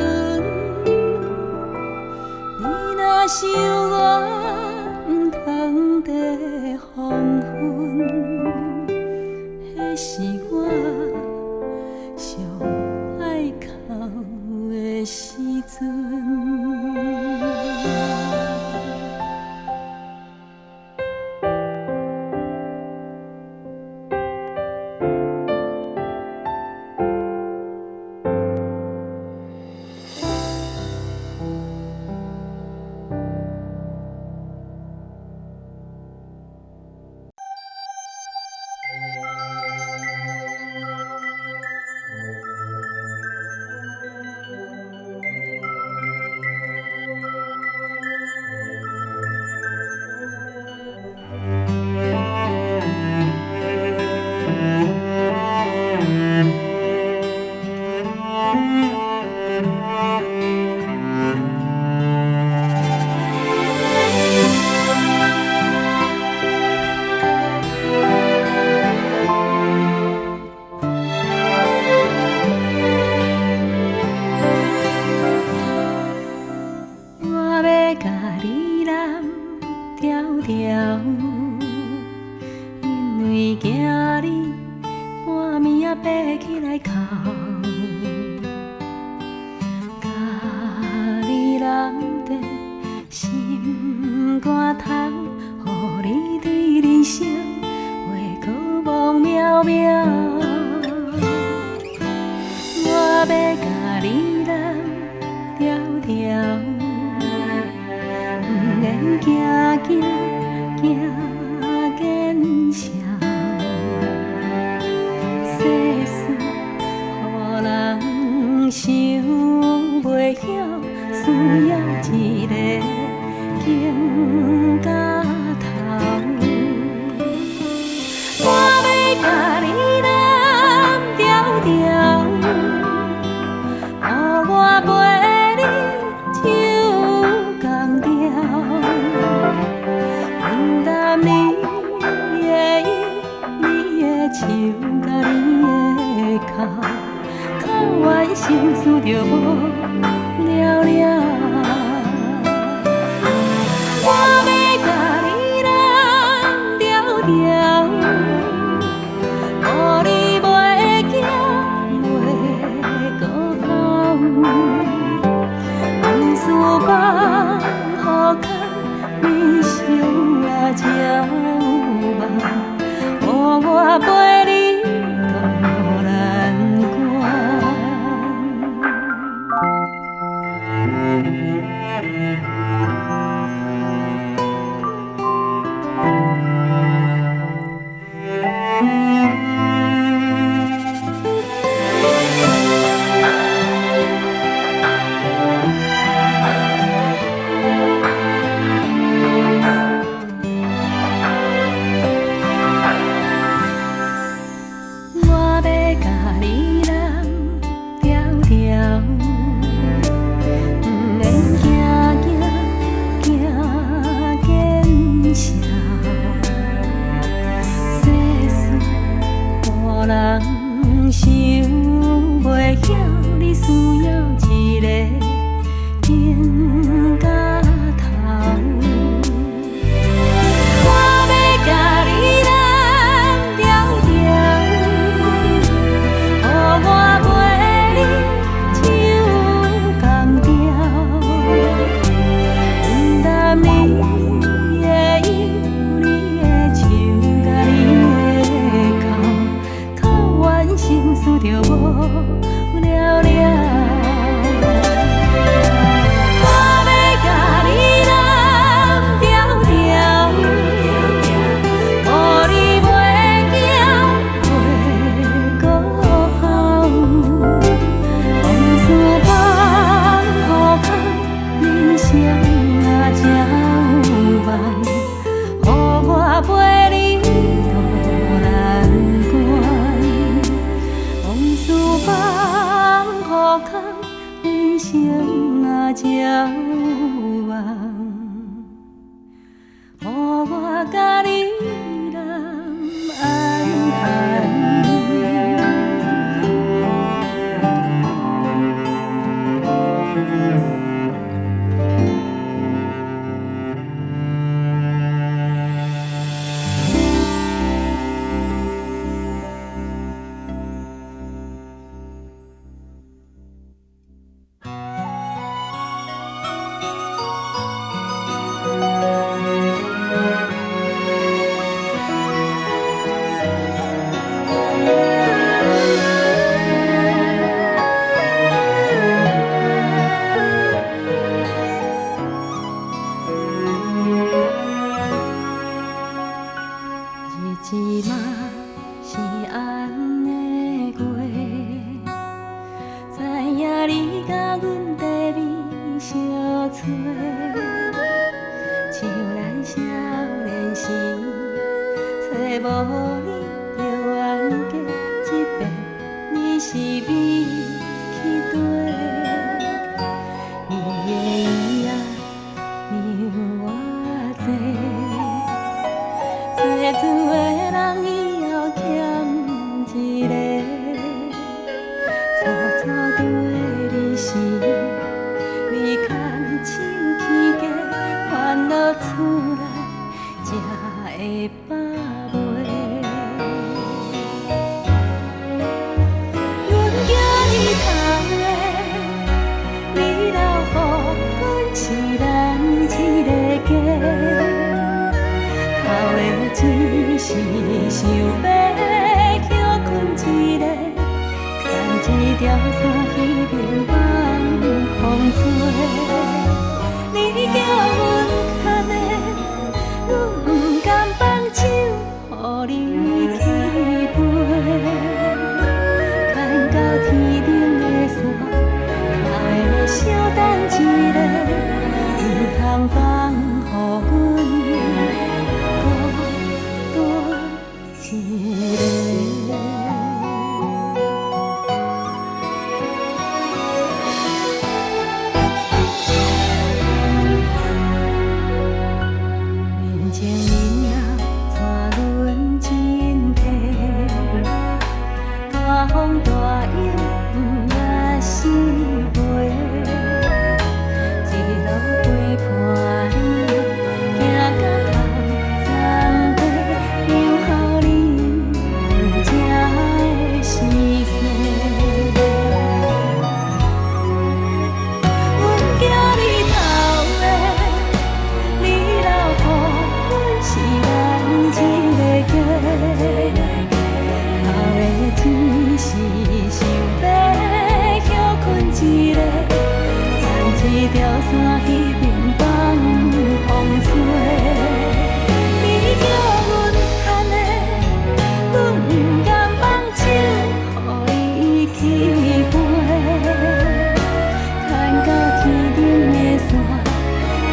你若是我不通的黄昏，迄是我上爱哭的时阵。我要甲你来见笑，世事予人想袂晓，需要一个经到头。我要甲你揽条条，予我陪你唱同调，愿答你的音，你的手甲你的口，靠阮心事就无了了。我要甲你揽条条，予你袂惊袂孤校，往事放予空，人生啊才有梦，予我陪你渡难关。我要甲你揽条条，不免惊见笑，世事予人想袂晓，你需要一个经到头。我要甲你揽条条，予我陪你唱同调，愿答你的音，你的手甲你的口，靠阮心事就无了了。我要甲你揽条条，予你袂惊袂孤校，往事放予空，人生啊才有梦，予我陪你渡难关。往事放予空，人生啊才有梦，予我甲你揽安安。日子嘛是安尼过，知影你甲阮地面相找，像咱少年时找无你着冤家，一遍你是美去地，你的伊啊让我坐，做主的人以后欠一个，初初对你时，你牵手起价，烦恼厝内才会饱袂。阮惊你偷的，你留予阮是咱一个家。头的钱是想要休困一个，牵一条线去平放风吹。你叫阮牵的，阮小等一下，唔通放予阮孤单一个。面前人啊，带阮真体，大风大雨也是袂，一路陪伴你，行到头暂地，留予你有这的时势。阮叫你头的，你留予阮是咱一个家。头的只是想要休困一下，牵一条线彼边放风吹。你叫阮牵的，阮不甘放手，予你去飞。牵到天顶的线，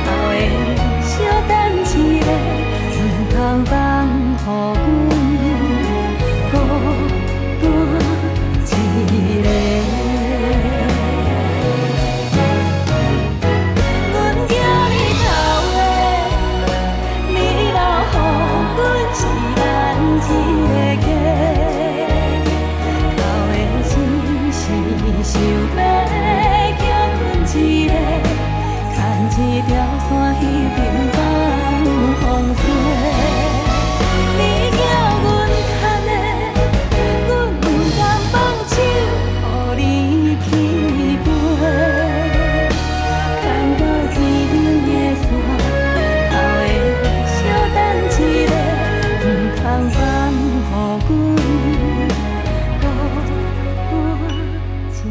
头的小等一下，唔通放予阮。孤单一个，阮叫你头的，你留予阮是咱一个家。头的只是想要休困一下，牵一条线彼边放风吹。你叫阮牵的，阮不甘放手，予你去飞。牵到天顶的线，头的小等一下，唔通放予阮孤单一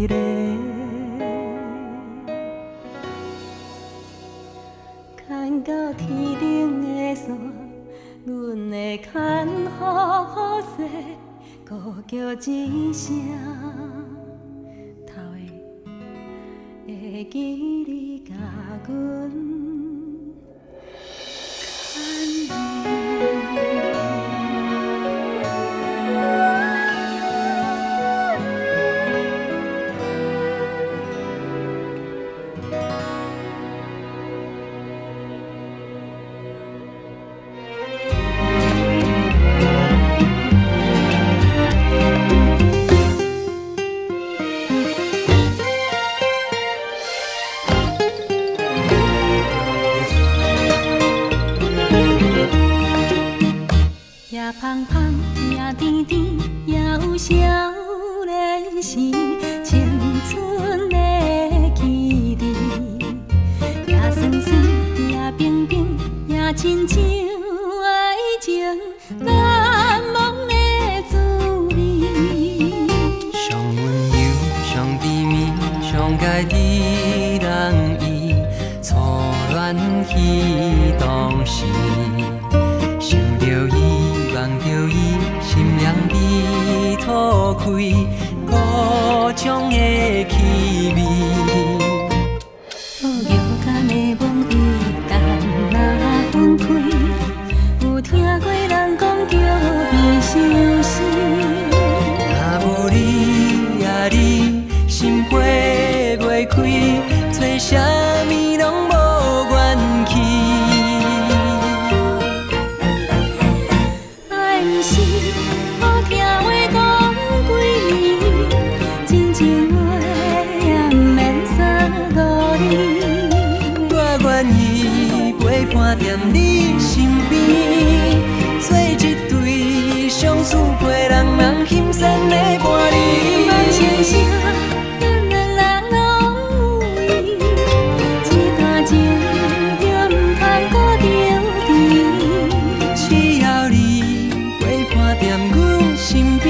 个。牵到天顶的线，阮会牵予世，孤叫一声，头的会记你甲阮牵你。夜芳芳，夜甜甜，也有少年时青春的记忆。夜酸酸，夜冰冰，也亲像爱情难忘的滋味。上温柔，上甜蜜，上该知人意，初恋彼当时。想着伊，望着伊，心凉被吐开，故乡的气味。好勇敢的梦一旦若分开，有听过人讲着变相思。若无你呀你，心花袂开，找啥物拢无元气。伴在你身边，做一对相思陪人人心酸的伴侣。梦想声，咱两人拢有意，一段情就唔通搁着甜。只要你陪伴在阮身边，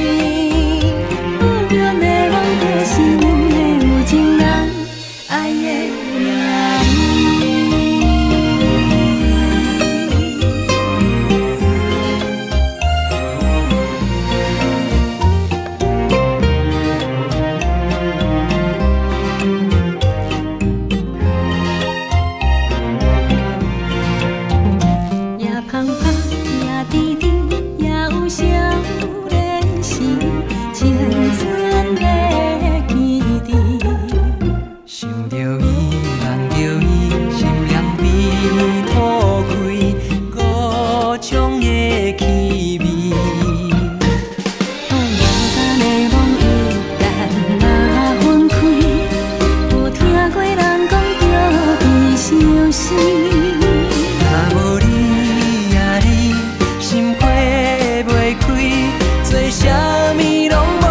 不愿的梦就是阮的有情人，爱的名字。伊，人叫伊，心凉被吐开，歌唱的气味。若无你呀你，心花袂开，做啥物拢无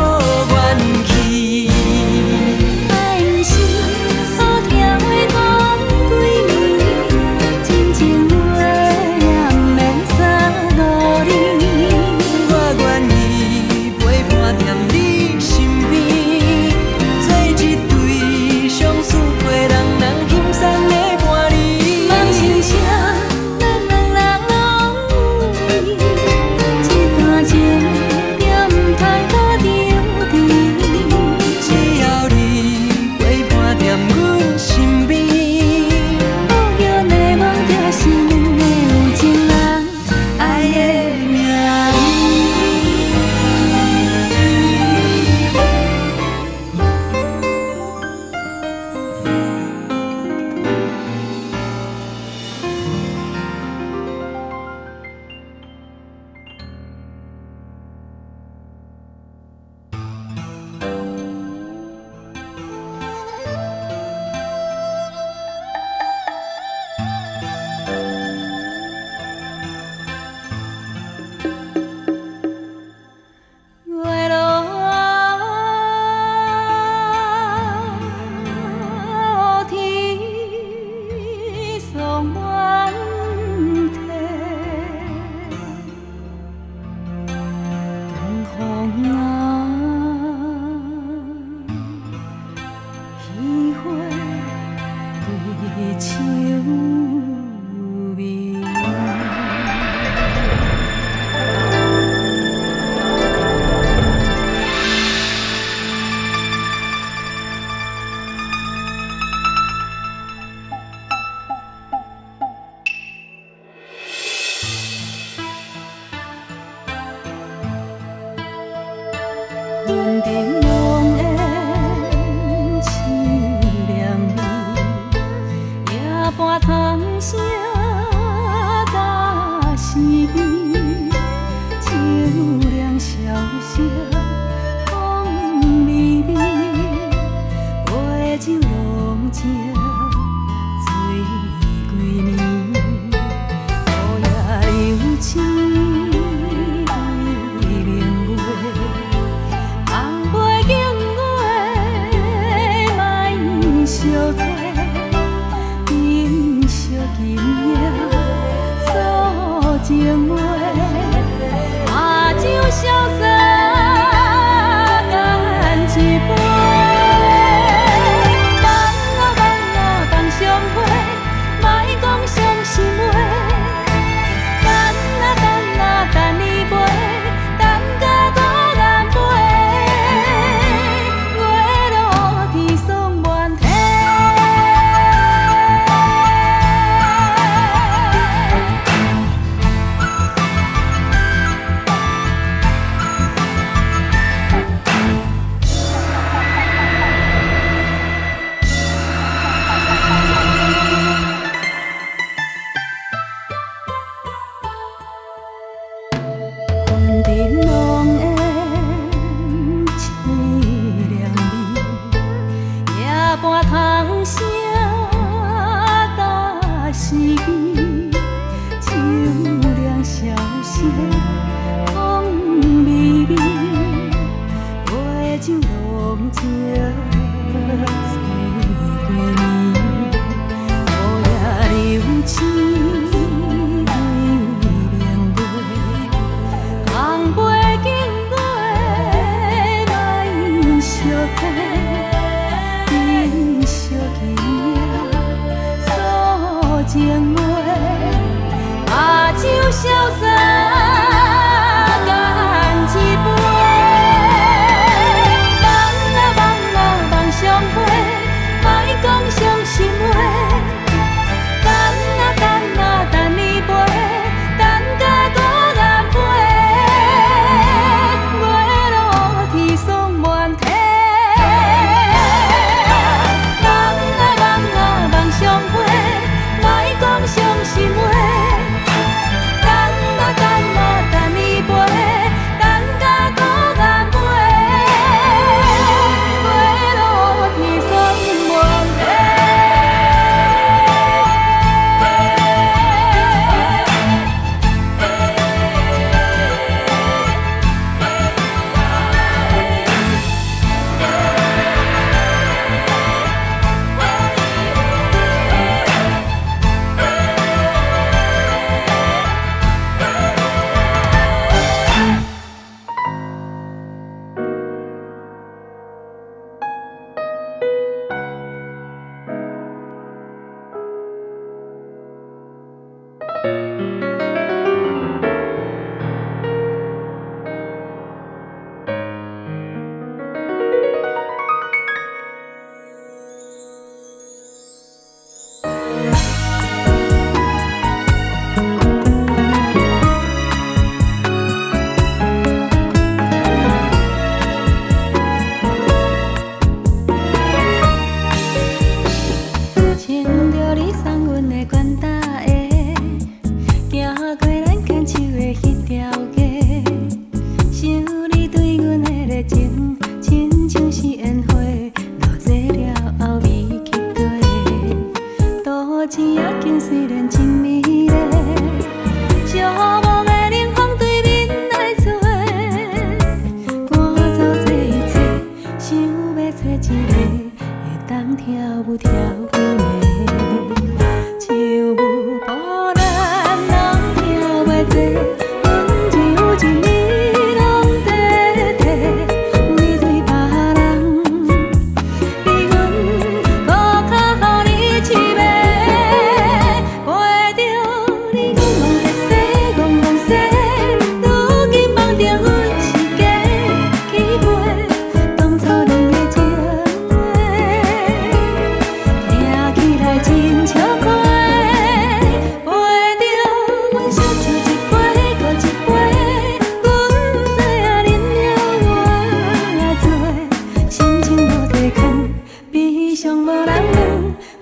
元气。爱毋是好听话讲几暝，真情话也毋免三五字。我愿意陪伴踮你身边，做一对相思陪人轻松的。云顶浓烟凄凉味，夜半汤声打思念，秋凉萧瑟风微微，杯酒浓情醉几暝，雨夜流星。情话，阿酒潇洒干一杯，放啊放啊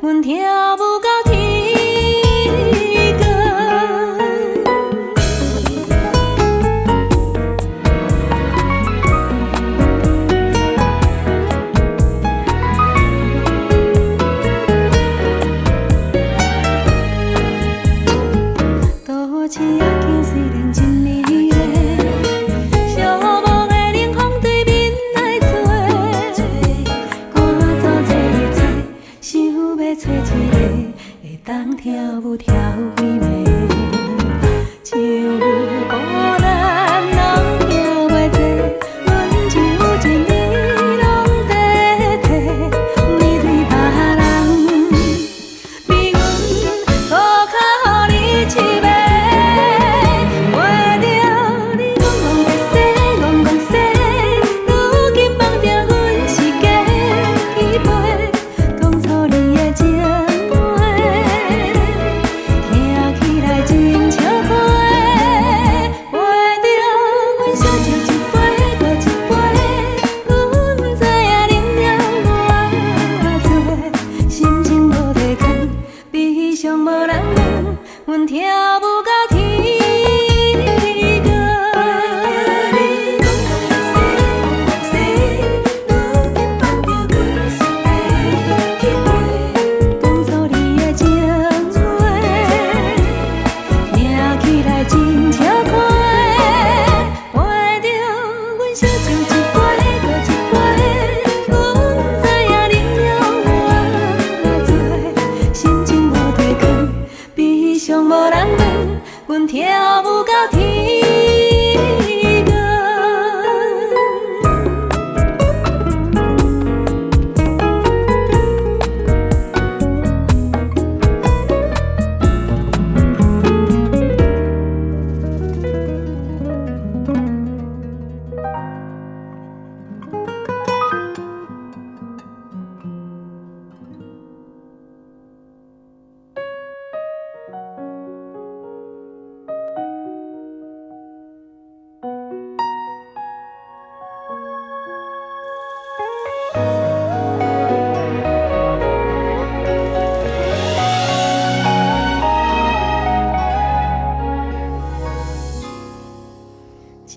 阮跳舞到天跳舞跳几暝，唱舞孤单拢跳袂多，阮就情你拢短短，你对别人比阮搁较予你凄美，为着你戆戆地说，戆戆说，如今放着阮是假起飞，讲出你的情。阮跳舞到天光，你讲讲说，如今放着阮是假起飞，讲出你的情话，听起来真畅快。陪着阮小酒一杯搁一杯，阮知影你了偌多，心情无地藏。悲伤无人问，阮跳舞到天光。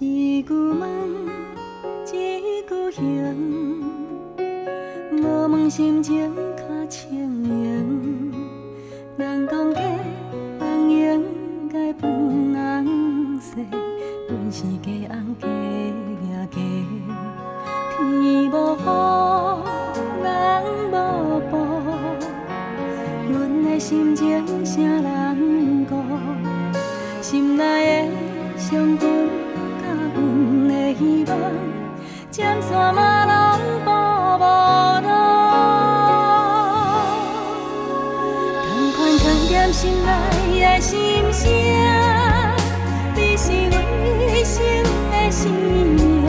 一句问，一句行，无问心情较清盈。人讲假红颜该分红色，阮是假红假赢假。天无雨，人无报，阮的心情啥人顾？心内的伤痕。阮的希望，尖山嘛拢步无路，同款藏在心内的心声，你是阮一生的生命，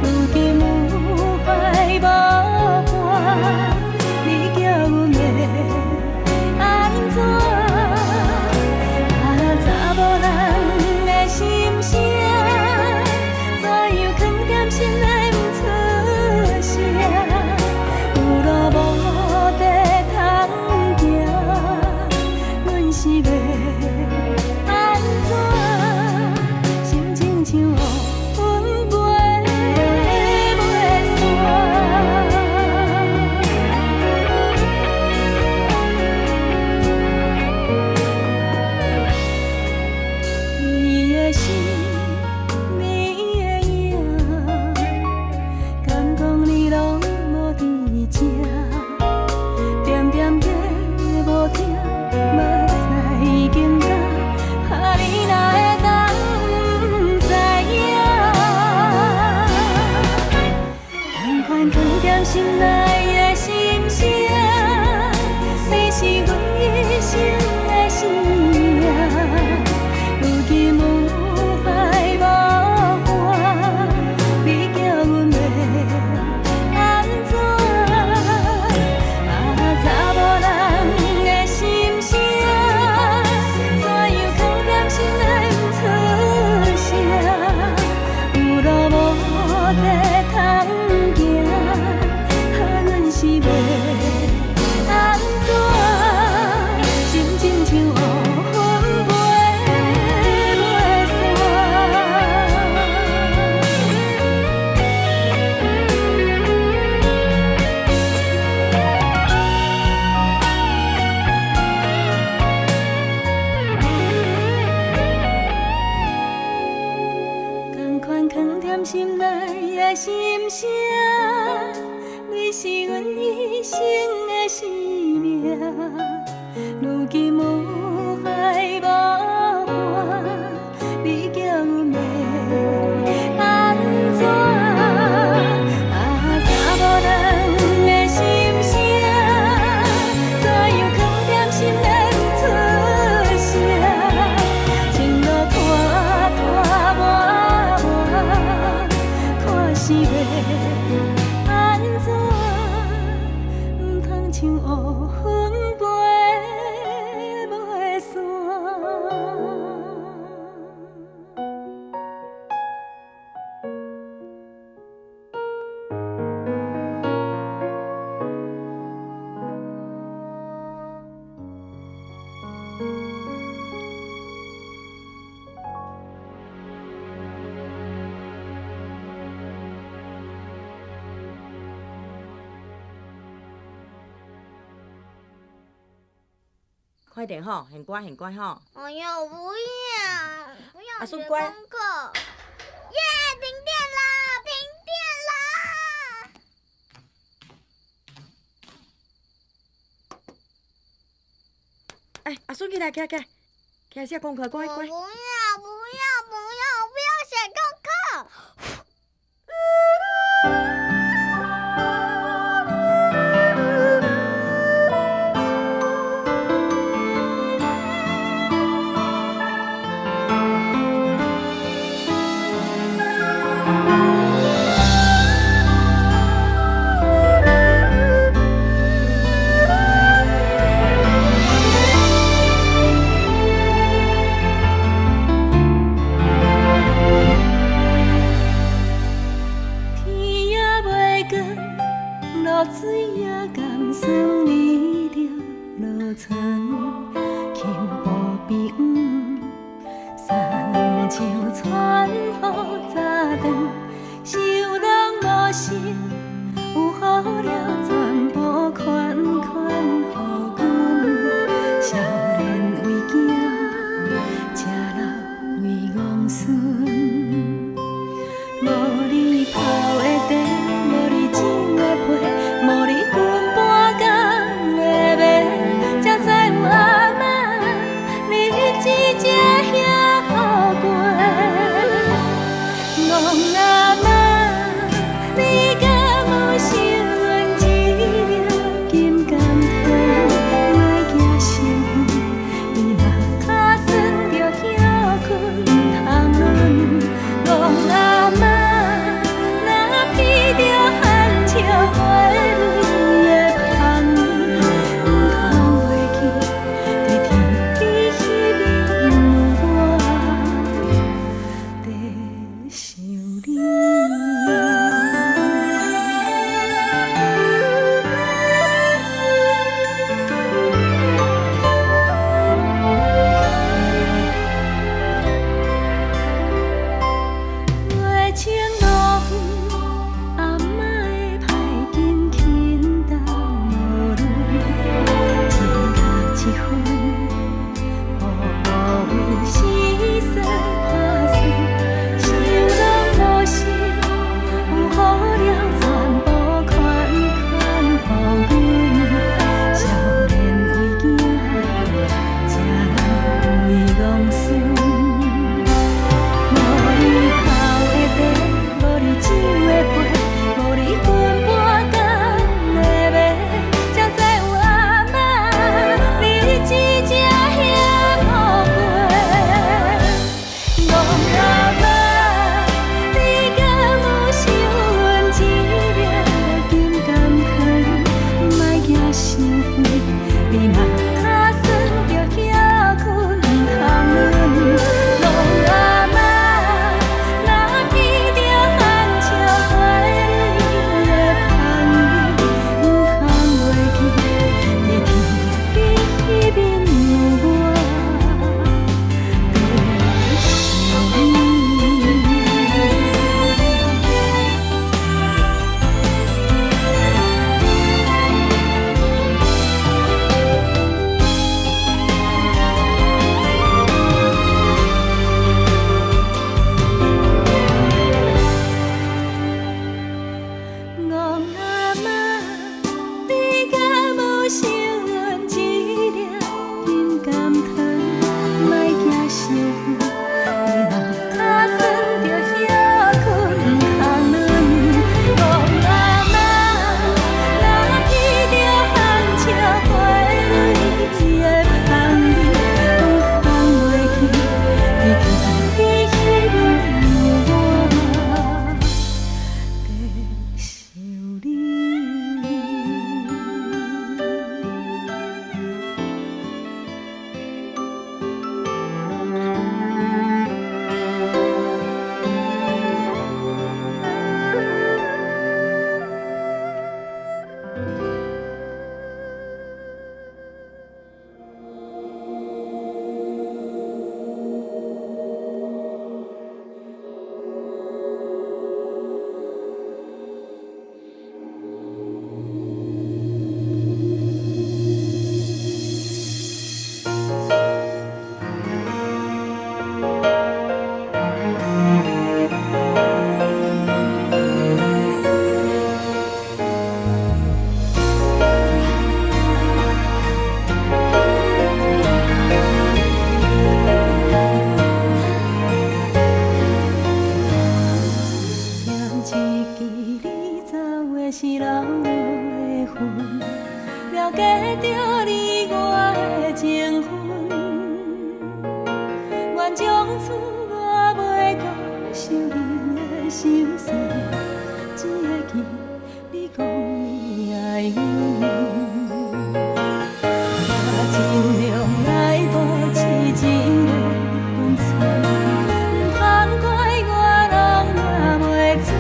如今有怀无伴，你叫阮要安怎？查某人的心声。心内不出声，有路无地通行，阮是要安怎？心情像乌云飞袂散。如今无海无岸，你叫阮要安怎？查某人的心声，怎样藏在心内不出声？情路拖拖磨磨，看是要安怎？唔通像乌云飞袂散。快点吼，很乖很乖吼。哎呀，我不要，不要写阿顺乖功课。耶，停电了，停电了！哎，阿顺起来，起来，起来，起来写功课，乖乖。我不要，不要，不要，我不要写功课。着你我的情分，愿从此我袂讲受你的心酸，只会记你讲你爱阮。我尽量来保持一个分寸，不通怪我拢也袂准，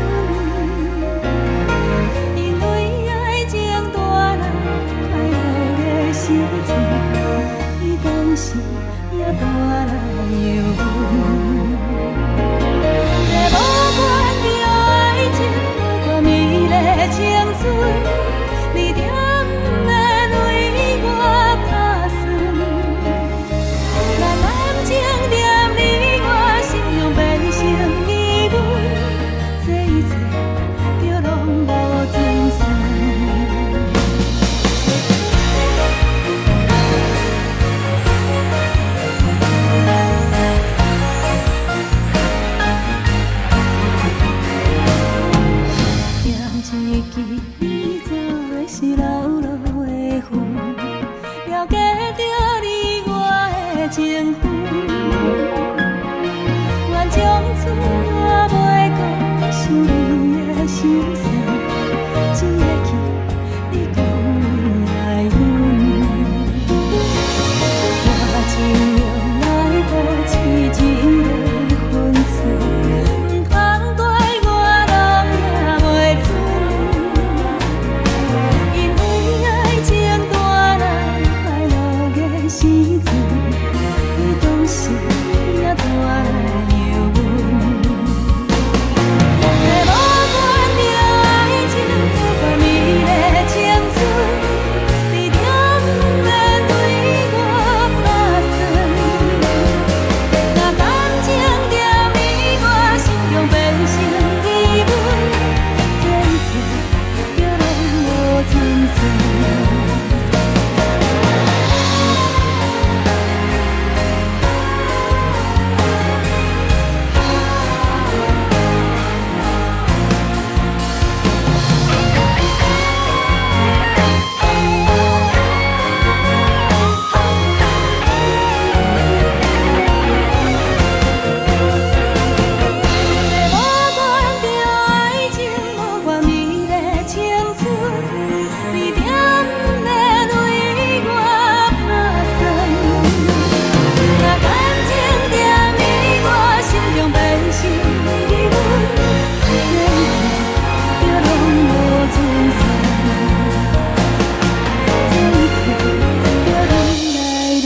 因为爱情大人快乐的时阵，伊当时也大来由阮。这无关着爱情，无关美丽青春，你点的泪我打算，若感情踮你我心中变成疑问，这一切就拢无准算。念一支伊走的是老路的云，了解着你我的情分，愿从此我袂讲受你的心酸，只会记你讲你爱阮。我尽量来保持一个分寸，不通怪我拢也袂准，因为爱情大人快乐的时阵，伊当时也大来由阮。这无关着爱情，无关美丽青春，你点的对我打算，若感情踮你我心中变成疑问，这一切就拢无准算。这无关着爱情，无关美丽青春，你点的泪我打算，若感情踮你我心中变成疑问，这一切就拢无准算，这一切就愈来愈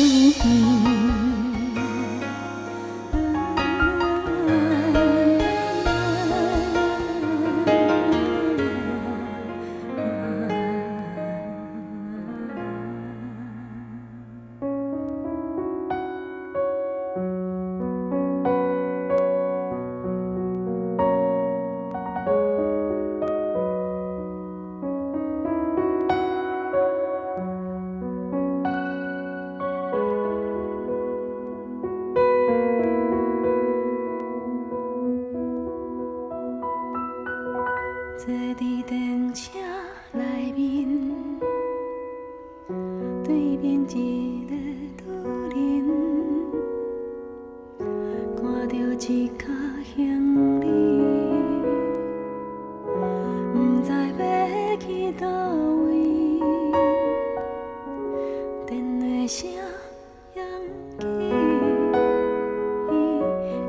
坐伫电车内面，对面一个女人，看到一脚行李，不知要去倒位，电话声响起，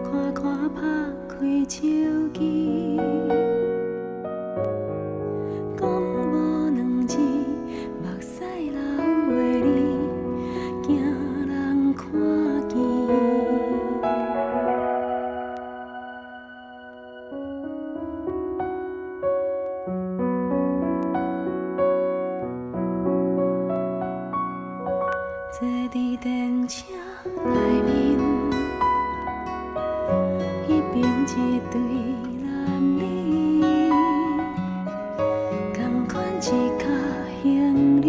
看看拍开手机。讲无两字，目屎流袂离，惊人看见。坐伫电车内面，迄边一对男女，同款一脚行李，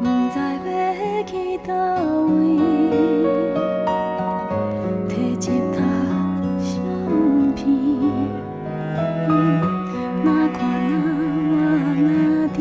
不知要去倒位，摕一沓相片，哪看哪我哪甜。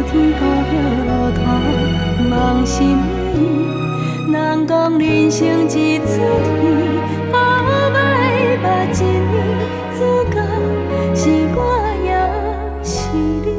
天孤寂路途望心意。人讲人生一出戏，好歹捌一年，主角是我也是你。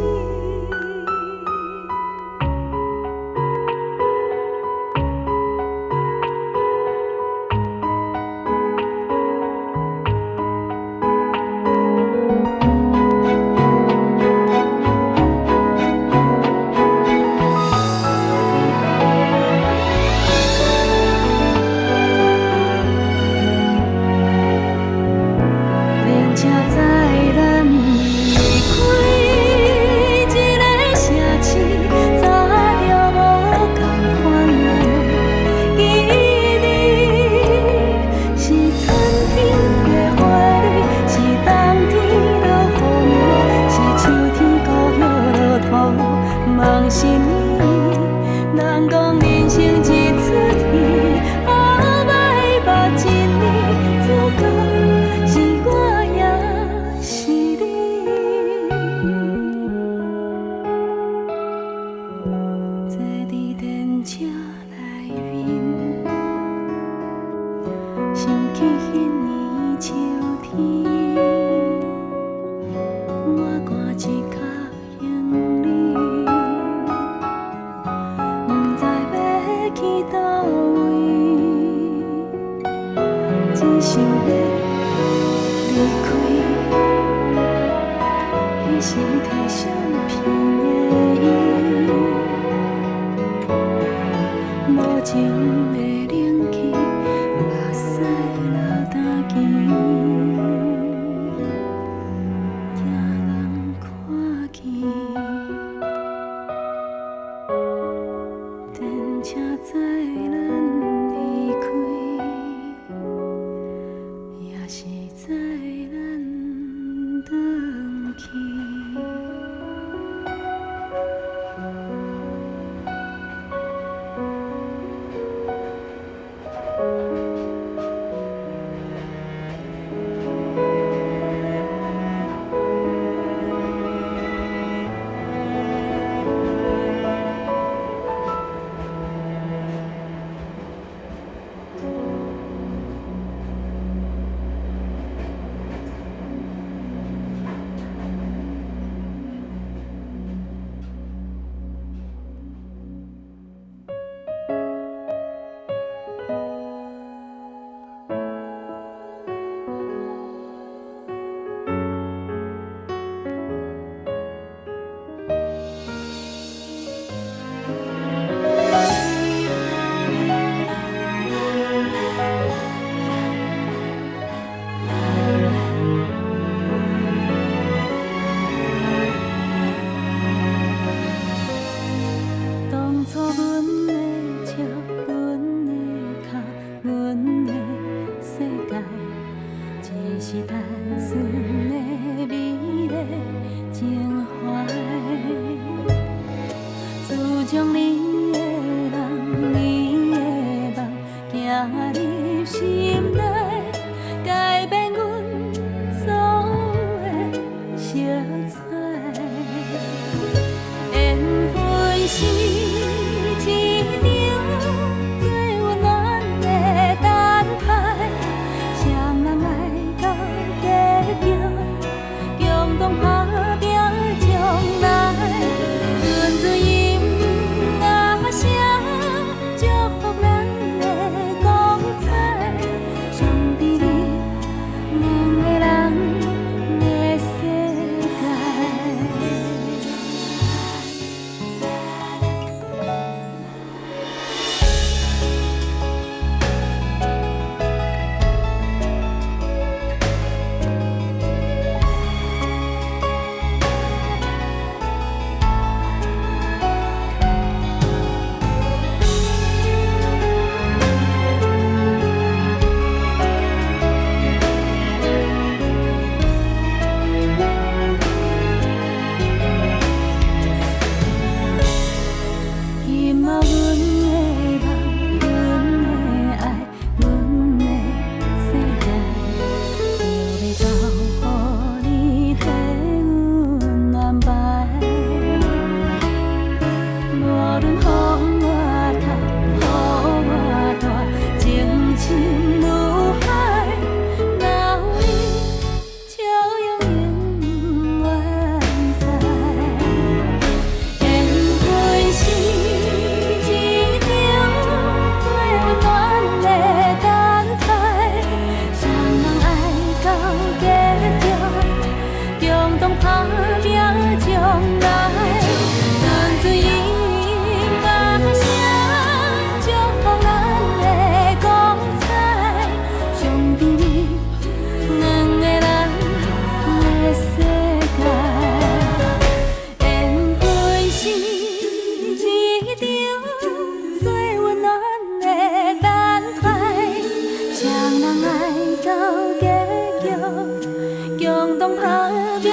动打拼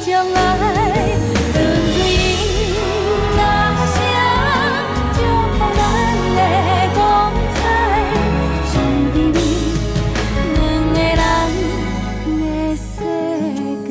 将来，纯粹因那声祝福咱的光彩，上伫你两个人的世界。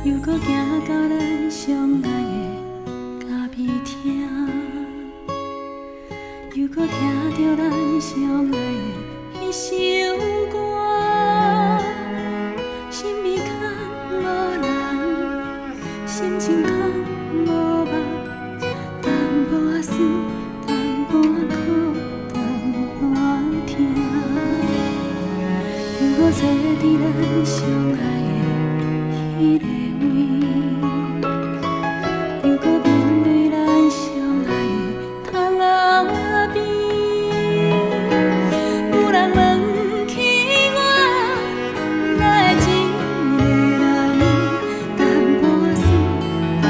又搁行到咱相爱的咖啡厅，又搁听着咱相爱的迄首歌，心味较无人，心情较无梦，淡薄仔酸，淡薄仔苦，淡薄仔痛，又搁坐伫咱相爱的迄个。又搁面对咱相爱的窗仔边，有人问起我，哪会一个人，淡薄仔酸，淡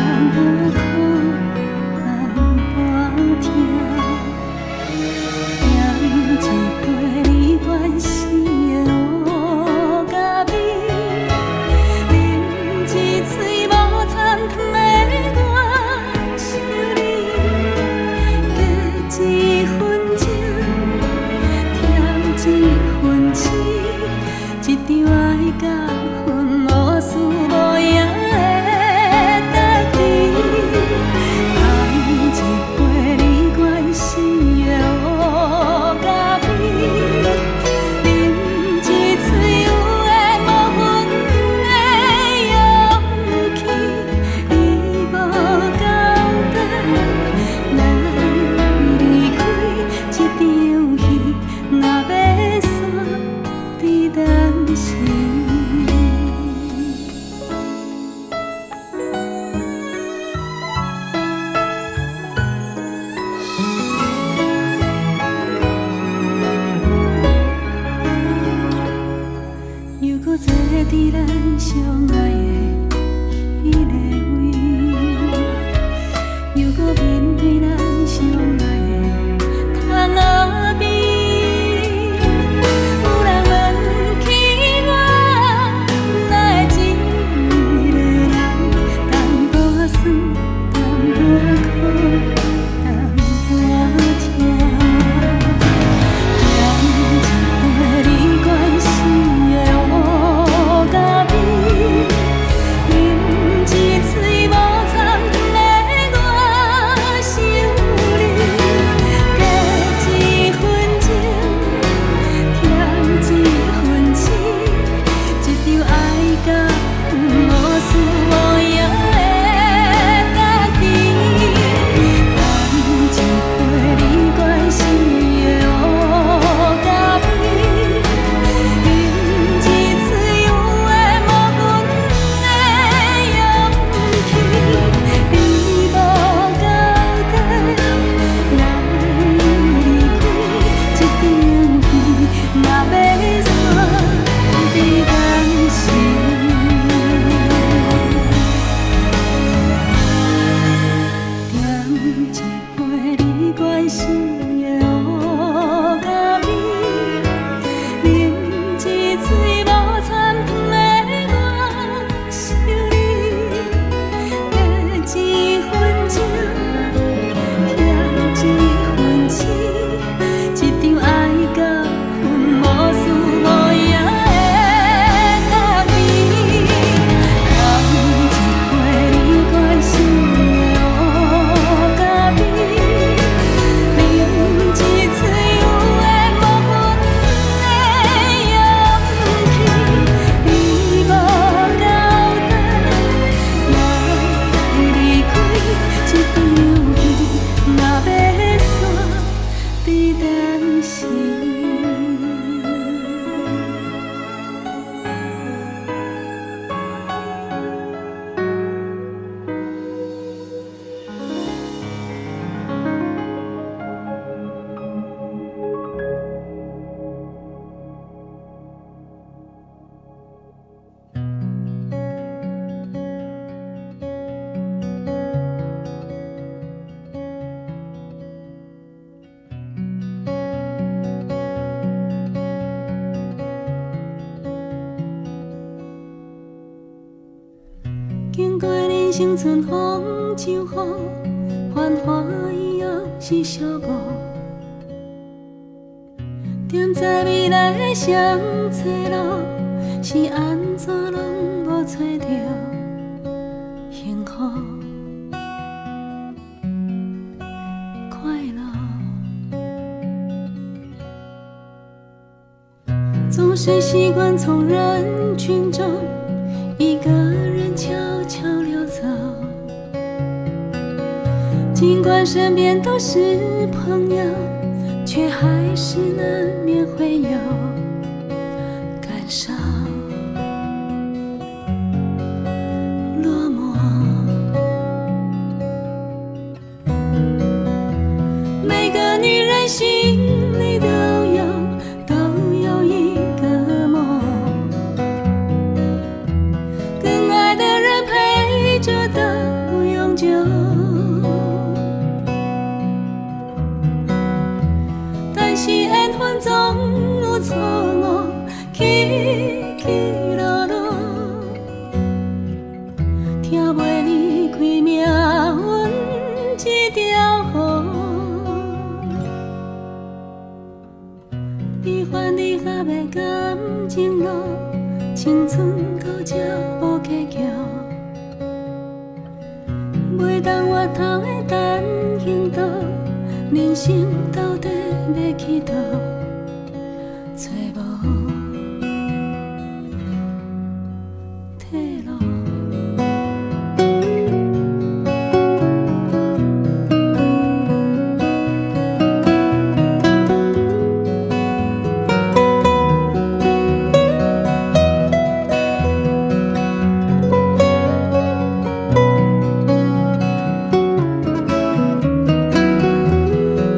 生春风秋雨，繁华以后是小无。踮在未来的上找路，是安怎拢无找着幸福快乐。总是习惯从人群中一个人悄悄溜走，尽管身边都是朋友，却还是难免会有感伤落寞。每个女人心里都有一个梦，更爱的人陪着到永久。但是缘分总有错误，起起落落，听袂离开命运这条河。悲欢离合的感情路，青春到这无结局。袂当回头的单行道，人生到底要去倒？找无退路。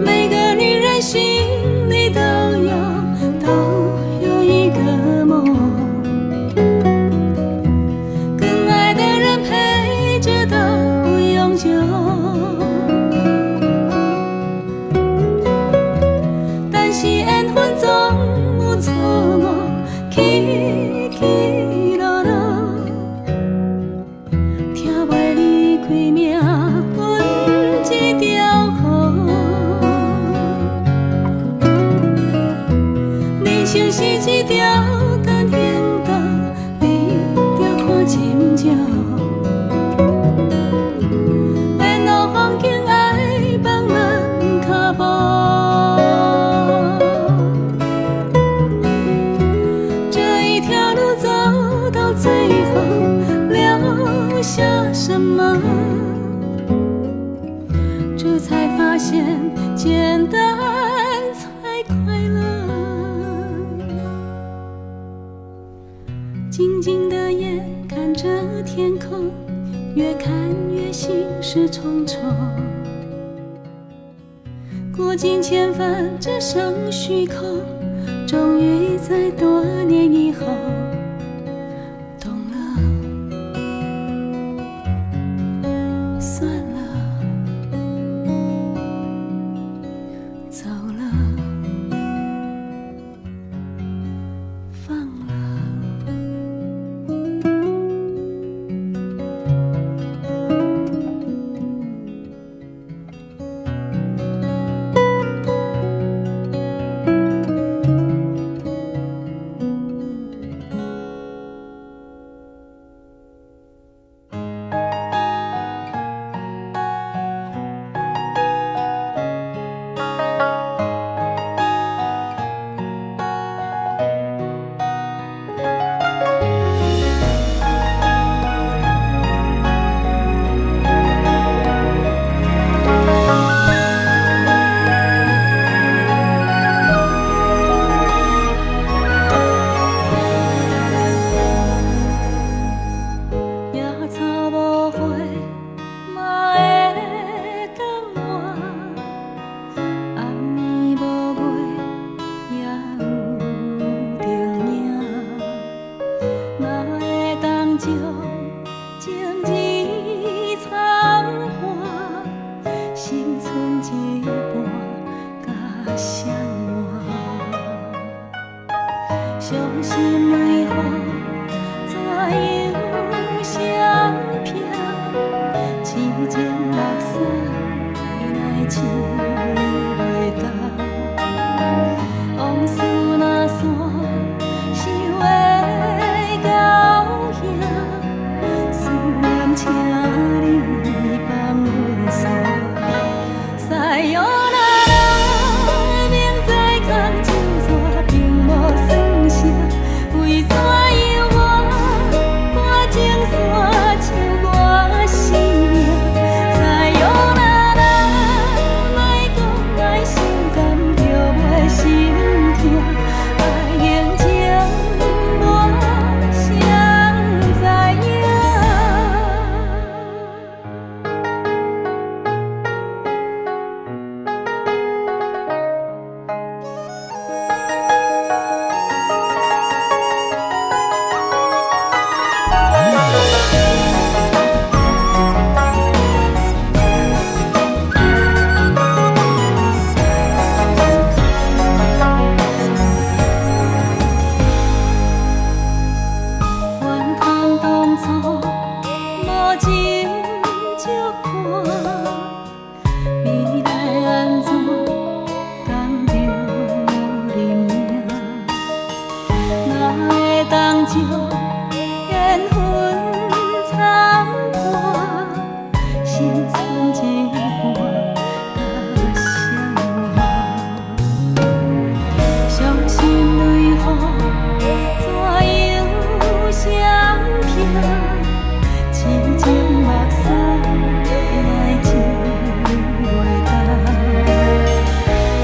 每个女人心里都有一个梦，更爱的人陪着到永久。但是缘分总有错误，起起落落，听袂离开命运这条河。人生是一条单行道，你着看清楚。沿路风景爱放慢脚步，这一条路走到最后，留下什么？这才发现简单才快乐。静静的眼看着天空，越看越心事重重。过尽千帆，只剩虚空。终于在多年以后懂了，算了，走了，放了。目屎来拭袂干，往事若线，想的高兴，思念请你放袂煞。西洋那人明知空就纸，并无算啥，为怎由我看情线牵我生命？西洋那人莫讲爱心甘着袂心痛，爱用情我谁知影？怨叹当初无情照看，未来安怎甘着认命？哪会当借缘分参半，心存一半甲伤害？伤心泪雨怎样相拼？痴情目屎来拭袂干，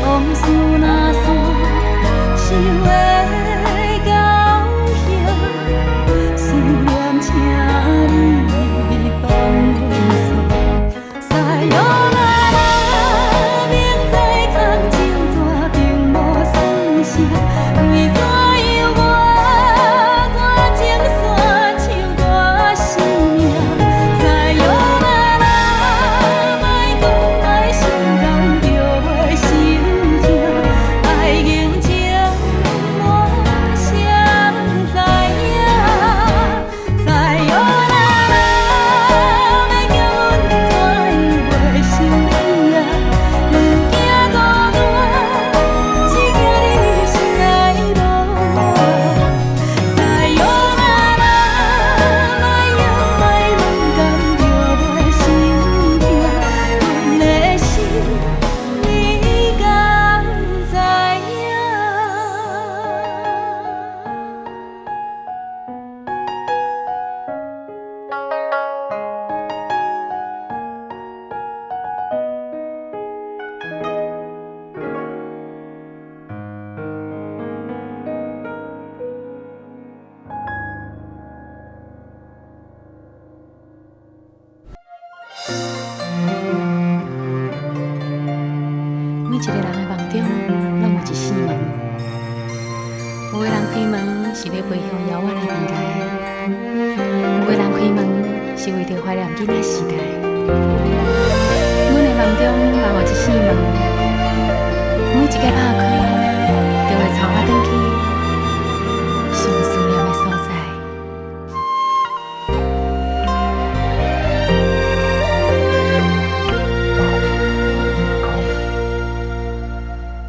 往事若线，想的高兴，思念请你放袂煞。西洋那人明知空情纸，并无算啥，为怎由我看情线牵我生命？西洋那人莫讲爱心甘着袂心痛，爱用情我谁知影？西洋那人要叫阮怎样袂心冷？两惊孤单，只惊你心内无我。西洋那人莫用莫论甘着袂心痛，阮的心你敢知影？每一个人的梦中，拢有一扇门。有的人开门是要飞向遥远的未来，有的人开门是为着怀念囡仔时代。阮的梦中嘛有一扇门，每一个打开，就会带我转去上思念的所在。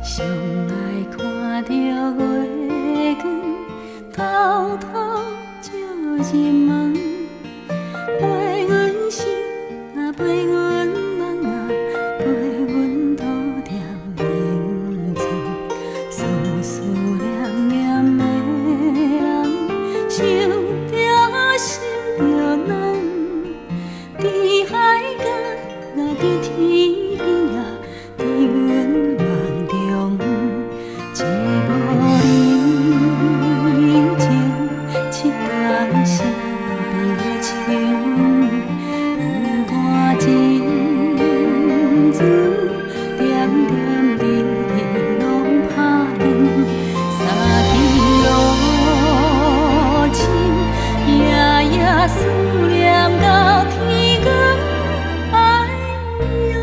上爱看着月光偷偷照入梦，陪阮心啊，陪阮梦啊，陪阮渡点眠床。思思念念的人，想着心就软。伫海角啊，伫天边啊，伫阮梦中，一无人情，七天相对的情，两段情字，点点滴滴拢打断，三更落深，夜夜思念到天光，爱永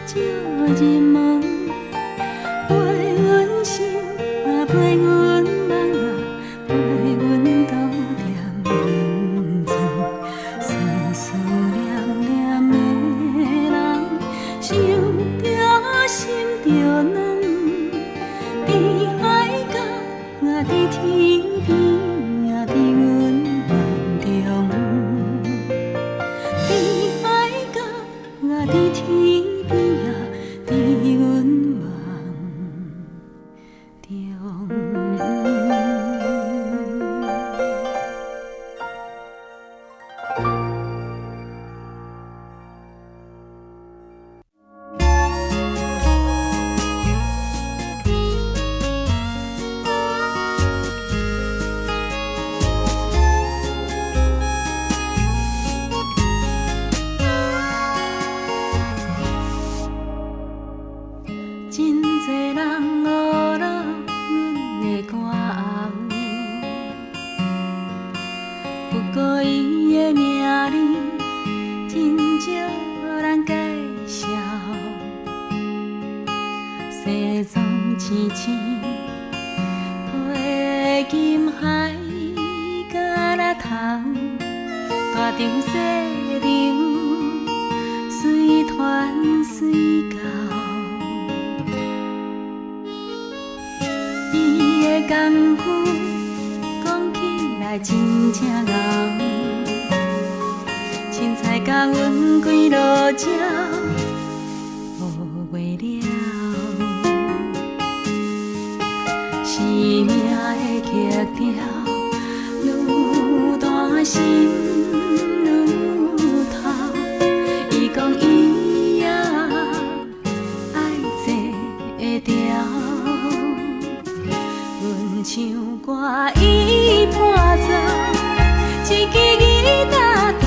照入门，陪阮想，陪阮梦，陪阮度点人情，思思念念的人，想着心着软，伫海角，伫天边，伫阮梦中。伫海角，伫天边，伫阮梦中。真侪人误了阮的歌喉，不过伊的名字真少人介绍。西藏青青，配金海甲那头，大场小场，随传随到。伊的功夫讲起来真正牛，凊彩甲阮几落鸟学袂了，生命的曲调愈大心愈透，伊讲伊也爱这条。阮唱歌伊伴奏，一支吉他弹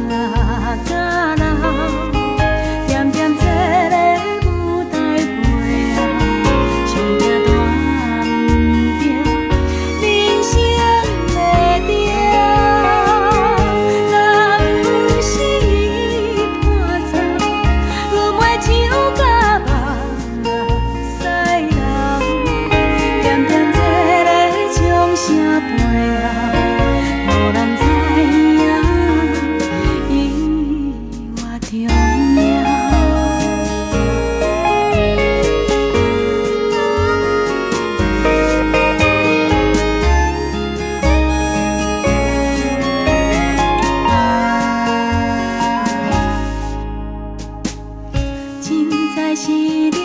到老，点点坐咧舞台背后，上惊弹毋着人生的调。若不是伴奏，阮袂唱甲目屎流。点点坐咧掌声背后，无人知影伊偌重要。凊彩是了，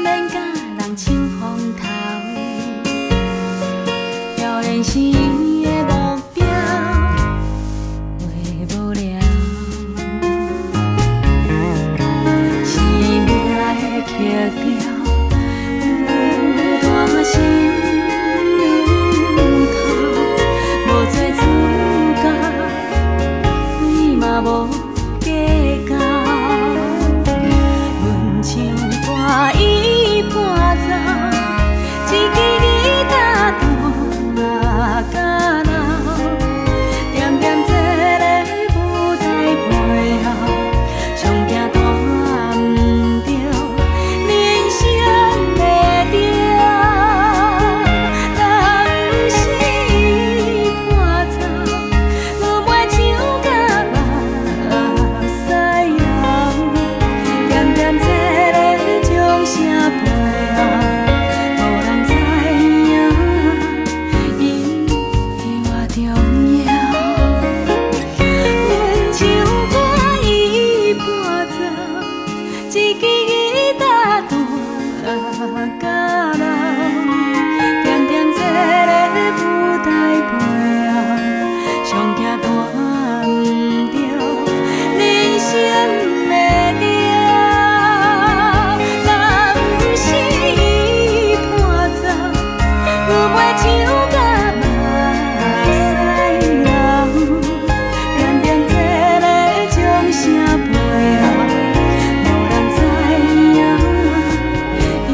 免甲人抢风头。表演是伊的目标，画无了。生命的曲调，愈大心愈透，无做主角，谁嘛无计较。阮唱歌伊伴奏，一支吉他弹到老，点点坐咧舞台背后，上惊弹毋着人生的调。若不是伊伴奏，阮袂唱甲目屎流。点点坐咧掌声背后，无人知影伊偌重要。阮唱歌伊伴奏，一支吉他弹到老，点点坐咧舞台背后，上惊弹毋着人生的调。若不是伊伴奏，阮袂唱甲目屎流。点点坐咧掌声背后，无人知影伊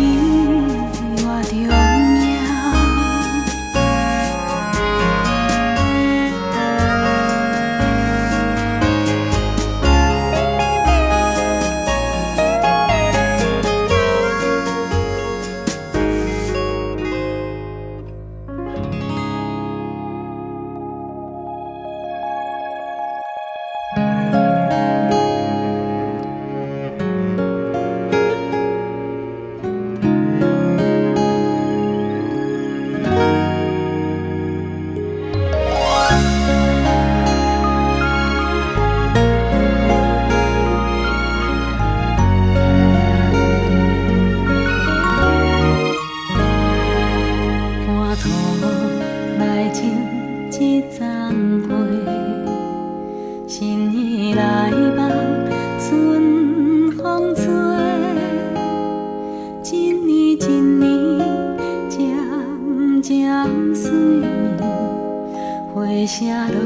声路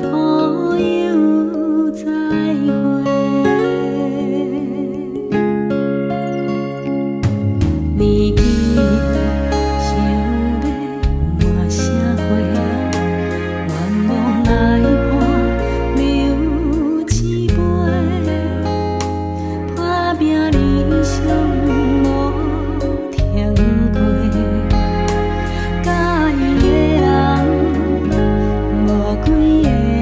途又再会。年纪想要满社会，愿望来伴留一杯，打拼理想无停过，甲伊的人无几个。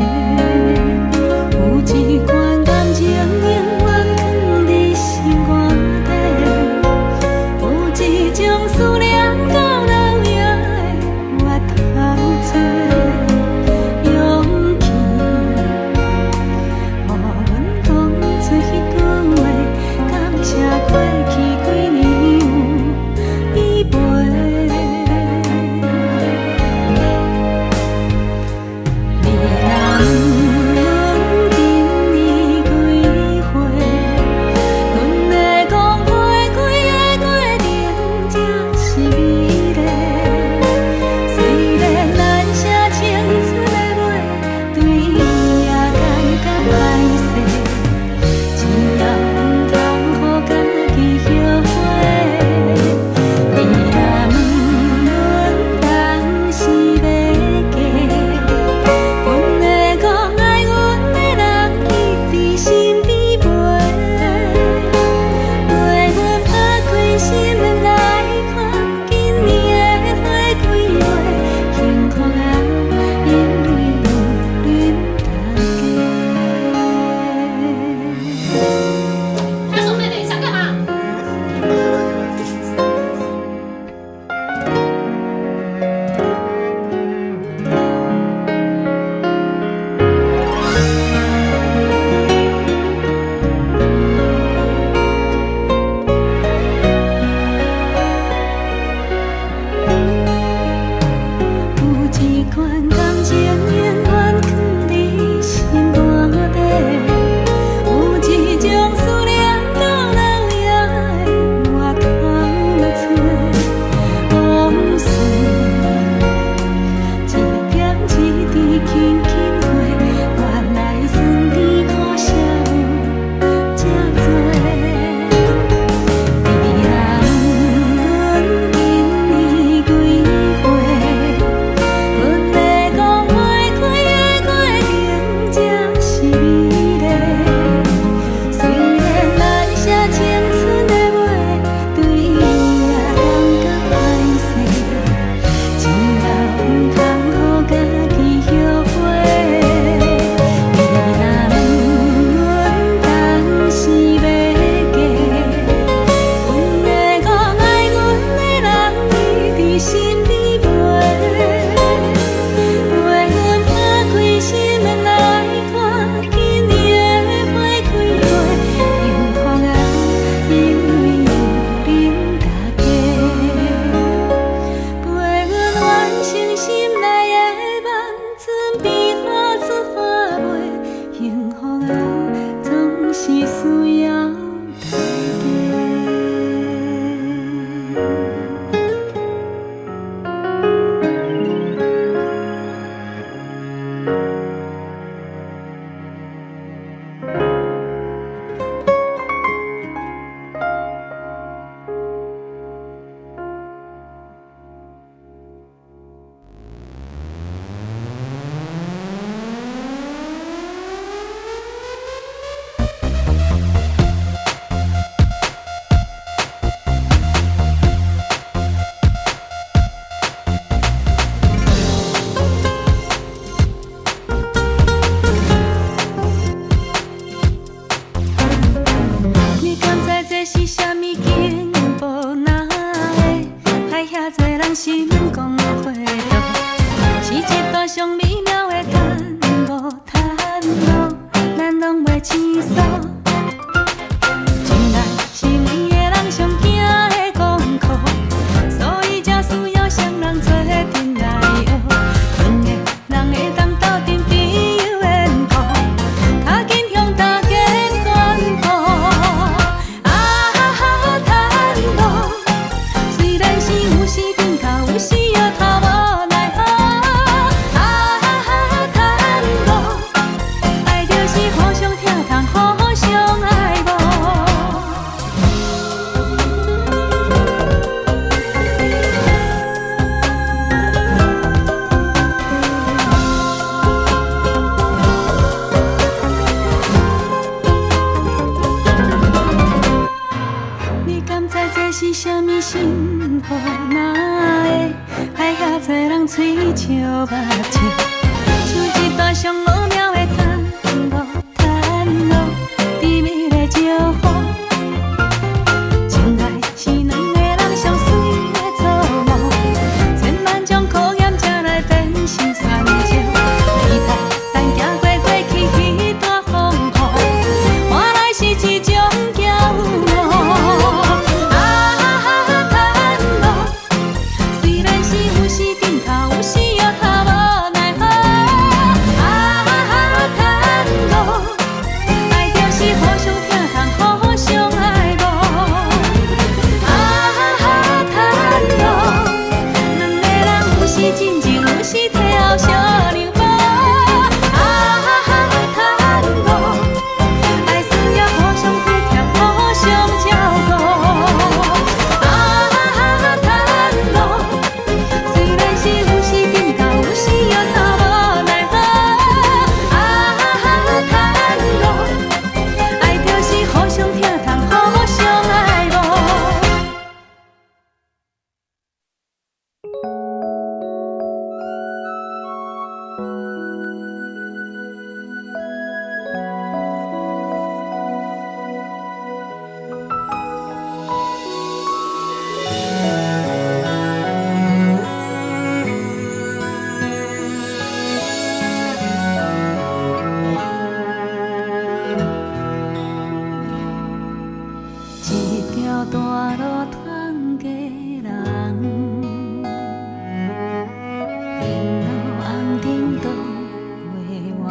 这是啥物幸福？哪会害遐多人嘴笑目笑？像一段上乌妙的探路，探路，甜蜜的招呼。情爱是两个人上水的错误，千万种考验才来变成酸笑。期待咱行过过去彼段风雨，换来是一种骄傲。探路，虽然是有时顶头，有时又头无奈何。探路，爱就是互相疼痛，互相爱慕。探路，两个人有时真情，有时体后小人无。探路，爱需要互相体贴，互相照顾。探路，虽然是有时顶头，有时又头无奈何。探路，爱就是互相疼痛，互相爱慕。一条大路通过人，沿路红灯都袂完，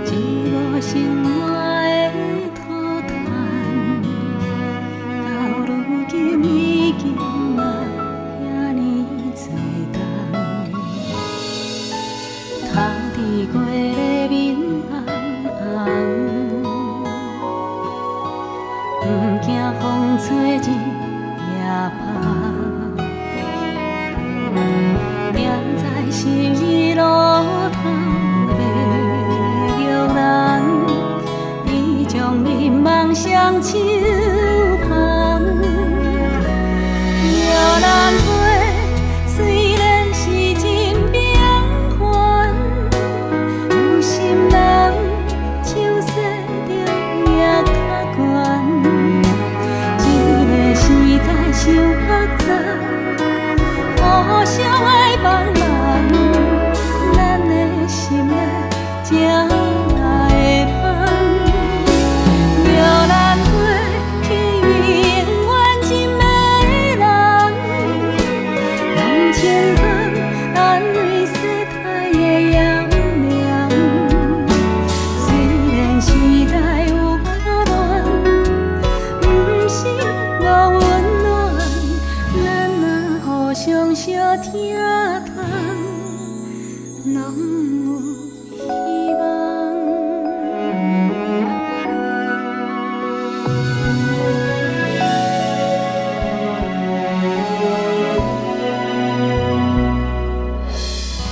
一无生活的土炭，到如今已经啊遐尼多重，头伫过的面红红。不惊风吹日夜晒，踮在十字路头袂叫人，你将迷茫双手捧，摇篮花虽然是真平凡，有心人手洗着也较悬。时代伤复杂，互相爱帮忙，咱的心内才会香。摇篮花去永远真迷人，用情感安慰世态的炎凉。虽然时代有较乱，不是无温暖，咱若互相相疼痛，拢有希望。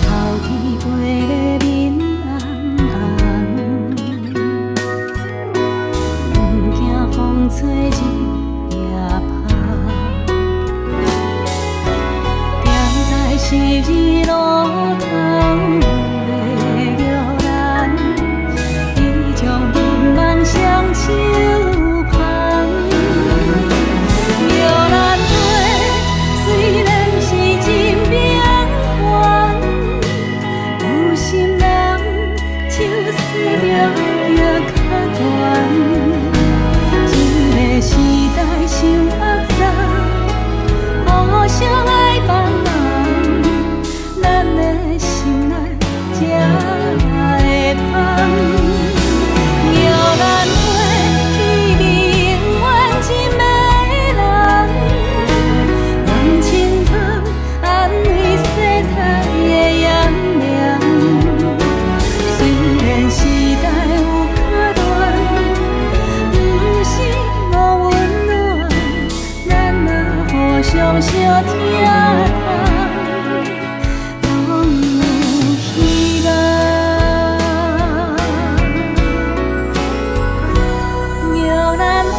头天过的面红红，不惊风吹日夜晒。十字路头袂叫人，伊将迷茫双手捧。摇篮花虽然是真平凡，有心人手洗着也较悬。这个时代伤复杂，互相爱帮忙。咱的心内才会香，摇篮花去永远真迷人，用情感安慰世态的炎凉。虽然时代有较乱，不是无温暖，咱若互相相疼痛。摇篮花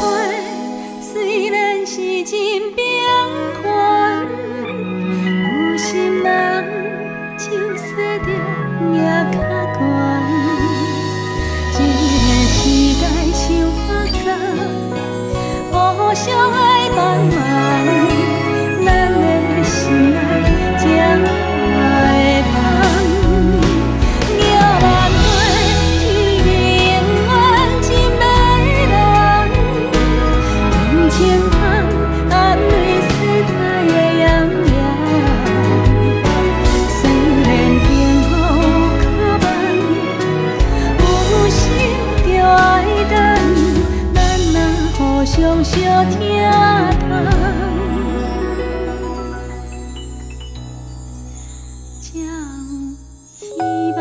上小疼痛，才有希望。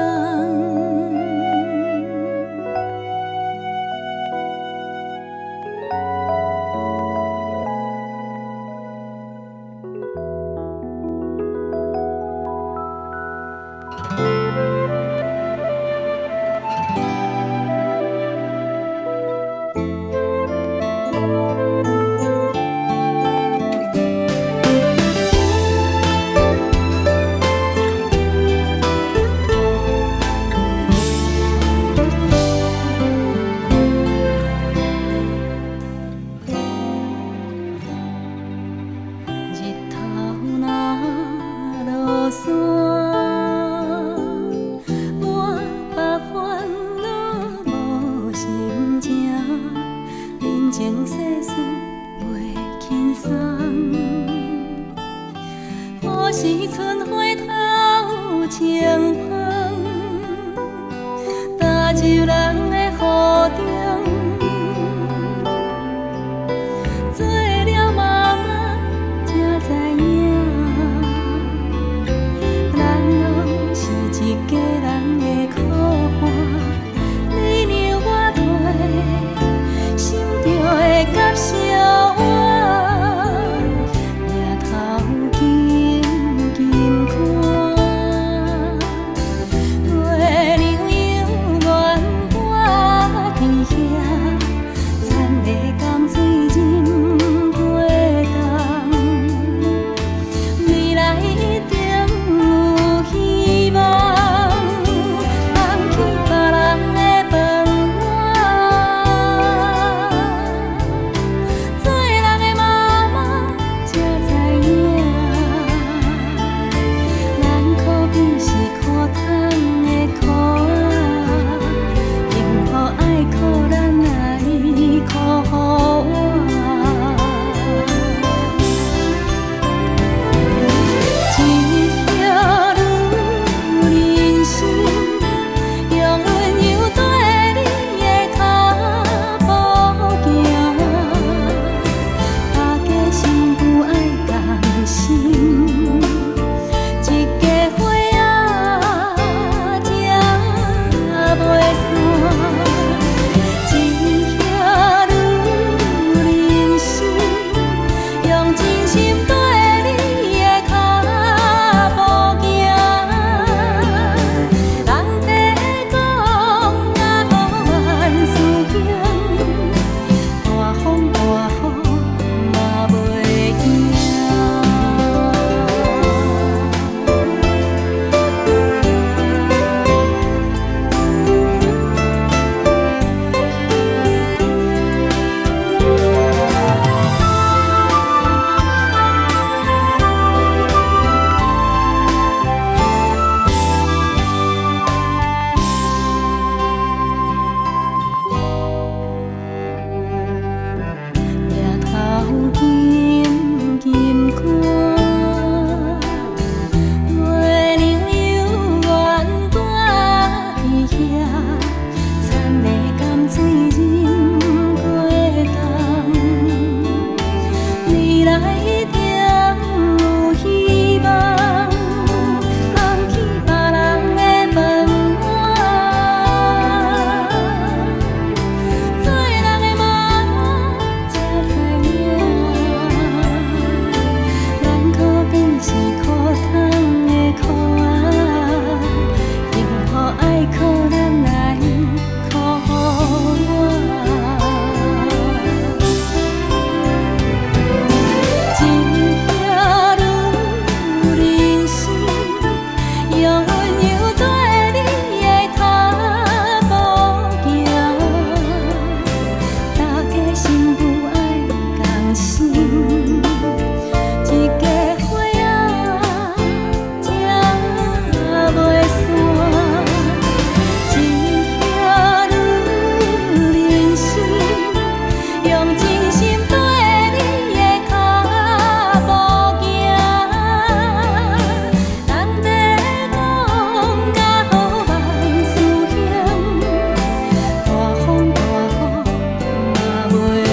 是春花透清风，踏入人的雨中，做了妈妈才知影，咱拢是一家人的苦伴，你让我对心中的感受。袂